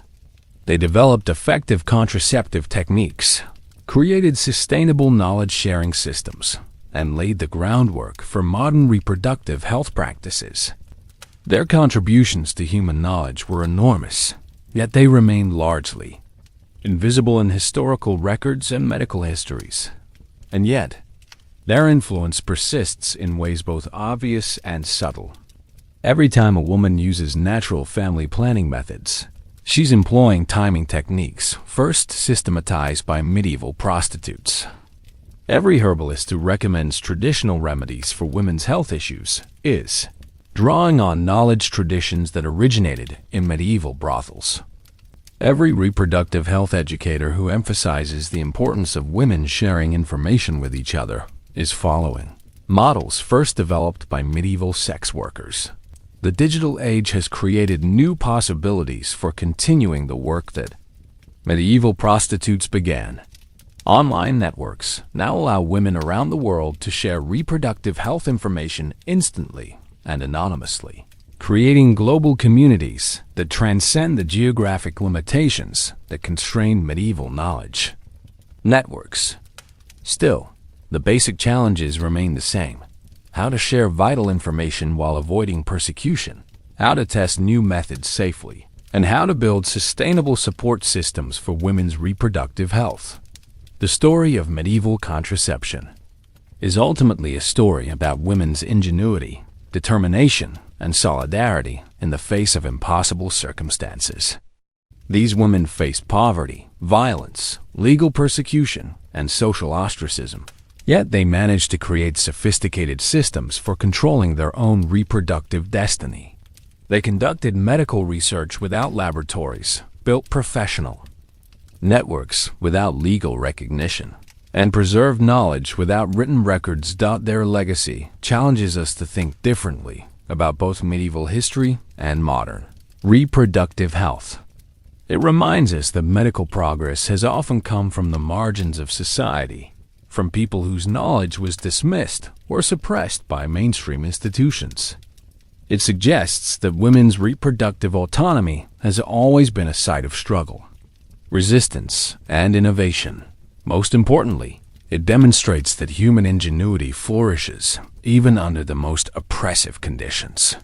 They developed effective contraceptive techniques, created sustainable knowledge-sharing systems, and laid the groundwork for modern reproductive health practices. Their contributions to human knowledge were enormous, yet they remain largely invisible in historical records and medical histories. And yet, their influence persists in ways both obvious and subtle. Every time a woman uses natural family planning methods, she's employing timing techniques first systematized by medieval prostitutes. Every herbalist who recommends traditional remedies for women's health issues is drawing on knowledge traditions that originated in medieval brothels. Every reproductive health educator who emphasizes the importance of women sharing information with each other is following models first developed by medieval sex workers. The digital age has created new possibilities for continuing the work that medieval prostitutes began. Online networks now allow women around the world to share reproductive health information instantly and anonymously, creating global communities that transcend the geographic limitations that constrain medieval knowledge. Networks. Still, the basic challenges remain the same. How to share vital information while avoiding persecution, how to test new methods safely, and how to build sustainable support systems for women's reproductive health. The story of medieval contraception is ultimately a story about women's ingenuity, determination, and solidarity in the face of impossible circumstances. These women faced poverty, violence, legal persecution, and social ostracism. Yet they managed to create sophisticated systems for controlling their own reproductive destiny. They conducted medical research without laboratories, built professional networks without legal recognition, and preserved knowledge without written records. Their legacy challenges us to think differently about both medieval history and modern reproductive health. It reminds us that medical progress has often come from the margins of society, from people whose knowledge was dismissed or suppressed by mainstream institutions. It suggests that women's reproductive autonomy has always been a site of struggle, resistance, and innovation. Most importantly, it demonstrates that human ingenuity flourishes even under the most oppressive conditions.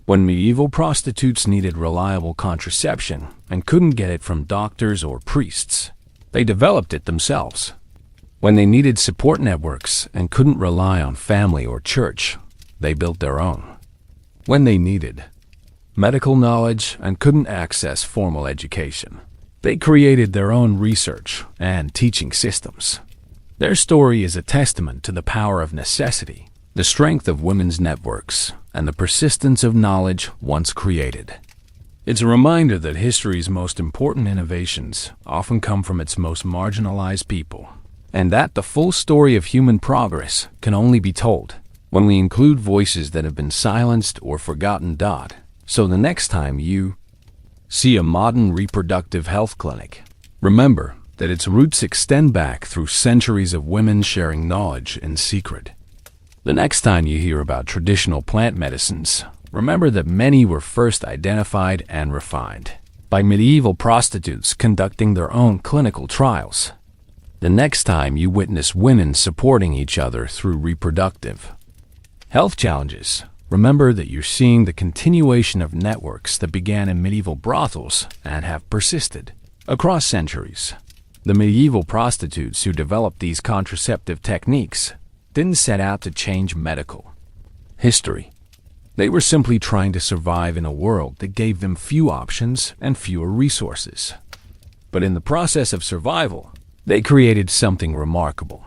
When medieval prostitutes needed reliable contraception and couldn't get it from doctors or priests, they developed it themselves. When they needed support networks and couldn't rely on family or church, they built their own. When they needed medical knowledge and couldn't access formal education, they created their own research and teaching systems. Their story is a testament to the power of necessity, the strength of women's networks, and the persistence of knowledge once created. It's a reminder that history's most important innovations often come from its most marginalized people, and that the full story of human progress can only be told when we include voices that have been silenced or forgotten. So the next time you see a modern reproductive health clinic, remember that its roots extend back through centuries of women sharing knowledge in secret. The next time you hear about traditional plant medicines, remember that many were first identified and refined by medieval prostitutes conducting their own clinical trials. The next time you witness women supporting each other through reproductive health challenges, remember that you're seeing the continuation of networks that began in medieval brothels and have persisted across centuries. The medieval prostitutes who developed these contraceptive techniques didn't set out to change medical history. They were simply trying to survive in a world that gave them few options and fewer resources. But in the process of survival, they created something remarkable,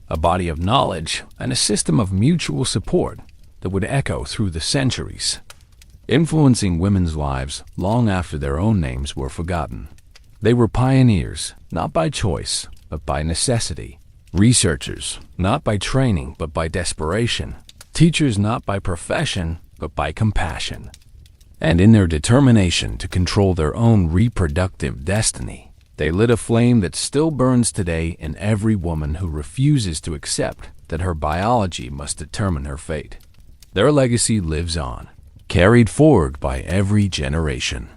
a body of knowledge and a system of mutual support that would echo through the centuries, influencing women's lives long after their own names were forgotten. They were pioneers, not by choice, but by necessity. Researchers, not by training, but by desperation. Teachers, not by profession, but by compassion. And in their determination to control their own reproductive destiny, they lit a flame that still burns today in every woman who refuses to accept that her biology must determine her fate. Their legacy lives on, carried forward by every generation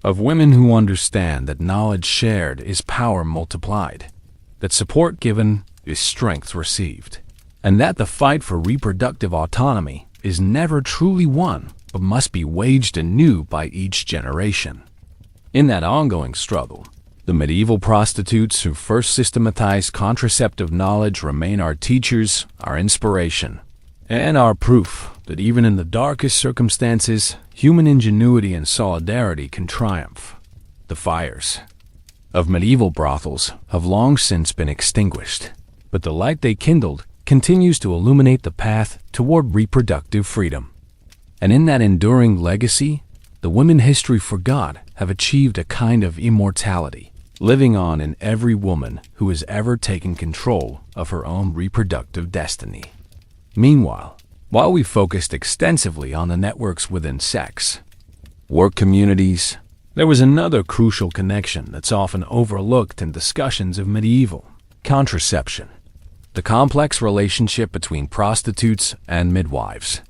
of women who understand that knowledge shared is power multiplied, that support given is strength received, and that the fight for reproductive autonomy is never truly won but must be waged anew by each generation. In that ongoing struggle, the medieval prostitutes who first systematized contraceptive knowledge remain our teachers, our inspiration, and our proof that even in the darkest circumstances, human ingenuity and solidarity can triumph. The fires of medieval brothels have long since been extinguished, but the light they kindled continues to illuminate the path toward reproductive freedom. And in that enduring legacy, the women history forgot have achieved a kind of immortality, living on in every woman who has ever taken control of her own reproductive destiny. Meanwhile, while we focused extensively on the networks within sex work communities, there was another crucial connection that's often overlooked in discussions of medieval contraception: the complex relationship between prostitutes and midwives.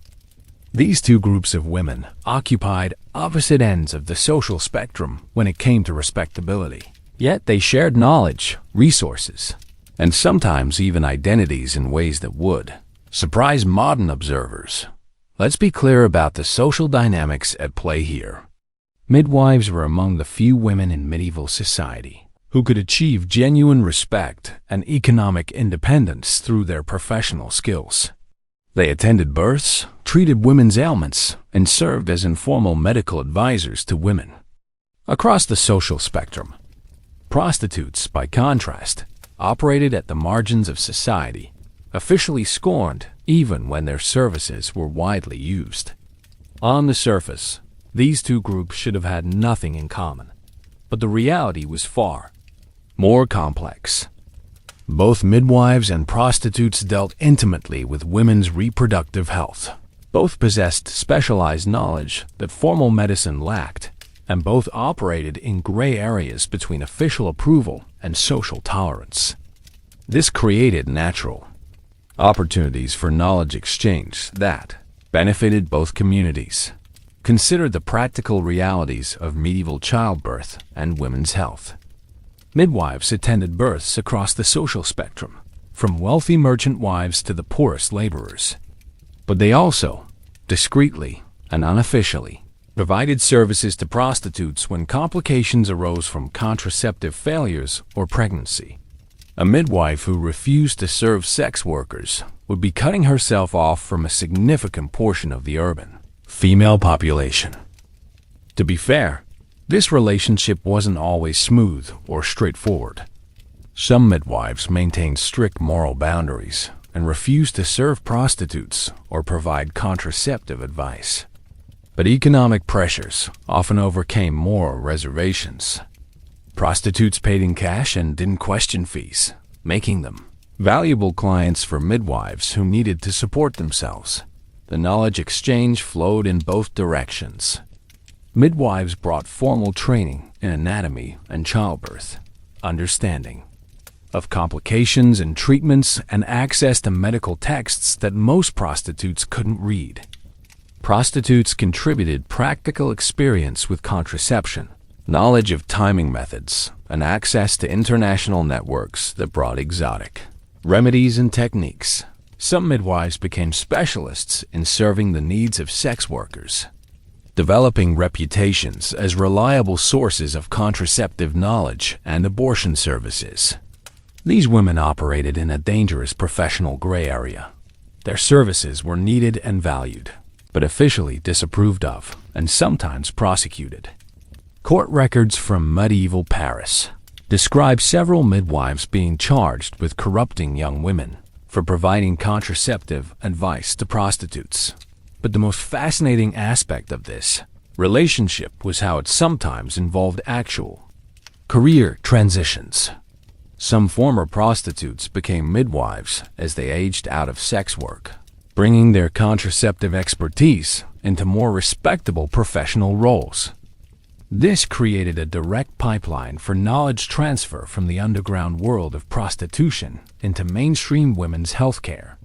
These two groups of women occupied opposite ends of the social spectrum when it came to respectability. Yet they shared knowledge, resources, and sometimes even identities in ways that would surprise modern observers. Let's be clear about the social dynamics at play here. Midwives were among the few women in medieval society who could achieve genuine respect and economic independence through their professional skills. They attended births, treated women's ailments, and served as informal medical advisors to women. Across the social spectrum, prostitutes, by contrast, operated at the margins of society, officially scorned even when their services were widely used. On the surface, these two groups should have had nothing in common, but the reality was far more complex. Both midwives and prostitutes dealt intimately with women's reproductive health. Both possessed specialized knowledge that formal medicine lacked, and both operated in gray areas between official approval and social tolerance. This created natural opportunities for knowledge exchange that benefited both communities. Consider the practical realities of medieval childbirth and women's health. Midwives attended births across the social spectrum, from wealthy merchant wives to the poorest laborers. But they also, discreetly and unofficially, provided services to prostitutes when complications arose from contraceptive failures or pregnancy. A midwife who refused to serve sex workers would be cutting herself off from a significant portion of the urban female population. To be fair, this relationship wasn't always smooth or straightforward. Some midwives maintained strict moral boundaries and refused to serve prostitutes or provide contraceptive advice. But economic pressures often overcame moral reservations. Prostitutes paid in cash and didn't question fees, making them valuable clients for midwives who needed to support themselves. The knowledge exchange flowed in both directions. Midwives brought formal training in anatomy and childbirth, understanding of complications and treatments, and access to medical texts that most prostitutes couldn't read. Prostitutes contributed practical experience with contraception, knowledge of timing methods, and access to international networks that brought exotic remedies and techniques. Some midwives became specialists in serving the needs of sex workers, developing reputations as reliable sources of contraceptive knowledge and abortion services. These women operated in a dangerous professional gray area. Their services were needed and valued, but officially disapproved of and sometimes prosecuted. Court records from medieval Paris describe several midwives being charged with corrupting young women for providing contraceptive advice to prostitutes. But the most fascinating aspect of this relationship was how it sometimes involved actual career transitions. Some former prostitutes became midwives as they aged out of sex work, bringing their contraceptive expertise into more respectable professional roles. This created a direct pipeline for knowledge transfer from the underground world of prostitution into mainstream women's health care.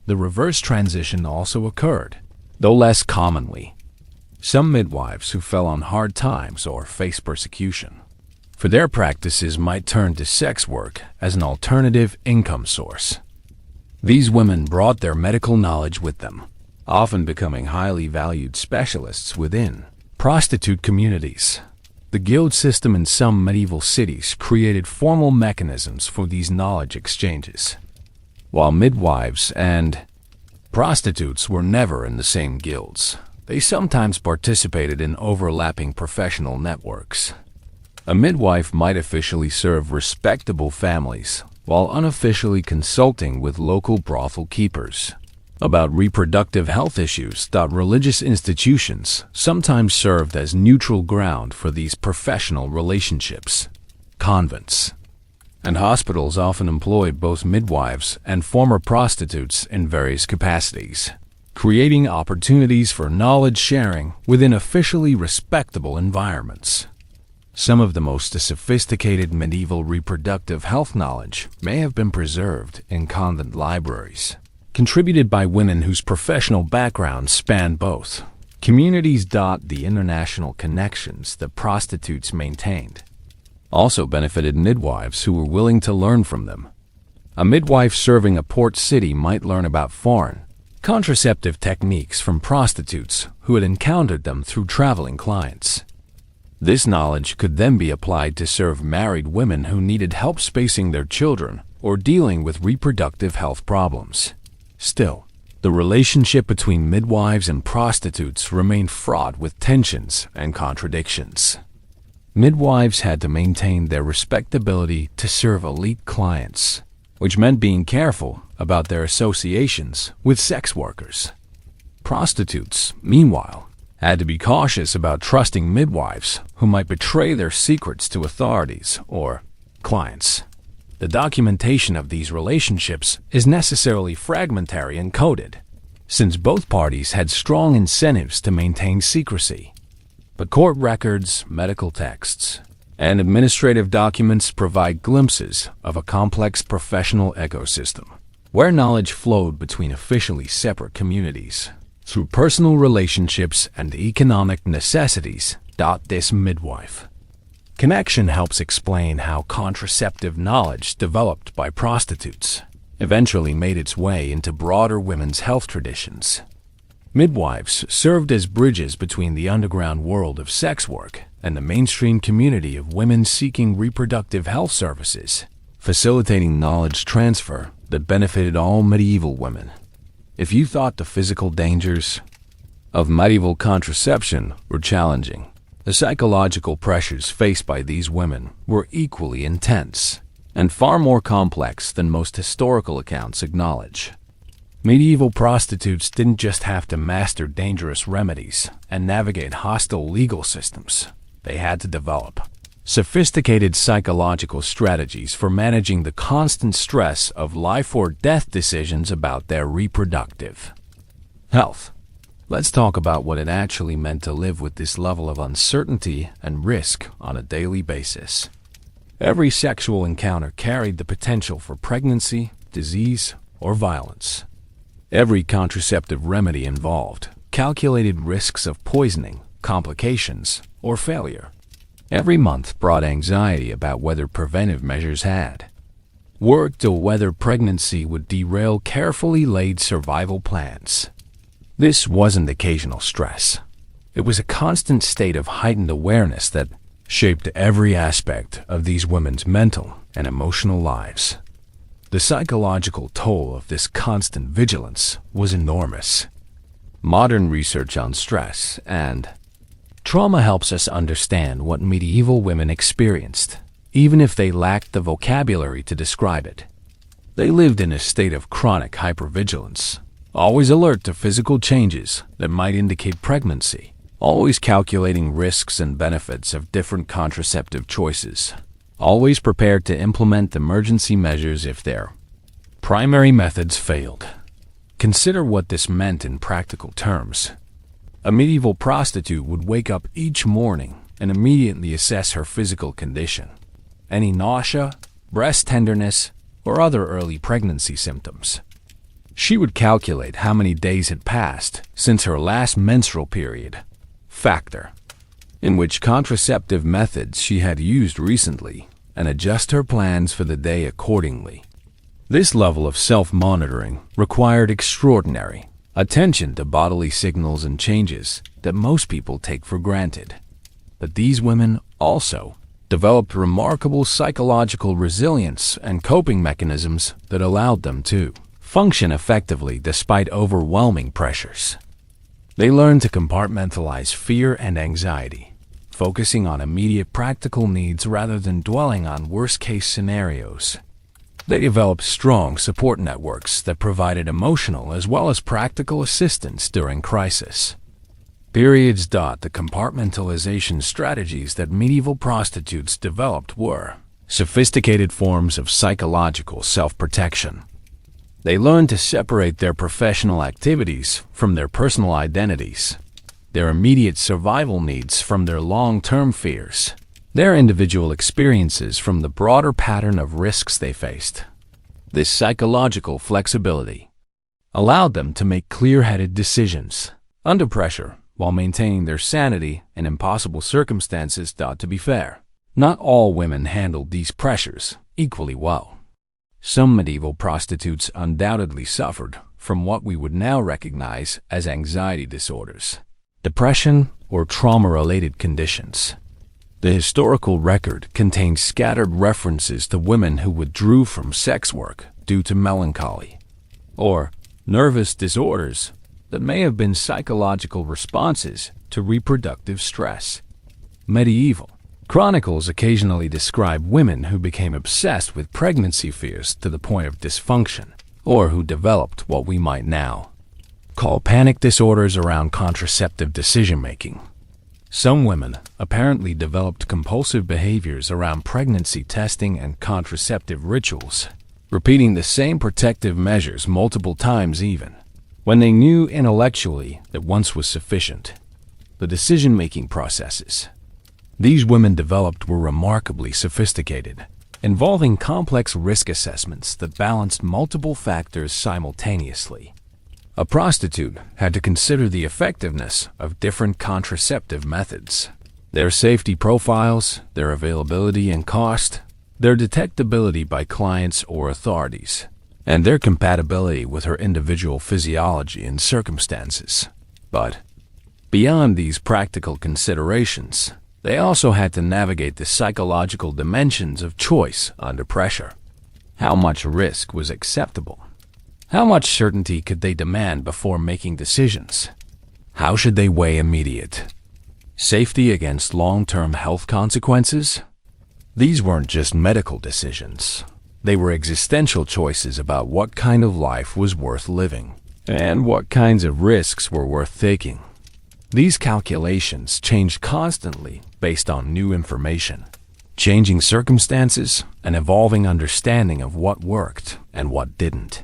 The reverse transition also occurred, though less commonly. Some midwives who fell on hard times or faced persecution for their practices might turn to sex work as an alternative income source. These women brought their medical knowledge with them, often becoming highly valued specialists within prostitute communities. The guild system in some medieval cities created formal mechanisms for these knowledge exchanges, while midwives and prostitutes were never in the same guilds. They sometimes participated in overlapping professional networks. A midwife might officially serve respectable families, while unofficially consulting with local brothel keepers about reproductive health issues. Religious institutions sometimes served as neutral ground for these professional relationships. Convents and hospitals often employed both midwives and former prostitutes in various capacities, creating opportunities for knowledge sharing within officially respectable environments. Some of the most sophisticated medieval reproductive health knowledge may have been preserved in convent libraries, contributed by women whose professional backgrounds spanned both communities. The international connections that prostitutes maintained also benefited midwives who were willing to learn from them. A midwife serving a port city might learn about foreign contraceptive techniques from prostitutes who had encountered them through traveling clients. This knowledge could then be applied to serve married women who needed help spacing their children or dealing with reproductive health problems. Still, the relationship between midwives and prostitutes remained fraught with tensions and contradictions. Midwives had to maintain their respectability to serve elite clients, which meant being careful about their associations with sex workers. Prostitutes, meanwhile, had to be cautious about trusting midwives who might betray their secrets to authorities or clients. The documentation of these relationships is necessarily fragmentary and coded, since both parties had strong incentives to maintain secrecy. But court records, medical texts, and administrative documents provide glimpses of a complex professional ecosystem, where knowledge flowed between officially separate communities through personal relationships and economic necessities. This midwife connection helps explain how contraceptive knowledge developed by prostitutes eventually made its way into broader women's health traditions. Midwives served as bridges between the underground world of sex work and the mainstream community of women seeking reproductive health services, facilitating knowledge transfer that benefited all medieval women. If you thought the physical dangers of medieval contraception were challenging, the psychological pressures faced by these women were equally intense and far more complex than most historical accounts acknowledge. Medieval prostitutes didn't just have to master dangerous remedies and navigate hostile legal systems. They had to develop sophisticated psychological strategies for managing the constant stress of life or death decisions about their reproductive health. Let's talk about what it actually meant to live with this level of uncertainty and risk on a daily basis. Every sexual encounter carried the potential for pregnancy, disease, or violence. Every contraceptive remedy involved calculated risks of poisoning, complications, or failure. Every month brought anxiety about whether preventive measures had worked or whether pregnancy would derail carefully laid survival plans. This wasn't occasional stress. It was a constant state of heightened awareness that shaped every aspect of these women's mental and emotional lives. The psychological toll of this constant vigilance was enormous. Modern research on stress and trauma helps us understand what medieval women experienced, even if they lacked the vocabulary to describe it. They lived in a state of chronic hypervigilance, always alert to physical changes that might indicate pregnancy, always calculating risks and benefits of different contraceptive choices, always prepared to implement emergency measures if their primary methods failed. Consider what this meant in practical terms. A medieval prostitute would wake up each morning and immediately assess her physical condition, any nausea, breast tenderness, or other early pregnancy symptoms. She would calculate how many days had passed since her last menstrual period, factor in which contraceptive methods she had used recently, and adjust her plans for the day accordingly. This level of self-monitoring required extraordinary, attention to bodily signals and changes that most people take for granted. But these women also developed remarkable psychological resilience and coping mechanisms that allowed them to function effectively despite overwhelming pressures. They learned to compartmentalize fear and anxiety, focusing on immediate practical needs rather than dwelling on worst-case scenarios. They developed strong support networks that provided emotional as well as practical assistance during crisis. Periods. The compartmentalization strategies that medieval prostitutes developed were sophisticated forms of psychological self-protection. They learned to separate their professional activities from their personal identities, their immediate survival needs from their long-term fears, their individual experiences from the broader pattern of risks they faced. This psychological flexibility allowed them to make clear-headed decisions under pressure while maintaining their sanity in impossible circumstances. To be fair, not all women handled these pressures equally well. Some medieval prostitutes undoubtedly suffered from what we would now recognize as anxiety disorders, depression, or trauma-related conditions. The historical record contains scattered references to women who withdrew from sex work due to melancholy or nervous disorders that may have been psychological responses to reproductive stress. Medieval chronicles occasionally describe women who became obsessed with pregnancy fears to the point of dysfunction, or who developed what we might now call panic disorders around contraceptive decision-making. Some women apparently developed compulsive behaviors around pregnancy testing and contraceptive rituals, repeating the same protective measures multiple times even when they knew intellectually that once was sufficient. The decision-making processes these women developed were remarkably sophisticated, involving complex risk assessments that balanced multiple factors simultaneously. A prostitute had to consider the effectiveness of different contraceptive methods, their safety profiles, their availability and cost, their detectability by clients or authorities, and their compatibility with her individual physiology and circumstances. But beyond these practical considerations, they also had to navigate the psychological dimensions of choice under pressure. How much risk was acceptable? How much certainty could they demand before making decisions? How should they weigh immediate safety against long-term health consequences? These weren't just medical decisions. They were existential choices about what kind of life was worth living and what kinds of risks were worth taking. These calculations changed constantly based on new information, changing circumstances, and evolving understanding of what worked and what didn't.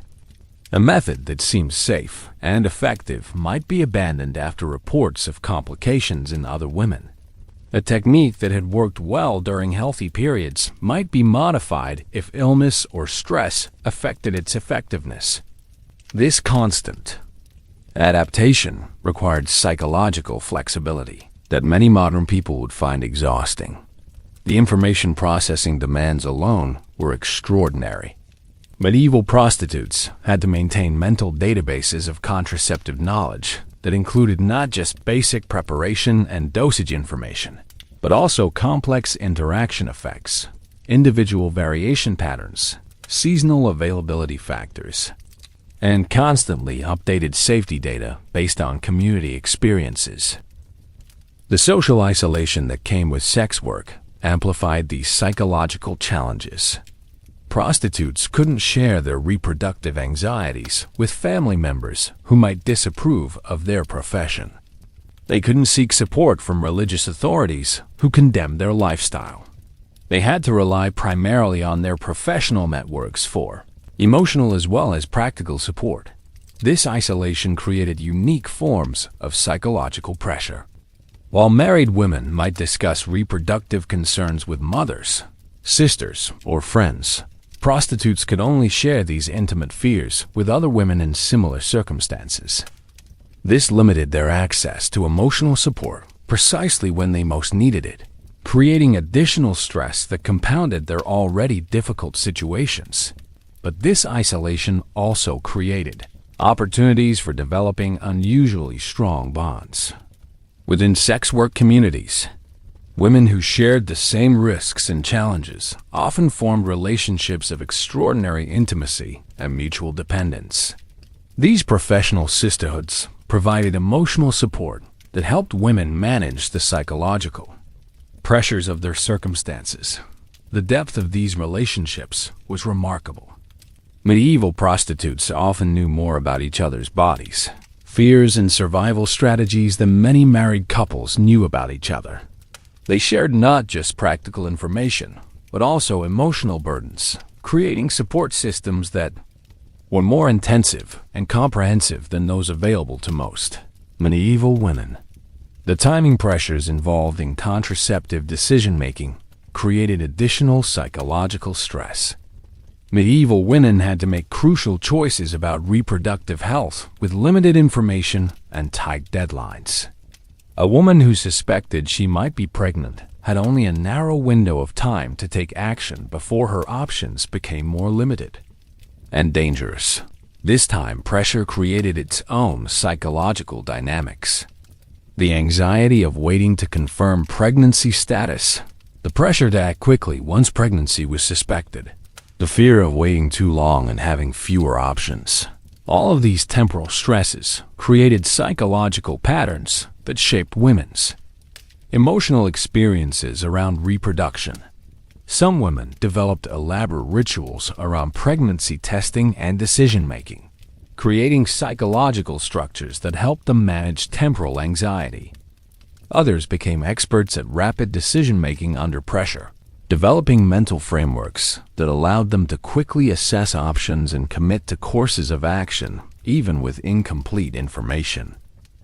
A method that seemed safe and effective might be abandoned after reports of complications in other women. A technique that had worked well during healthy periods might be modified if illness or stress affected its effectiveness. This constant adaptation required psychological flexibility that many modern people would find exhausting. The information processing demands alone were extraordinary. Medieval prostitutes had to maintain mental databases of contraceptive knowledge that included not just basic preparation and dosage information, but also complex interaction effects, individual variation patterns, seasonal availability factors, and constantly updated safety data based on community experiences. The social isolation that came with sex work amplified these psychological challenges. Prostitutes couldn't share their reproductive anxieties with family members who might disapprove of their profession. They couldn't seek support from religious authorities who condemned their lifestyle. They had to rely primarily on their professional networks for emotional as well as practical support. This isolation created unique forms of psychological pressure. While married women might discuss reproductive concerns with mothers, sisters, or friends, prostitutes could only share these intimate fears with other women in similar circumstances. This limited their access to emotional support precisely when they most needed it, creating additional stress that compounded their already difficult situations. But this isolation also created opportunities for developing unusually strong bonds. Within sex work communities, women who shared the same risks and challenges often formed relationships of extraordinary intimacy and mutual dependence. These professional sisterhoods provided emotional support that helped women manage the psychological pressures of their circumstances. The depth of these relationships was remarkable. Medieval prostitutes often knew more about each other's bodies, fears, and survival strategies than many married couples knew about each other. They shared not just practical information, but also emotional burdens, creating support systems that were more intensive and comprehensive than those available to most medieval women. The timing pressures involved in contraceptive decision-making created additional psychological stress. Medieval women had to make crucial choices about reproductive health with limited information and tight deadlines. A woman who suspected she might be pregnant had only a narrow window of time to take action before her options became more limited and dangerous. This time pressure created its own psychological dynamics. The anxiety of waiting to confirm pregnancy status, the pressure to act quickly once pregnancy was suspected, the fear of waiting too long and having fewer options. All of these temporal stresses created psychological patterns that shaped women's emotional experiences around reproduction. Some women developed elaborate rituals around pregnancy testing and decision-making, creating psychological structures that helped them manage temporal anxiety. Others became experts at rapid decision-making under pressure, developing mental frameworks that allowed them to quickly assess options and commit to courses of action, even with incomplete information.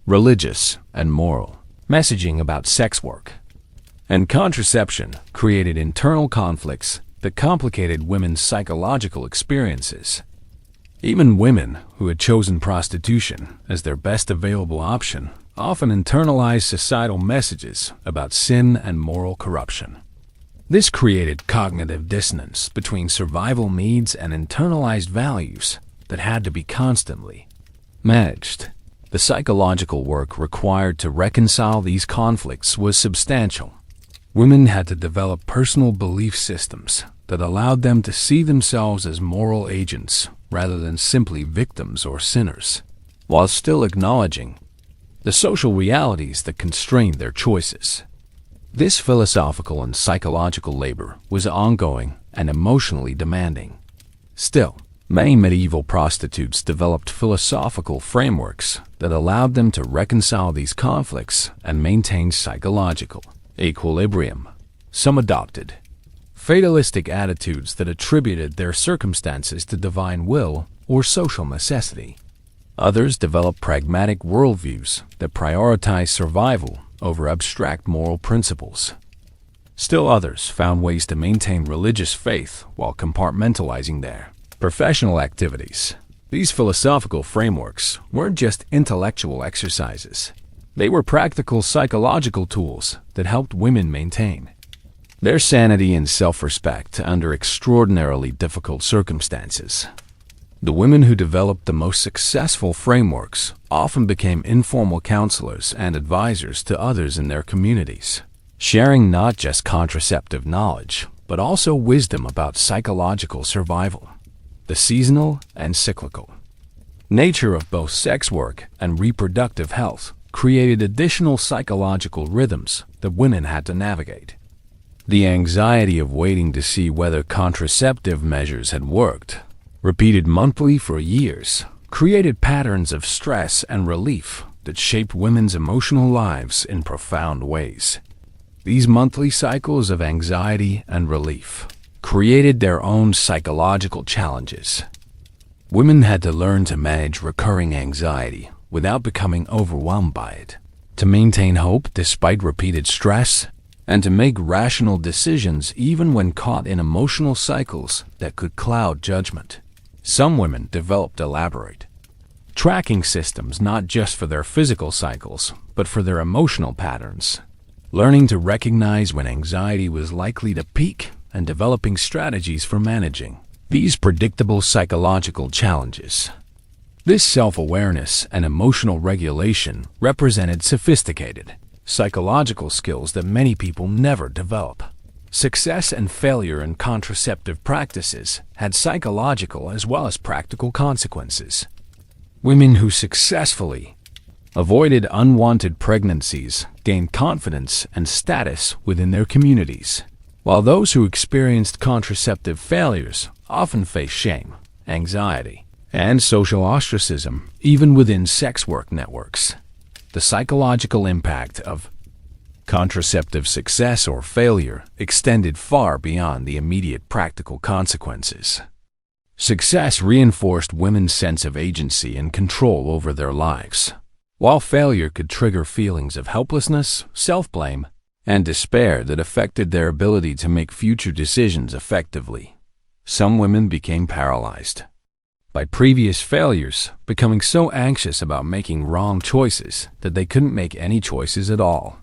Religious and moral messaging about sex work and contraception created internal conflicts that complicated women's psychological experiences. Even women who had chosen prostitution as their best available option often internalized societal messages about sin and moral corruption. This created cognitive dissonance between survival needs and internalized values that had to be constantly managed. The psychological work required to reconcile these conflicts was substantial. Women had to develop personal belief systems that allowed them to see themselves as moral agents rather than simply victims or sinners, while still acknowledging the social realities that constrained their choices. This philosophical and psychological labor was ongoing and emotionally demanding. Still, many medieval prostitutes developed philosophical frameworks that allowed them to reconcile these conflicts and maintain psychological equilibrium. Some adopted fatalistic attitudes that attributed their circumstances to divine will or social necessity. Others developed pragmatic worldviews that prioritized survival over abstract moral principles. Still others found ways to maintain religious faith while compartmentalizing their professional activities. These philosophical frameworks weren't just intellectual exercises. They were practical psychological tools that helped women maintain their sanity and self-respect under extraordinarily difficult circumstances. The women who developed the most successful frameworks often became informal counselors and advisors to others in their communities, sharing not just contraceptive knowledge, but also wisdom about psychological survival. The seasonal and cyclical nature of both sex work and reproductive health created additional psychological rhythms that women had to navigate. The anxiety of waiting to see whether contraceptive measures had worked, repeated monthly for years, created patterns of stress and relief that shaped women's emotional lives in profound ways. These monthly cycles of anxiety and relief created their own psychological challenges. Women had to learn to manage recurring anxiety without becoming overwhelmed by it, to maintain hope despite repeated stress, and to make rational decisions even when caught in emotional cycles that could cloud judgment. Some women developed elaborate tracking systems not just for their physical cycles, but for their emotional patterns, learning to recognize when anxiety was likely to peak and developing strategies for managing these predictable psychological challenges. This self-awareness and emotional regulation represented sophisticated, psychological skills that many people never develop. Success and failure in contraceptive practices had psychological as well as practical consequences. Women who successfully avoided unwanted pregnancies gained confidence and status within their communities, while those who experienced contraceptive failures often faced shame, anxiety, and social ostracism, even within sex work networks. The psychological impact of contraceptive success or failure extended far beyond the immediate practical consequences. Success reinforced women's sense of agency and control over their lives, while failure could trigger feelings of helplessness, self-blame, and despair that affected their ability to make future decisions effectively. Some women became paralyzed by previous failures, becoming so anxious about making wrong choices that they couldn't make any choices at all.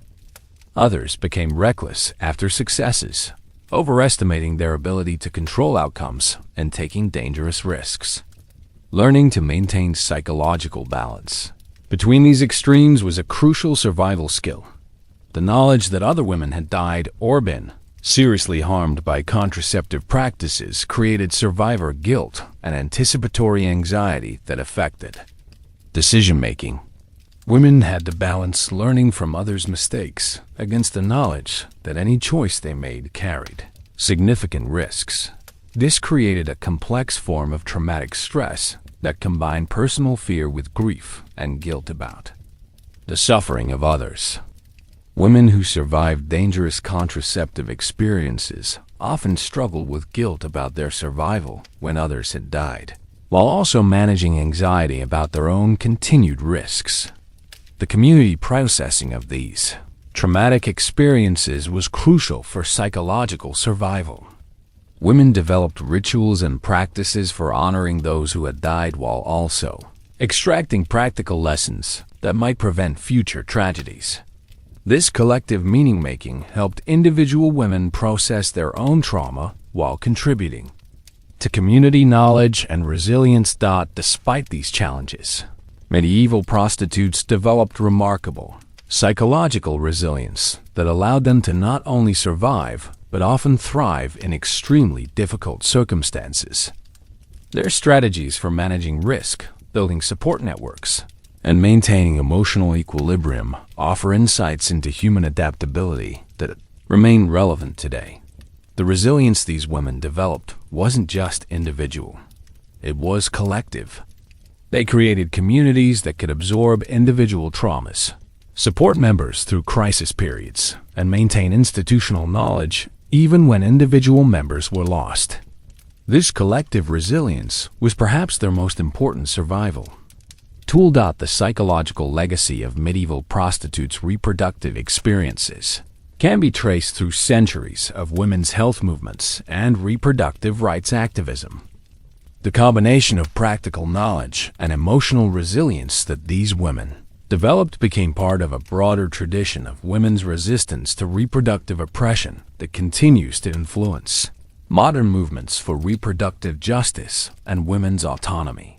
Others became reckless after successes, overestimating their ability to control outcomes and taking dangerous risks. Learning to maintain psychological balance between these extremes was a crucial survival skill. The knowledge that other women had died or been seriously harmed by contraceptive practices created survivor guilt and anticipatory anxiety that affected decision-making. Women had to balance learning from others' mistakes against the knowledge that any choice they made carried significant risks. This created a complex form of traumatic stress that combined personal fear with grief and guilt about the suffering of others. Women who survived dangerous contraceptive experiences often struggled with guilt about their survival when others had died, while also managing anxiety about their own continued risks. The community processing of these traumatic experiences was crucial for psychological survival. Women developed rituals and practices for honoring those who had died while also extracting practical lessons that might prevent future tragedies. This collective meaning-making helped individual women process their own trauma while contributing to community knowledge and resilience. Despite these challenges, medieval prostitutes developed remarkable psychological resilience that allowed them to not only survive, but often thrive in extremely difficult circumstances. Their strategies for managing risk, building support networks, and maintaining emotional equilibrium offer insights into human adaptability that remain relevant today. The resilience these women developed wasn't just individual, it was collective. They created communities that could absorb individual traumas, support members through crisis periods, and maintain institutional knowledge even when individual members were lost. This collective resilience was perhaps their most important survival tool. The psychological legacy of medieval prostitutes' reproductive experiences can be traced through centuries of women's health movements and reproductive rights activism. The combination of practical knowledge and emotional resilience that these women developed became part of a broader tradition of women's resistance to reproductive oppression that continues to influence modern movements for reproductive justice and women's autonomy.